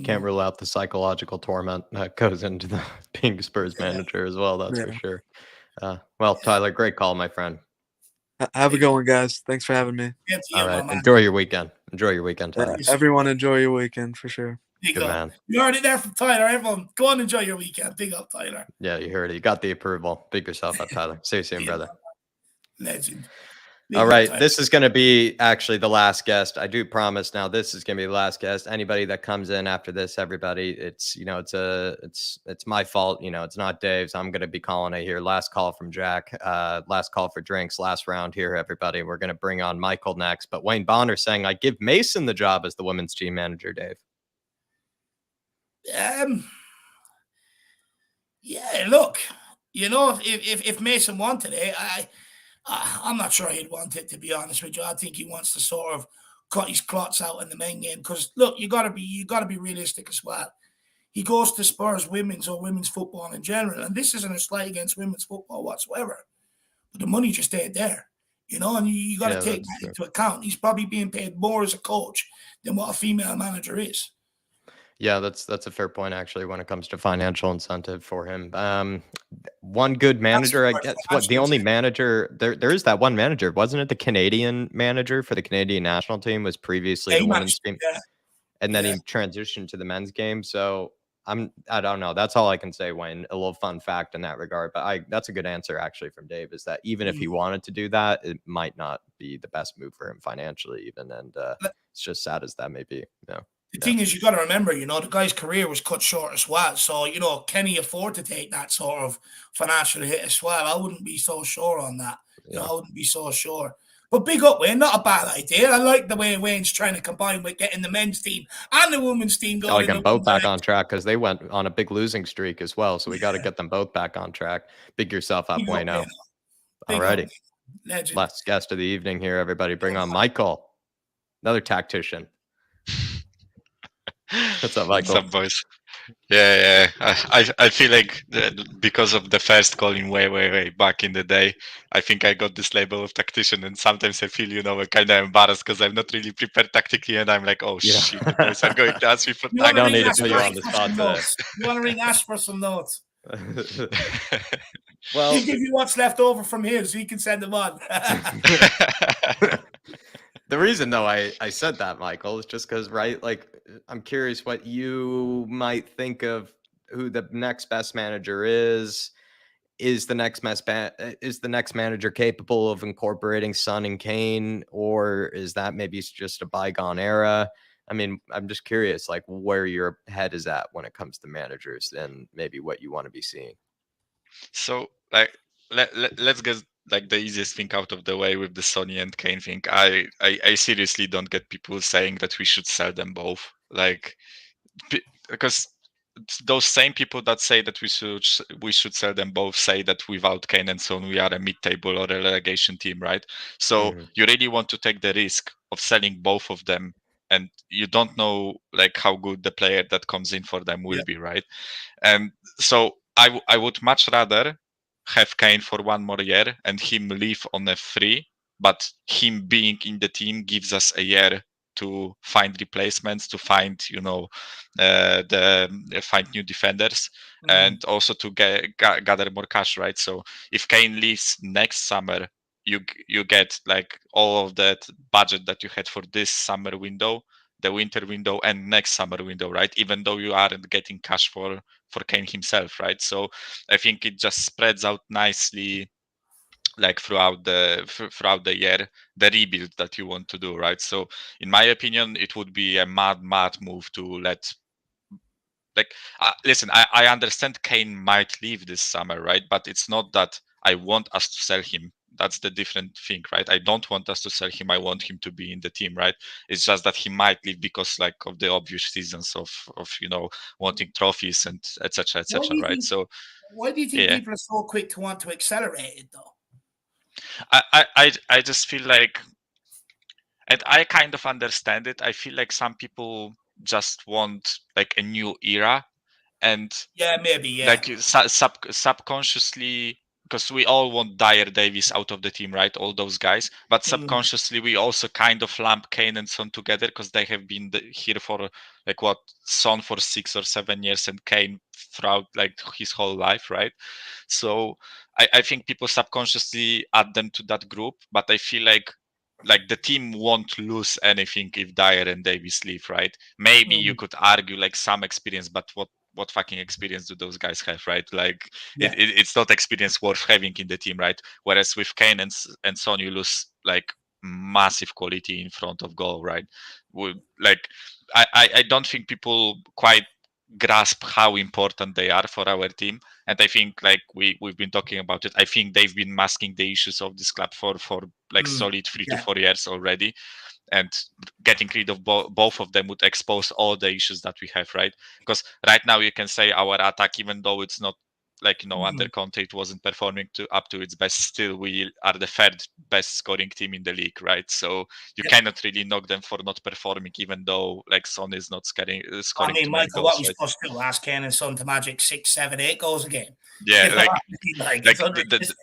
Can't rule out the psychological torment that goes into the being Spurs manager as well. That's for sure. Well, Tyler, great call, my friend. Have a good one, guys. Thanks for having me. All right. Enjoy your weekend. Enjoy your weekend, Tyler. Everyone enjoy your weekend for sure. Good man. You heard it there from Tyler. Everyone, go on and enjoy your weekend. Big up, Tyler. Yeah, you heard it. You got the approval. Big yourself up, Tyler. See you soon, brother. Legend. All right, this is going to be actually the last guest. I do promise now this is going to be the last guest. Anybody that comes in after this, everybody, it's my fault. It's not Dave's. I'm going to be calling it here. Last call from Jack. Last call for drinks. Last round here, everybody. We're going to bring on Michael next. But Wayne Bonner saying I give Mason the job as the women's team manager, Dave. Yeah, look, if Mason wanted it, I'm not sure he'd want it, to be honest with you. I think he wants to sort of cut his clots out in the main game because look, you gotta be realistic as well. He goes to Spurs women's football in general, and this isn't a slight against women's football whatsoever. But the money just ain't there, and you got to take that into account. He's probably being paid more as a coach than what a female manager is. Yeah, that's a fair point, actually, when it comes to financial incentive for him. One good manager, I guess. What the only manager there is that one manager, wasn't it? The Canadian manager for the Canadian national team was previously the women's team, and then he transitioned to the men's game. So I don't know. That's all I can say, Wayne. A little fun fact in that regard, but that's a good answer actually from Dave. Is that even if he wanted to do that, it might not be the best move for him financially, even, and it's just sad as that may be. The thing is, you got to remember, the guy's career was cut short as well. So, can he afford to take that sort of financial hit as well? I wouldn't be so sure on that. I wouldn't be so sure. But big up, Wayne. Not a bad idea. I like the way Wayne's trying to combine with getting the men's team and the women's team going. I like them both back on track because they went on a big losing streak as well. So we got to get them both back on track. Big yourself up, Wayne. All righty. Last guest of the evening here, everybody. Bring on Michael, another tactician. What's up, Michael? What's up, boys? Yeah. I feel like because of the first calling way back in the day, I think I got this label of tactician, and sometimes I feel, kind of embarrassed because I'm not really prepared tactically, and I'm like, oh shit, the boys are going to ask me for. I don't need to put you on the spot today. You want to ring Ash for some notes? Well, he'll give you what's left over from him, so you can send them on. The reason, though, I said that, Michael, is just because, right? Like, I'm curious what you might think of who the next best manager is. Is the next manager capable of incorporating Son and Kane, or is that maybe just a bygone era? I mean, I'm just curious, like, where your head is at when it comes to managers and maybe what you want to be seeing. So, like, let's get like the easiest thing out of the way with the Sonny and Kane thing. I seriously don't get people saying that we should sell them both, like, because those same people that say that we should sell them both say that without Kane and Son we are a mid-table or a relegation team, right? So you really want to take the risk of selling both of them, and you don't know like how good the player that comes in for them will be, right? And so I would much rather have Kane for one more year and him leave on a free, but him being in the team gives us a year to find replacements, to find find new defenders, and also to gather more cash, right? So if Kane leaves next summer, you get like all of that budget that you had for this summer window, the winter window, and next summer window, right? Even though you aren't getting cash for Kane himself, right? So I think it just spreads out nicely, like throughout the year, the rebuild that you want to do, right? So in my opinion, it would be a mad move to let, like, listen, I understand Kane might leave this summer, right? But it's not that I want us to sell him. That's the different thing, right? I don't want us to sell him. I want him to be in the team, right? It's just that he might leave because, like, of the obvious reasons of wanting trophies and etc. right? So why do you think people are so quick to want to accelerate it, though? I just feel like, and I kind of understand it. I feel like some people just want like a new era, and maybe like subconsciously because we all want Dyer, Davies out of the team, right? All those guys, but Mm. subconsciously we also kind of lump Kane and Son together because they have been here for like what, Son for 6 or 7 years and Kane throughout like his whole life, right? So I think people subconsciously add them to that group, but I feel like the team won't lose anything if Dyer and Davies leave, right? Maybe you could argue like some experience, but what fucking experience do those guys have, right? Like it's not experience worth having in the team, right? Whereas with Kane and Son, you lose like massive quality in front of goal, right? Like I don't think people quite grasp how important they are for our team, and I think like we've been talking about it. I think they've been masking the issues of this club for like solid 3 to 4 years already, and getting rid of both of them would expose all the issues that we have, right? Because right now you can say our attack, even though it's not like, under Conte it wasn't performing up to its best, still we are the third best scoring team in the league, right? So you cannot really knock them for not performing, even though like Son is not scoring I mean, too many Michael, goals, what we right? supposed to do? Ask Kane and Son to magic 6, 7, 8 goals a game. Yeah, it's unrealistic.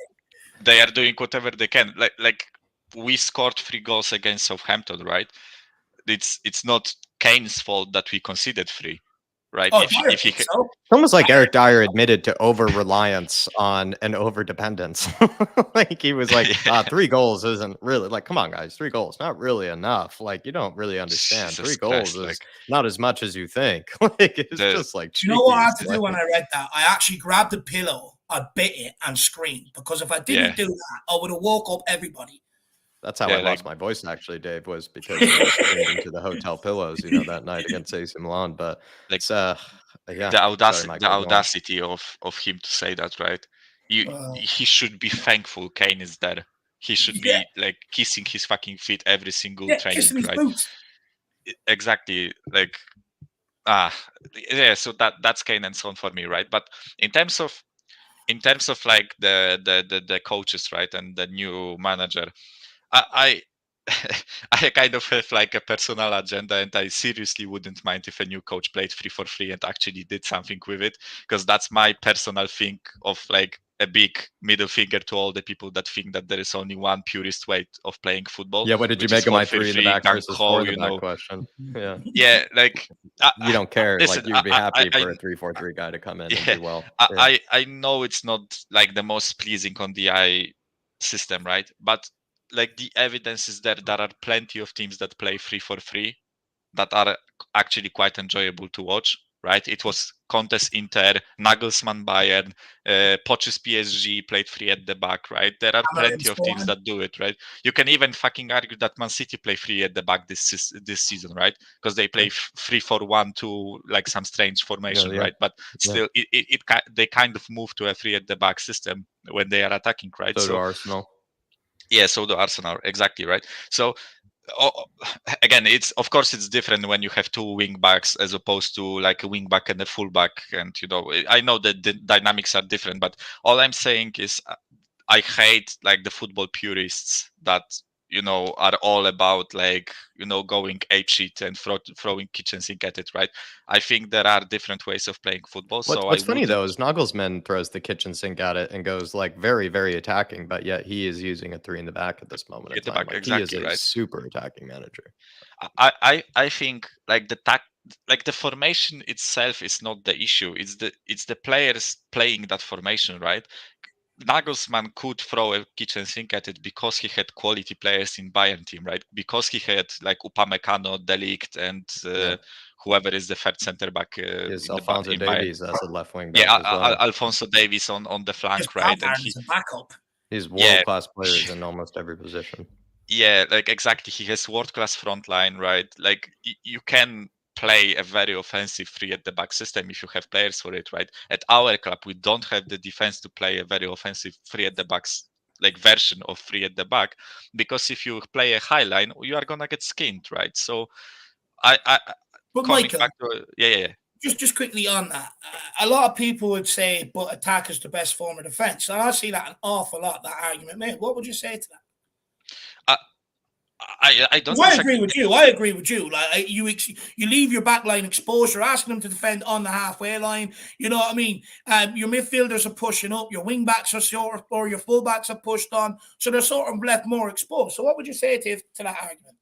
they are doing whatever they can. Like we scored 3 goals against Southampton, right? It's not Kane's fault that we conceded 3, right? Oh, if he It's almost like Eric Dyer admitted to over-reliance on and over-dependence. Like he was like, 3 goals isn't really, like, come on, guys, 3 goals, not really enough. Like, you don't really understand. Jesus 3 goals Christ, is not as much as you think. Like, it's just like, you know what I had to geez, do when I read that? I actually grabbed a pillow, I bit it, and screamed, because if I didn't do that, I would have woke up everybody. That's how I lost my voice, actually, Dave, was because I screamed into the hotel pillows, that night against AC Milan. But like, it's yeah, the audacity, sorry, Michael, the audacity of him to say that, right? He should be thankful Kane is there. He should be like kissing his fucking feet every single training, right? Boots. Exactly. Like so that's Kane and Son for me, right? But in terms of like the coaches, right, and the new manager, I I kind of have like a personal agenda, and I seriously wouldn't mind if a new coach played 3-4-3 and actually did something with it, because that's my personal thing of like a big middle finger to all the people that think that there is only one purist way of playing football. Yeah, what did you make of my 3 in the back versus 4 in the back question? Yeah, like you don't care. Listen, like you'd be happy for a 3-4-3 guy to come in and do well. I know it's not like the most pleasing on the eye system, right? But like the evidence is there are plenty of teams that play 3-4-3 that are actually quite enjoyable to watch, right? It was Conte's Inter, Nagelsmann Bayern, Poch's PSG played 3 at the back, right? There are plenty of teams that do it, right? You can even fucking argue that Man City play 3 at the back this season, right? Because they play 3-4-1-2, like some strange formation, right? But still, they kind of move to a 3 at the back system when they are attacking, right? So do Arsenal. Yeah, so do Arsenal, exactly, right? So again, it's different when you have 2 wing backs as opposed to like a wing back and a full back, and I know that the dynamics are different, but all I'm saying is I hate like the football purists that are all about like going apeshit and throwing kitchen sink at it, right? I think there are different ways of playing football. What's funny though is Nagelsmann throws the kitchen sink at it and goes like very, very attacking, but yet he is using a 3 in the back at this moment in time. Like, exactly, he is a super attacking manager. I think like the formation itself is not the issue. It's the players playing that formation, right? Nagelsmann could throw a kitchen sink at it because he had quality players in Bayern team, right? Because he had like Upamecano, De Ligt, and whoever is the third center back. Is Alphonso Davies as a left wing back? Yeah, as well. Alphonso Davies on the flank, right? And he's a backup. He's world-class players in almost every position. Yeah, like exactly. He has world-class front line, right? Like you can play a very offensive 3 at the back system if you have players for it, right? At our club, we don't have the defense to play a very offensive 3 at the backs, like version of 3 at the back, because if you play a high line, you are gonna get skinned, right? So but Michael, yeah. Just quickly on that, a lot of people would say, but attack is the best form of defense. And I see that an awful lot, that argument made. What would you say to that? I don't. I agree with you. I agree with you. Like you leave your back line exposed. You're asking them to defend on the halfway line. You know what I mean? Your midfielders are pushing up. Your wing backs are short, or your full backs are pushed on. So they're sort of left more exposed. So what would you say to that argument?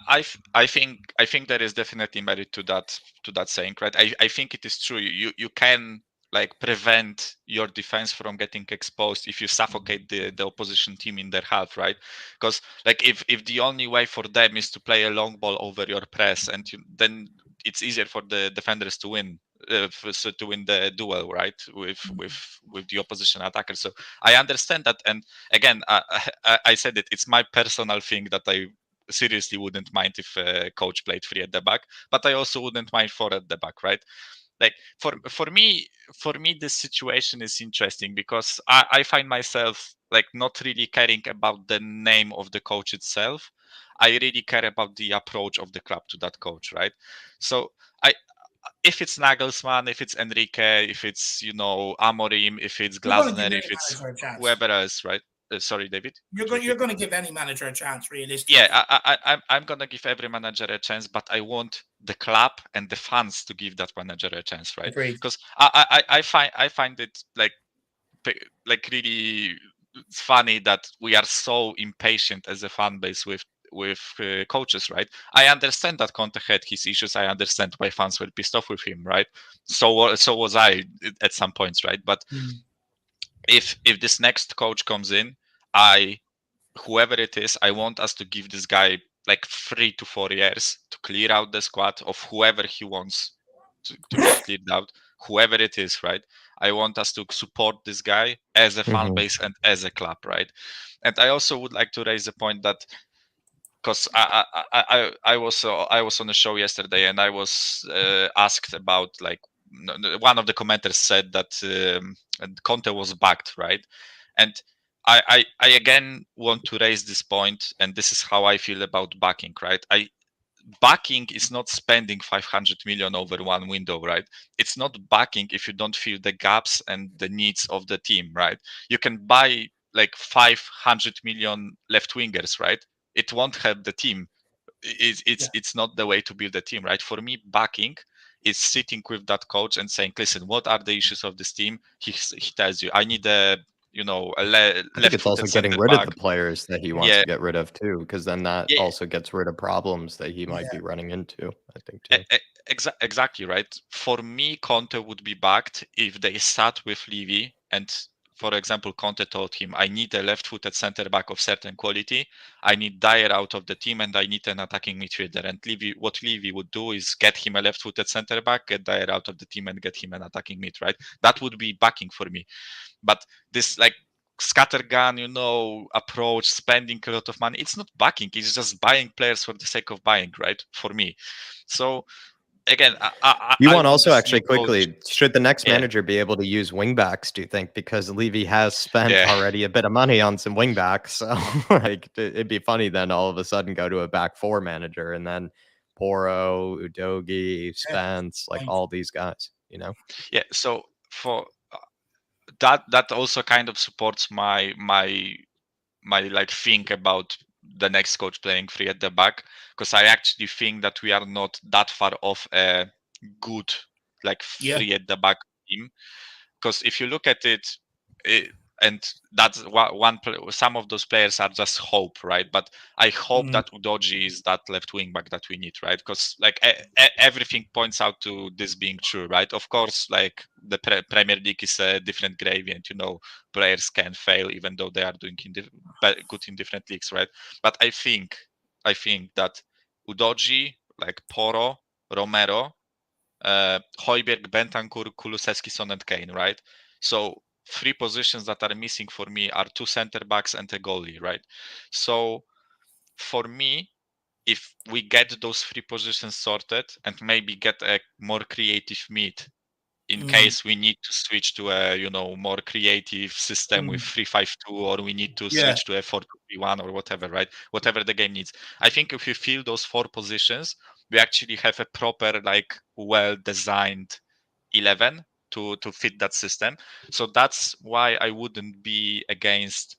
I think there is definitely merit to that saying, right? I think it is true. You can like prevent your defense from getting exposed if you suffocate the opposition team in their half, right? Because like if the only way for them is to play a long ball over your press, and then it's easier for the defenders to win. To win the duel, right, with the opposition attacker. So I understand that, and again, I said it. It's my personal thing that I seriously wouldn't mind if a coach played 3 at the back, but I also wouldn't mind 4 at the back, right? Like for me this situation is interesting because I find myself like not really caring about the name of the coach itself. I really care about the approach of the club to that coach, right? So if it's Nagelsmann, if it's Enrique, if it's Amorim, if it's Glasner, if it's whoever else, right? Sorry, David. You're going to give any manager a chance, realistically. Yeah, I'm going to give every manager a chance, but I want the club and the fans to give that manager a chance, right? Because I find it like really funny that we are so impatient as a fan base with coaches, right? I understand that Conte had his issues. I understand why fans were pissed off with him, right? So was I at some points, right? But if this next coach comes in, whoever it is, I want us to give this guy like 3 to 4 years to clear out the squad of whoever he wants to get cleared out, whoever it is, right? I want us to support this guy as a fan base and as a club, right? And I also would like to raise a point that because I was on a show yesterday and I was asked about like one of the commenters said that Conte was backed, right? And I again want to raise this point, and this is how I feel about backing, right? Backing is not spending 500 million over one window, right? It's not backing if you don't feel the gaps and the needs of the team, right? You can buy like 500 million left wingers, right? It won't help the team. It's not the way to build a team, right? For me, backing is sitting with that coach and saying, listen, what are the issues of this team? He tells you, I need a I think it's also getting rid of the players that he wants to get rid of too, because then that also gets rid of problems that he might be running into, I think too. Exactly, right? For me, Conte would be backed if they sat with Levy and, for example, Conte told him, I need a left-footed center back of certain quality. I need Dyer out of the team and I need an attacking midfielder. And what Levy would do is get him a left-footed center back, get Dyer out of the team and get him an attacking mid, right? That would be backing for me. But this like scattergun, approach, spending a lot of money, it's not backing. It's just buying players for the sake of buying, right? For me. So again, you want also actually quickly, should the next manager be able to use wingbacks, do you think? Because Levy has spent already a bit of money on some wingbacks. So like it'd be funny then all of a sudden go to a back 4 manager and then Porro, Udogie, Spence, like all these guys, Yeah. So for that also kind of supports my like think about the next coach playing 3 at the back, because I actually think that we are not that far off a good like 3 at the back team. Because if you look at it, and that's some of those players are just hope, right? But I hope that Udogie is that left wing back that we need, right? Because like everything points out to this being true, right? Of course, like the Premier League is a different gravy, and players can fail even though they are doing good in different leagues, right? But I think that Udogie, like Porro, Romero, Højbjerg, Bentancur, Kulusevski, Son, and Kane, right? So 3 positions that are missing for me are 2 center backs and a goalie, right? So for me, if we get those 3 positions sorted and maybe get a more creative mid in case we need to switch to a more creative system with 3-5-2, or we need to switch to a 4-2-3-1 or whatever, right? Whatever the game needs. I think if you fill those 4 positions, we actually have a proper, like, well-designed 11 to fit that system. So that's why I wouldn't be against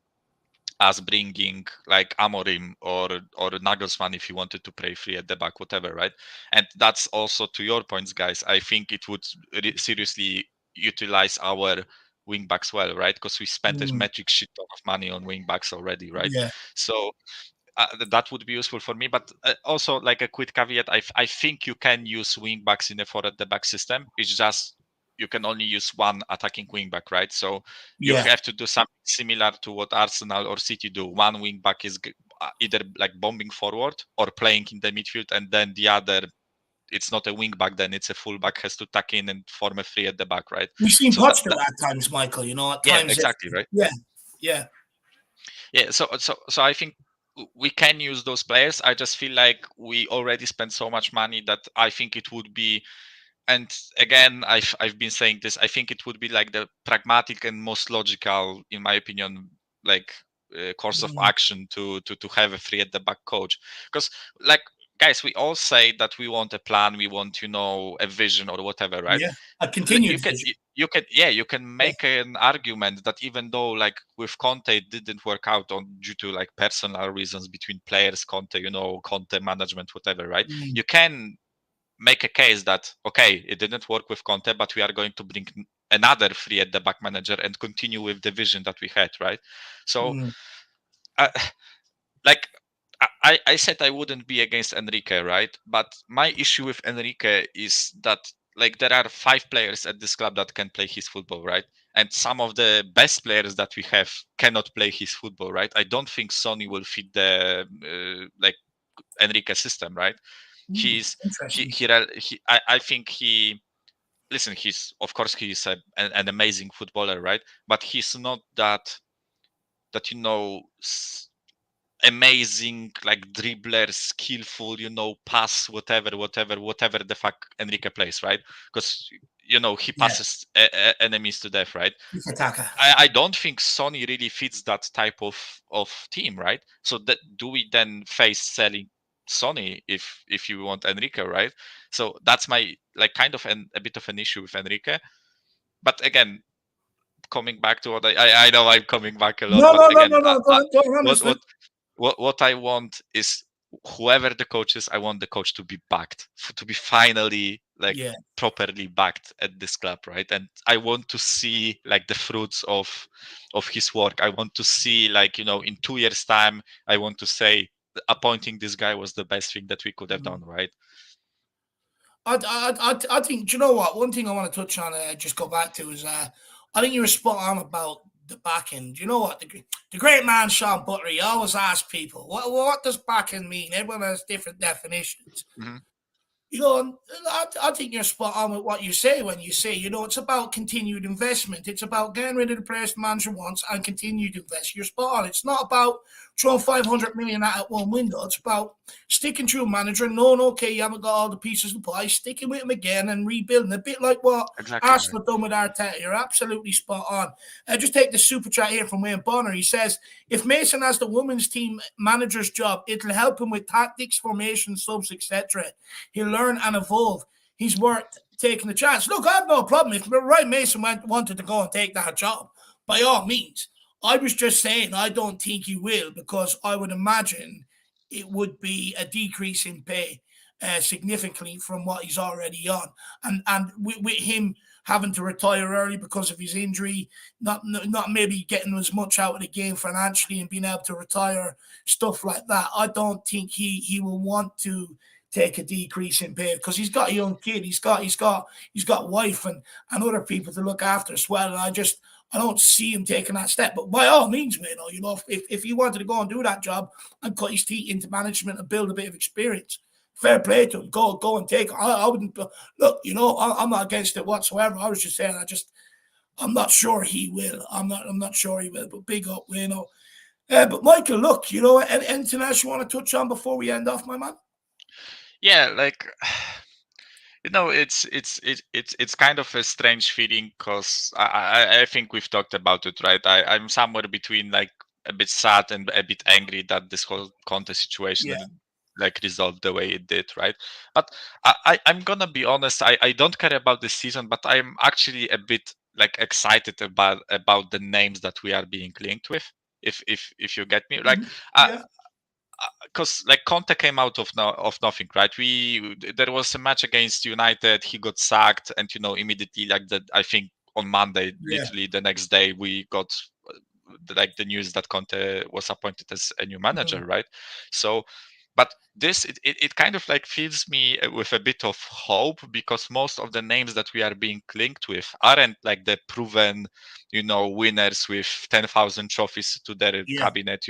as bringing like Amorim or Nagelsmann if you wanted to play free at the back, whatever, right? And that's also to your points, guys. I think it would seriously utilize our wing backs well, right? Because we spent a magic shit ton of money on wing backs already, right? Yeah. So that would be useful for me. But also, like a quick caveat, I think you can use wing backs in a 4 at the back system. It's just you can only use one attacking wing back, right? So you have to do something similar to what Arsenal or City do. One wing back is either like bombing forward or playing in the midfield, and then the other, it's not a wing back, then it's a full back, has to tuck in and form a 3 at the back, right? We've seen So Poch do that at times, Michael. You know, at times. Exactly, right? Yeah. So I think we can use those players. I just feel like we already spent so much money that I think it would be, and again, I've been saying this, I think it would be like the pragmatic and most logical, in my opinion, like course of action to have a 3 at the back coach. Because like, guys, we all say that we want a plan, we want, a vision or whatever, right? Yeah, a continued vision. You can make an argument that even though like with Conte it didn't work out due to like personal reasons between players, Conte management, whatever, right? You can make a case that, okay, it didn't work with Conte, but we are going to bring another 3 at the back manager and continue with the vision that we had, right? So I said I wouldn't be against Enrique, right? But my issue with Enrique is that like there are 5 players at this club that can play his football, right? And some of the best players that we have cannot play his football, right? I don't think Sonny will fit the like Enrique system, right? I think he's of course he's an amazing footballer, right? But he's not that amazing like dribbler, skillful, pass whatever the fuck Enrique plays, right? Because he passes enemies to death, right? I don't think Sonny really fits that type of team, right? So that do we then face selling Sonny if you want Enrique, right? So that's my like kind of a bit of an issue with Enrique. But again, coming back to what I know I'm coming back a lot. No. What I want is whoever the coach is, I want the coach to be backed, to be finally properly backed at this club, right? And I want to see like the fruits of his work. I want to see like in 2 years' time, I want to say appointing this guy was the best thing that we could have done, right? I think, do you know what? One thing I want to touch on, just go back to is I think you were spot on about the back end. You know what? The great man Sean Butler, he always asks people, what does back end mean? Everyone has different definitions. I think you're spot on with what you say when you say, it's about continued investment. It's about getting rid of the players the manager wants and continue to invest. You're spot on. It's not about throwing 500 million at one window. It's about sticking to a manager, knowing, okay, you haven't got all the pieces of the pie, sticking with him again and rebuilding. A bit like what Arsenal done with Arteta. You're absolutely spot on. Just take the super chat here from Wayne Bonner. He says, if Mason has the women's team manager's job, it'll help him with tactics, formation, subs, etc. He'll learn and evolve. He's worth taking the chance. Look, I have no problem. If Ryan Mason wanted to go and take that job, by all means. I was just saying I don't think he will, because I would imagine it would be a decrease in pay significantly from what he's already on. And with him having to retire early because of his injury, not maybe getting as much out of the game financially and being able to retire, stuff like that, I don't think he will want to take a decrease in pay, because he's got a young kid, he's got wife and other people to look after as well. And I don't see him taking that step. But by all means, man, if he wanted to go and do that job and cut his teeth into management and build a bit of experience, fair play to him. Go and take it. I wouldn't look. I'm not against it whatsoever. I was just saying. I'm not sure he will. I'm not sure he will. But big up, But Michael, look, anything else you want to touch on before we end off, my man? Yeah, like. It's kind of a strange feeling, because I think we've talked about it, right? I'm somewhere between like a bit sad and a bit angry that this whole Conte situation like resolved the way it did, right? But I'm gonna be honest, I don't care about this season, but I'm actually a bit like excited about the names that we are being linked with. if you get me, like. Because like Conte came out of nothing, right? There was a match against United, he got sacked, and immediately, like that, I think on Monday, literally the next day, we got like the news that Conte was appointed as a new manager, right? So, but this it kind of like fills me with a bit of hope, because most of the names that we are being linked with aren't like the proven, winners with 10,000 trophies to their cabinet.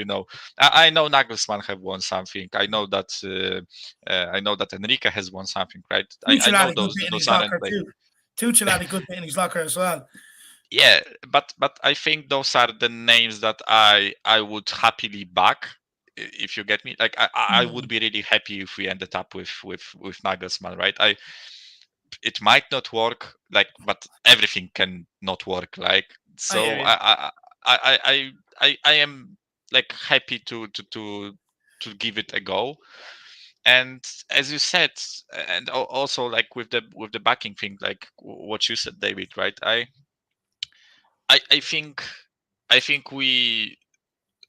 I know Nagelsmann have won something. I know that Enrique has won something, right? I know those aren't like. Tuchel had a good bit in his locker as well. Yeah, but I think those are the names that I would happily back, if you get me. Like I would be really happy if we ended up with Nagelsmann, right? It might not work, like, but everything can not work, like. So I am like happy to give it a go. And as you said, and also like with the backing thing, like what you said, David, right? I think we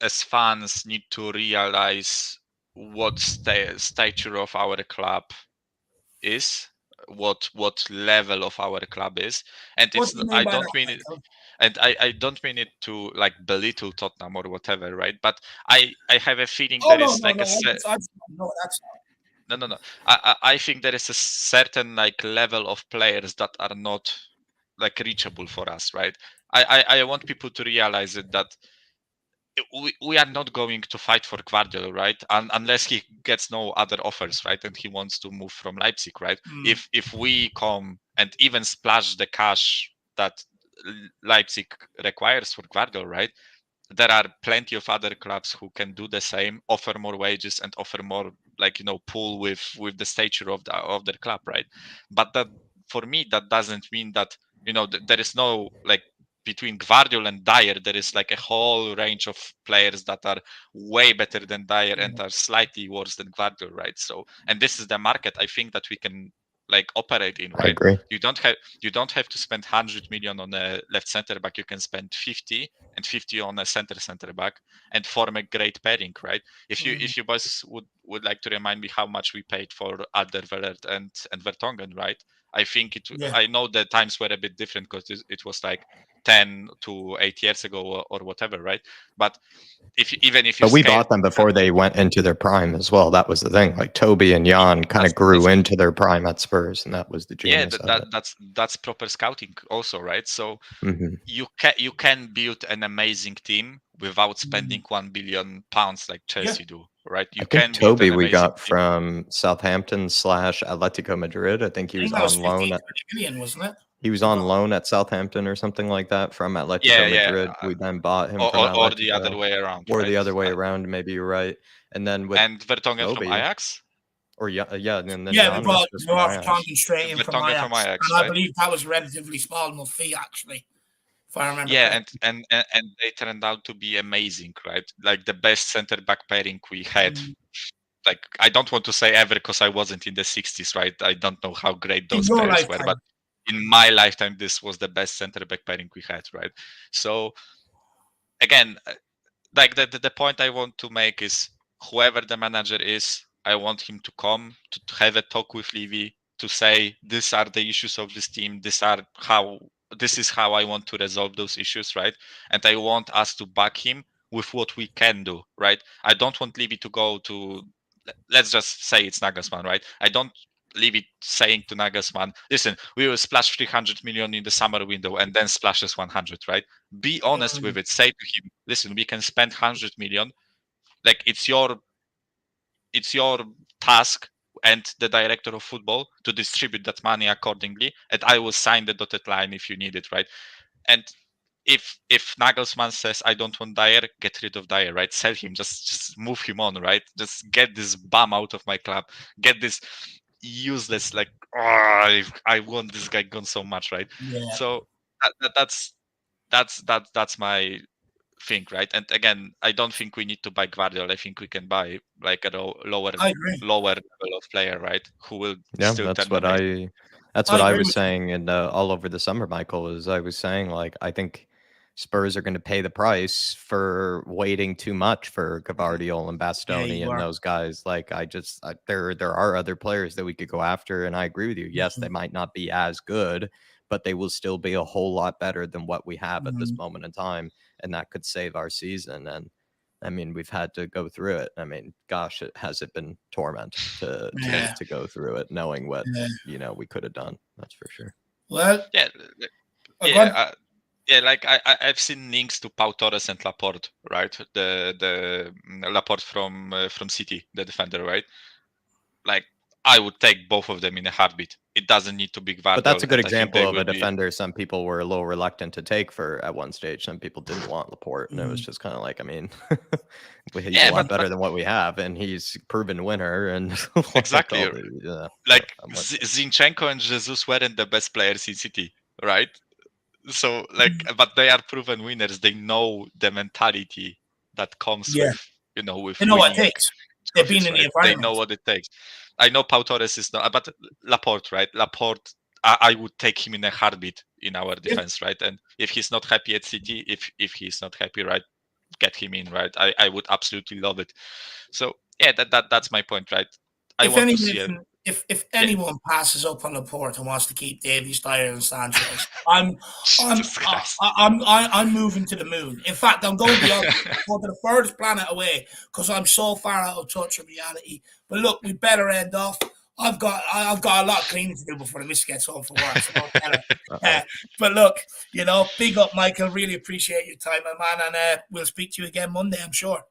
as fans need to realize what stature of our club is, what level of our club is, and I don't mean it, and I don't mean it to like belittle Tottenham or whatever, right? But I have a feeling there is like no. I think there is a certain like level of players that are not like reachable for us, right? I want people to realize it, that we are not going to fight for Guardiola, right? Unless he gets no other offers, right? And he wants to move from Leipzig, right? If we come and even splash the cash that Leipzig requires for Guardiola, right? There are plenty of other clubs who can do the same, offer more wages and offer more, like, pull with the stature of their club, right? But that, for me, that doesn't mean that there is no, like, between Guardiola and Dyer, there is like a whole range of players that are way better than Dyer and are slightly worse than Guardiola, right? So, and this is the market I think that we can like operate in, right? I agree. You don't have to spend 100 million on a left center back. You can spend 50 and 50 on a center back and form a great pairing, right? If you boys would like to remind me how much we paid for Alderweireld and Vertonghen, right? I think I know the times were a bit different because it was like 10 to 8 years ago or whatever, right? But but we bought them before they went into their prime as well. That was the thing. Like Toby and Jan kind of grew into their prime at Spurs, and that was the genius. That's proper scouting also, right? So you can build an amazing team without spending £1 billion like Chelsea do, right? I think Toby we got from Southampton / Atletico Madrid. I think he was on loan at million, wasn't it? He was on loan at Southampton or something like that from Atletico Madrid. We then bought him from Atletico. Or the other way around. Or right? the other way around, maybe you're right. And then with Vertonghen from Ajax? Or and then we bought Vertonghen straight in from Ajax. And I believe that was a relatively small enough fee, actually. If I remember. Yeah, and they turned out to be amazing, right? Like the best centre back pairing we had. Like, I don't want to say ever because I wasn't in the 60s, right? I don't know how great those pairs were, but in my lifetime, this was the best centre back pairing we had, right? So, again, like the point I want to make is, whoever the manager is, I want him to come to have a talk with Levy, to say these are the issues of this team. This is how I want to resolve those issues, right? And I want us to back him with what we can do, right? I don't want Levy to go to, let's just say it's Nagelsmann, right? I don't leave it saying to Nagelsmann, listen, we will splash 300 million in the summer window and then splashes 100, right? Be honest with it. Say to him, listen, we can spend 100 million. Like, it's your task and the director of football to distribute that money accordingly, and I will sign the dotted line if you need it, right? And if Nagelsmann says, I don't want Dyer, get rid of Dyer, right? Sell him, just move him on, right? Just get this bum out of my club. Get this useless, like, I want this guy gone so much, right? Yeah. So that's my thing, right? And again, I don't think we need to buy Guardiola. I think we can buy like a lower level of player, right? Who will still that's what I was saying, and all over the summer, Michael, is I was saying, like, I think Spurs are going to pay the price for waiting too much for Gvardiol and Bastoni and those guys. Like, there are other players that we could go after, and I agree with you. Yes, they might not be as good, but they will still be a whole lot better than what we have at this moment in time, and that could save our season. And I mean, we've had to go through it. I mean, gosh, has it been torment to go through it, knowing what we could have done. That's for sure. Well, like I've seen links to Pau Torres and Laporte, right? The Laporte from City, the defender, right? Like, I would take both of them in a heartbeat. It doesn't need to be Gvardiol. But that's a good example of a defender some people were a little reluctant to take at one stage. Some people didn't want Laporte, and it was just kind of like, I mean, he's a lot better than what we have, and he's proven winner. And exactly, like Zinchenko and Jesus weren't the best players in City, right? So, like, but they are proven winners. They know the mentality that comes with with. They know what it takes. They've been in the environment. They know what it takes. I know Pau Torres is not, but Laporte, right? Laporte, I would take him in a heartbeat in our defense, right? And if he's not happy at City, if he's not happy, right, get him in, right? I would absolutely love it. So yeah, that's my point, right? If anyone passes up on Laporte and wants to keep Davies, Dyer, and Sanchez, I'm moving to the moon. In fact, I'm going to be on the furthest planet away because I'm so far out of touch with reality. But look, we better end off. I've got a lot of cleaning to do before the miss gets home from work. So but look, big up, Michael. Really appreciate your time, my man, and we'll speak to you again Monday, I'm sure.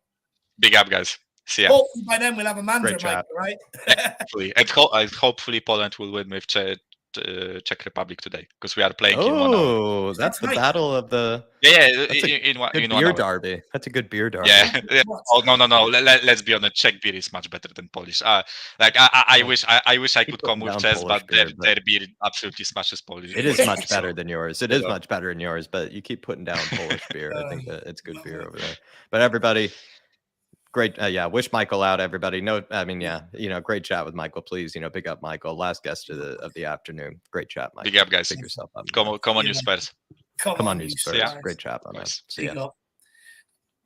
Big up, guys. See ya. Hopefully by then we'll have a manager, Michael, right? Hopefully. And hopefully Poland will win with Czech Republic today, because we are playing in 1 hour. Oh, that's the battle of the... in 1 beer derby. That's a good beer derby. Yeah. Oh, no. Let's be honest. Czech beer is much better than Polish. I wish I could come with Czech, but their beer absolutely smashes Polish. It is much better than yours. It is much better than yours, but you keep putting down Polish beer. I think that it's good beer over there. But everybody... Great. Wish Michael out, everybody. Great chat with Michael. Please, big up Michael. Last guest of the afternoon. Great chat, Michael. Big up, guys. Pick yourself up. Come on, you Spurs. Come on, you Spurs. Great chat, man. See ya.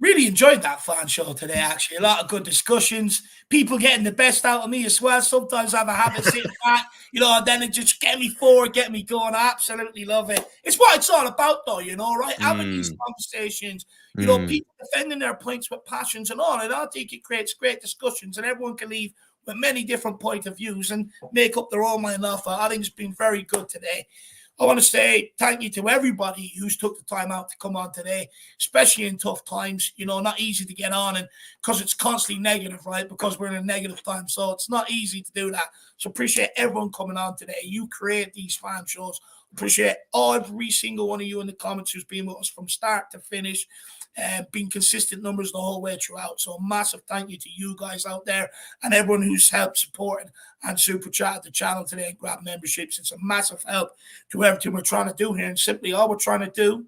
Really enjoyed that fan show today, actually. A lot of good discussions. People getting the best out of me as well. Sometimes I have a habit of sitting back, and then it just get me forward, get me going. I absolutely love it. It's what it's all about, though, right? Having these conversations, people defending their points with passions and all. And I think it creates great discussions, and everyone can leave with many different point of views and make up their own mind off. I think it's been very good today. I want to say thank you to everybody who's took the time out to come on today, especially in tough times. Not easy to get on, and because it's constantly negative, right? Because we're in a negative time, so it's not easy to do that. So appreciate everyone coming on today. You create these fan shows. Appreciate every single one of you in the comments who's been with us from start to finish. Been consistent numbers the whole way throughout. So a massive thank you to you guys out there and everyone who's helped support and super chat the channel today and grab memberships. It's a massive help to everything we're trying to do here. And simply all we're trying to do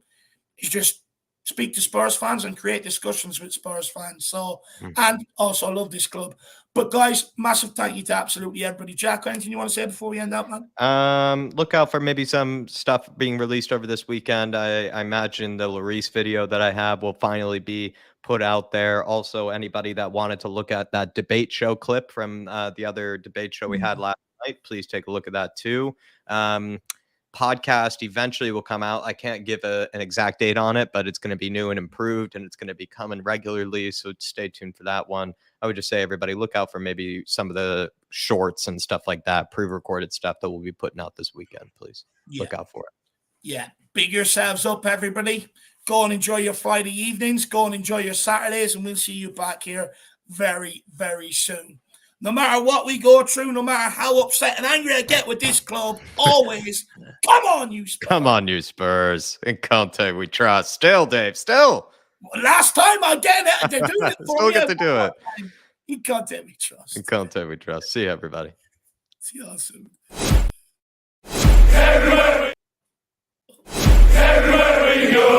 is just speak to Spurs fans and create discussions with Spurs fans. So, and also I love this club. But guys, massive thank you to absolutely everybody. Jack, anything you want to say before we end up, man? Look out for maybe some stuff being released over this weekend. I imagine the Lloris video that I have will finally be put out there. Also, anybody that wanted to look at that debate show clip from the other debate show we had last night, please take a look at that too. Podcast eventually will come out. I can't give an exact date on it, but it's going to be new and improved, and it's going to be coming regularly. So stay tuned for that one. I would just say, everybody, look out for maybe some of the shorts and stuff like that, pre-recorded stuff that we'll be putting out this weekend. Please look out for it. Yeah. Big yourselves up, everybody. Go and enjoy your Friday evenings. Go and enjoy your Saturdays, and we'll see you back here very, very soon. No matter what we go through, no matter how upset and angry I get with this club, always, come on, you Spurs. Come on, you Spurs. In Conte, we trust. Still, Dave, still. Last time I get it, they're doing it for still get to do it. In Conte, we trust. In Conte, we trust. See you, everybody. See you all soon. Everywhere we go.